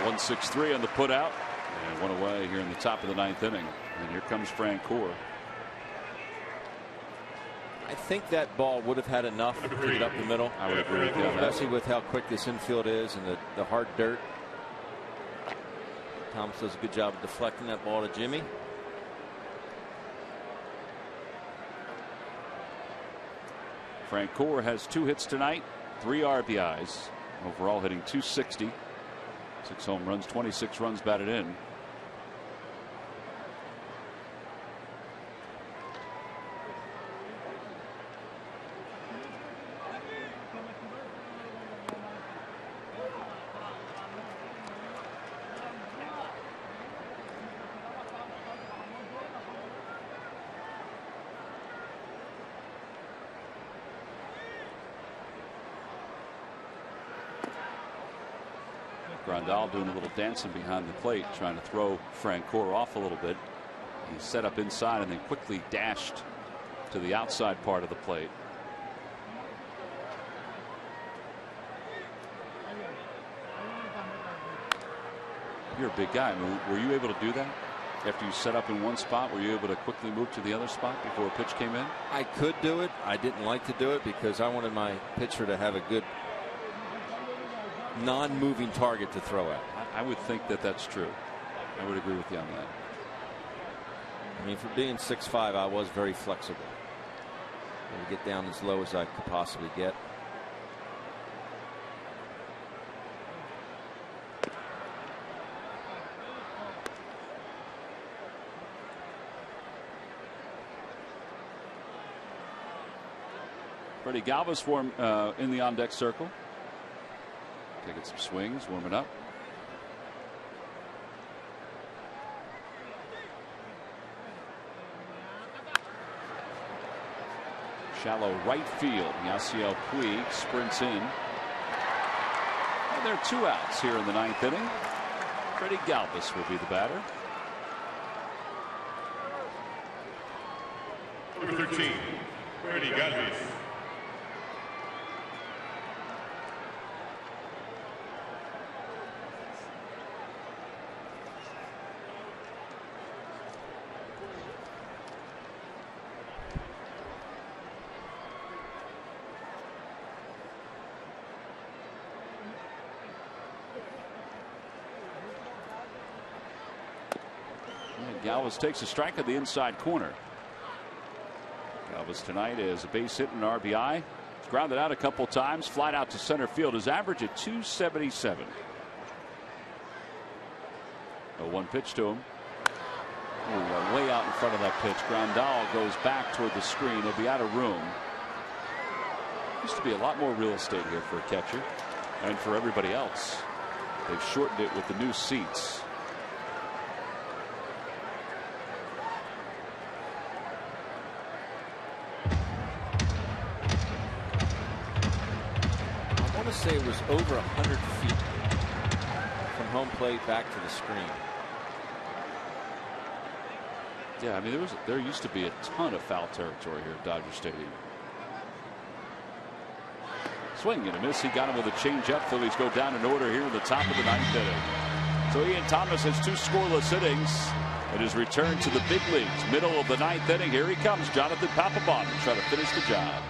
1-6-3 on the put out, and one away here in the top of the 9th inning. And here comes Francoeur. I think that ball would have had enough to get up the middle. I would agree with you on that. Especially with how quick this infield is and the hard dirt. Thomas does a good job of deflecting that ball to Jimmy. Francoeur has 2 hits tonight, 3 RBIs. Overall hitting .260. 6 home runs, 26 runs batted in. Grandal doing a little dancing behind the plate, trying to throw Francoeur off a little bit. He set up inside and then quickly dashed to the outside part of the plate. You're a big guy. I mean, were you able to do that? After you set up in one spot, were you able to quickly move to the other spot before a pitch came in? I could do it. I didn't like to do it because I wanted my pitcher to have a good non-moving target to throw at. I would think that that's true. I would agree with you on that. I mean, for being 6'5", I was very flexible. I would get down as low as I could possibly get. Freddie Galvis in the on-deck circle. Taking some swings, warming up. Shallow right field. Yasiel Puig sprints in. And there are 2 outs here in the 9th inning. Freddie Galvis will be the batter. Number 13, Freddie Galvis. Galvis takes a strike at the inside corner. Galvis tonight is a base hit and an RBI. He's grounded out a couple times, flied out to center field. His average at .277. 0-1 pitch to him. Ooh, way out in front of that pitch. Grandal goes back toward the screen. He'll be out of room. Used to be a lot more real estate here for a catcher and for everybody else. They've shortened it with the new seats. Say it was over 100 feet from home plate back to the screen. Yeah, I mean there used to be a ton of foul territory here at Dodger Stadium. Swing and a miss. He got him with a changeup. Phillies go down in order here in the top of the 9th inning. So Ian Thomas has 2 scoreless innings and his return to the big leagues. Middle of the 9th inning. Here he comes, Jonathan Papelbon, to try to finish the job.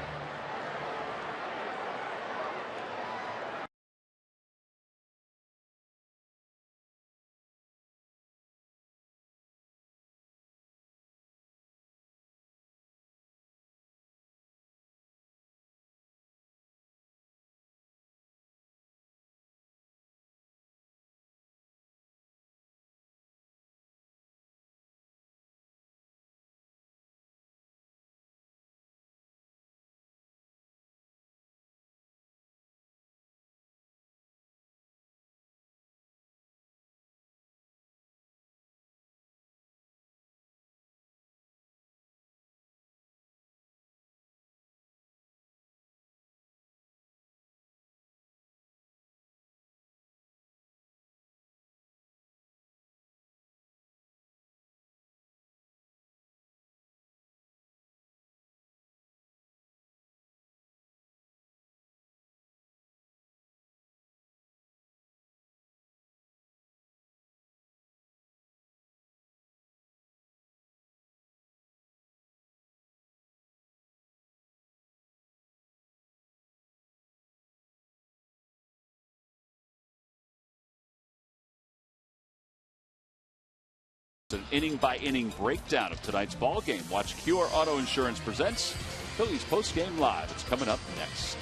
An inning-by-inning breakdown of tonight's ball game. Watch Cure Auto Insurance presents Phillies postgame live. It's coming up next.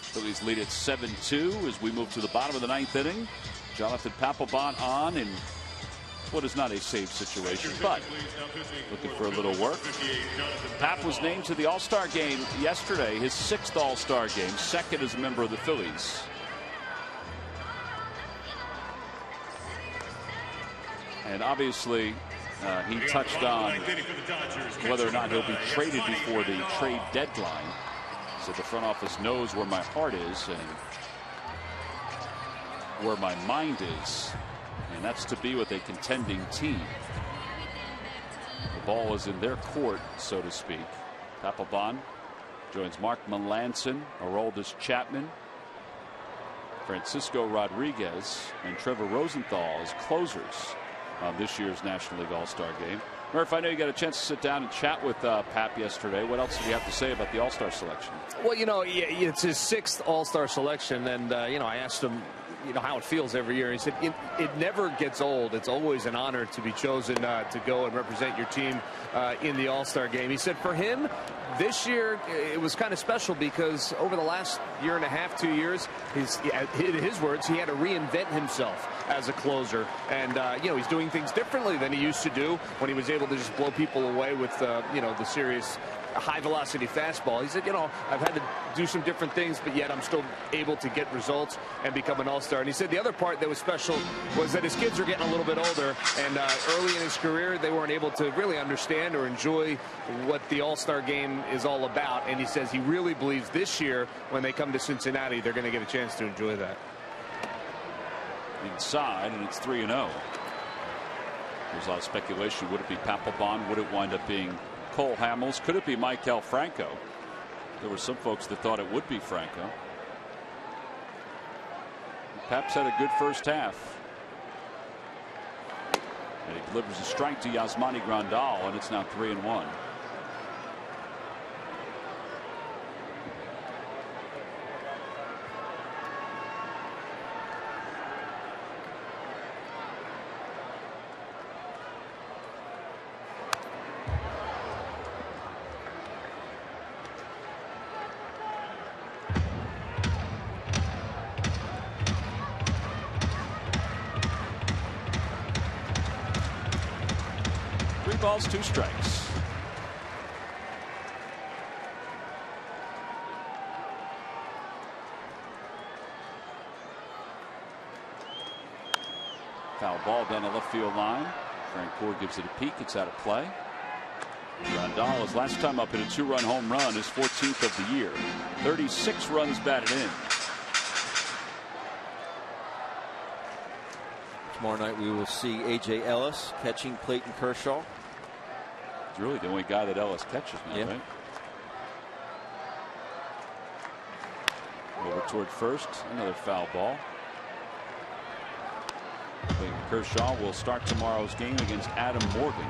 Phillies lead at 7-2 as we move to the bottom of the 9th inning. Jonathan Papelbon on in what is not a safe situation, but looking for a little work. Pap was named to the All-Star game yesterday, his 6th All-Star game, 2nd as a member of the Phillies. And obviously, he touched on whether or not he'll be traded before the trade deadline. So the front office knows where my heart is and where my mind is. And that's to be with a contending team. The ball is in their court, so to speak. Papelbon joins Mark Melanson, Aroldis Chapman, Francisco Rodriguez, and Trevor Rosenthal as closers on this year's National League All-Star game. Murph, I know you got a chance to sit down and chat with Pap yesterday. What else did you have to say about the All-Star selection? Well, it's his 6th All-Star selection, and I asked him how it feels every year. He said it never gets old. It's always an honor to be chosen to go and represent your team in the All-Star game. He said for him this year it was kind of special because over the last year and a half, 2 years, in his words, he had to reinvent himself as a closer, and he's doing things differently than he used to do when he was able to just blow people away with the serious high velocity fastball. He said, I've had to do some different things, but yet I'm still able to get results and become an all-star. And he said the other part that was special was that his kids are getting a little bit older, and early in his career they weren't able to really understand or enjoy what the all-star game is all about. And he says he really believes this year when they come to Cincinnati they're going to get a chance to enjoy that. Inside, and it's 3-0. There's a lot of speculation. Would it be Papelbon? Would it wind up being Cole Hamels? Could it be Maikel Franco? There were some folks that thought it would be Franco. Pap's had a good first half. And he delivers a strike to Yasmani Grandal, and it's now 3-1. Balls, 2 strikes. Foul ball down the left field line. Frank Ford gives it a peek. It's out of play. Grandal, his last time up, hit a 2-run home run, his 14th of the year. 36 runs batted in. Tomorrow night we will see A.J. Ellis catching Clayton Kershaw. He's really the only guy that Ellis catches now, right? Over toward first. Another foul ball. Clayton Kershaw will start tomorrow's game against Adam Morgan.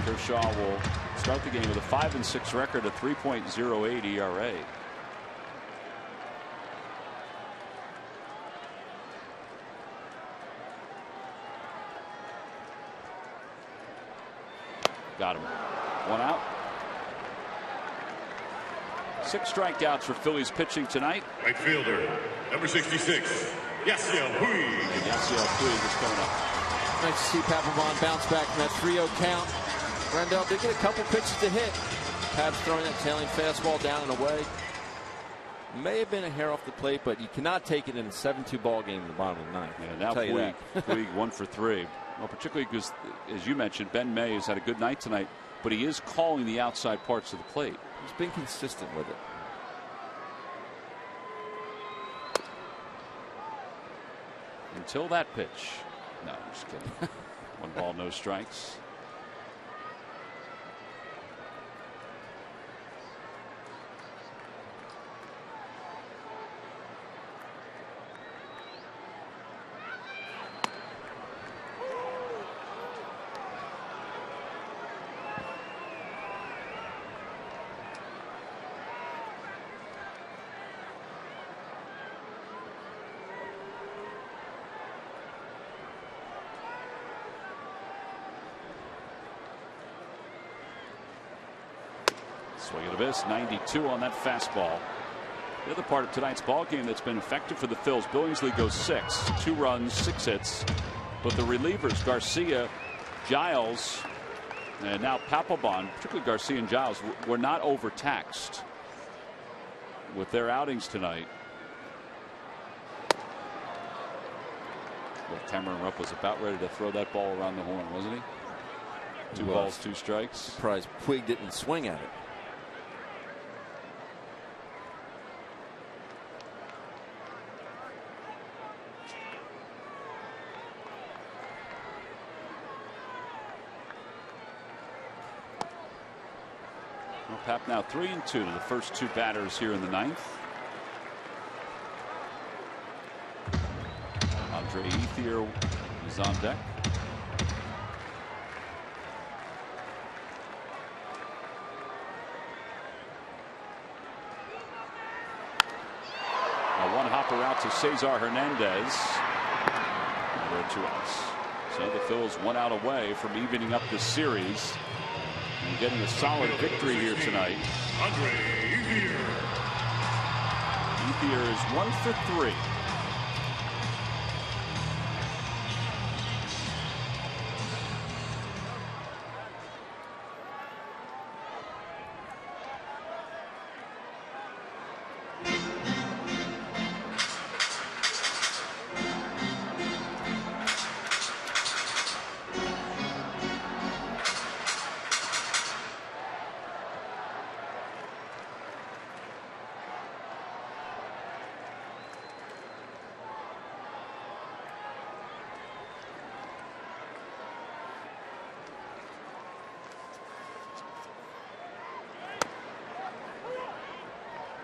Kershaw will start the game with a 5-6 record, a 3.08 ERA. Got him. 1 out. 6 strikeouts for Phillies pitching tonight. Right fielder, number 66, Yasiel Puig. Yasiel Puig is coming up. Nice to see Papelbon bounce back from that 3-0 count. Grandal did get a couple pitches to hit. Pab's throwing that tailing fastball down and away. May have been a hair off the plate, but you cannot take it in a 7-2 ball game in the bottom of the 9th. Yeah, now Puig 1 for 3. Well, particularly because, as you mentioned, Ben May has had a good night tonight, but he is calling the outside parts of the plate. He's been consistent with it. Until that pitch. No, I'm just kidding. 1 ball, no strikes. Swing and a miss. 92 on that fastball. The other part of tonight's ball game that's been effective for the Phils. Billingsley goes 6, 2 runs, 6 hits. But the relievers, Garcia, Giles, and now Papelbon, particularly Garcia and Giles, were not overtaxed with their outings tonight. Well, Cameron Rupp was about ready to throw that ball around the horn, wasn't he? 2 balls, 2 strikes. Surprised Puig didn't swing at it. Well, Pap now 3-2 to the first 2 batters here in the 9th. Andre Ethier is on deck. A 1-hopper out to Cesar Hernandez. And there are 2 outs. So the Phils 1 out away from evening up this series and getting a solid victory here tonight. Andre Ethier. Ethier is 1 for 3.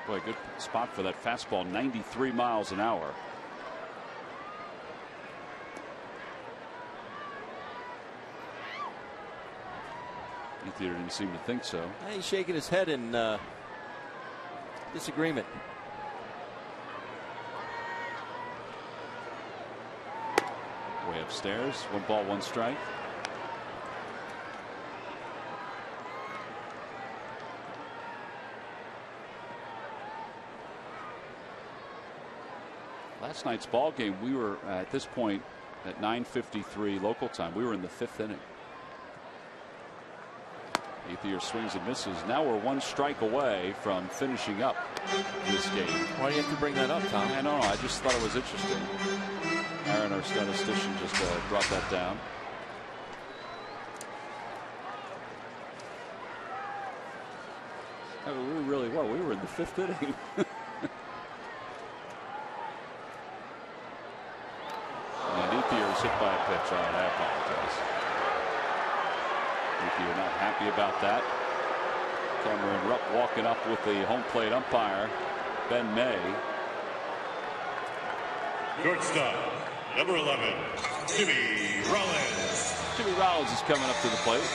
Boy, good spot for that fastball, 93 miles an hour. Ethier didn't seem to think so. He's shaking his head in disagreement. Way upstairs, 1 ball, 1 strike. Last night's ball game, we were at this point at 9:53 local time. We were in the 5th inning. Ethier swings and misses. Now we're 1 strike away from finishing up this game. Why do you have to bring that up, Tom? I don't know. I just thought it was interesting. Aaron, our statistician, just brought that down. I mean, we were in the 5th inning. Hit by a pitch. I apologize. If you're not happy about that. Cameron Rupp walking up with the home plate umpire, Ben May. Shortstop, number 11, Jimmy Rollins. Jimmy Rollins is coming up to the plate.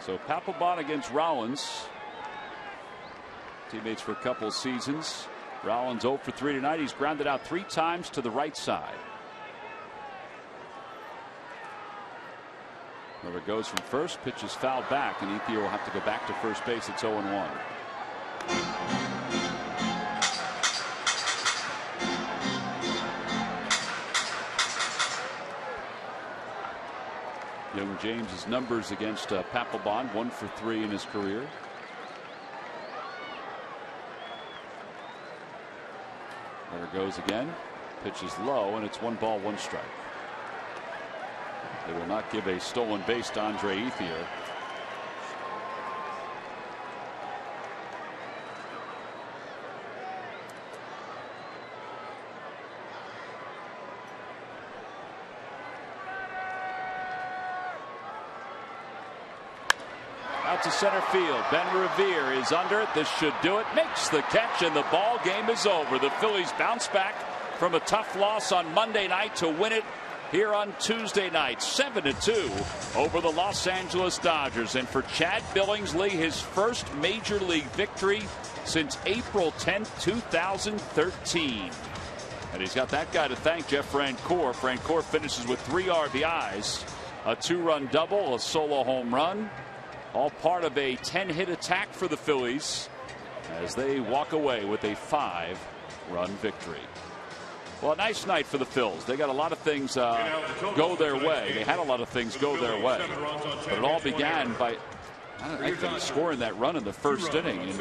So Papelbon against Rollins. Teammates for a couple of seasons. Rollins 0 for 3 tonight. He's grounded out 3 times to the right side. Whoever goes from first, pitch is fouled back, and Ethier will have to go back to first base. It's 0-1. Young James's numbers against Papelbon, 1 for 3 in his career. There it goes again. Pitch is low, and it's 1 ball, 1 strike. They will not give a stolen base to Andre Ethier. Out to center field. Ben Revere is under it. This should do it. Makes the catch, and the ball game is over. The Phillies bounce back from a tough loss on Monday night to win it here on Tuesday night, 7-2 over the Los Angeles Dodgers. And for Chad Billingsley, his first major league victory since April 10th, 2013. And he's got that guy to thank, Jeff Francoeur. Francoeur finishes with 3 RBIs, a 2-run double, a solo home run, all part of a 10-hit attack for the Phillies as they walk away with a 5-run victory. Well, a nice night for the Phils. They got a lot of things go their way. They had a lot of things go their way. But it all began by, I think, scoring that run in the first inning and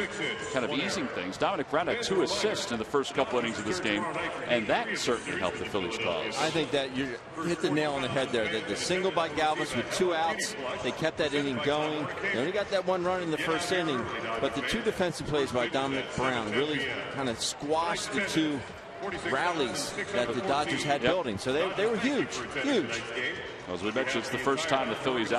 kind of easing things. Dominic Brown had 2 assists in the first couple innings of this game, and that certainly helped the Phillies' cause. I think that you hit the nail on the head there. The single by Galvis with 2 outs, they kept that inning going. They only got that 1 run in the first inning, but the 2 defensive plays by Dominic Brown really kind of squashed the 2 rallies that the Dodgers had building. So they were huge. As we mentioned, it's the first time the Phillies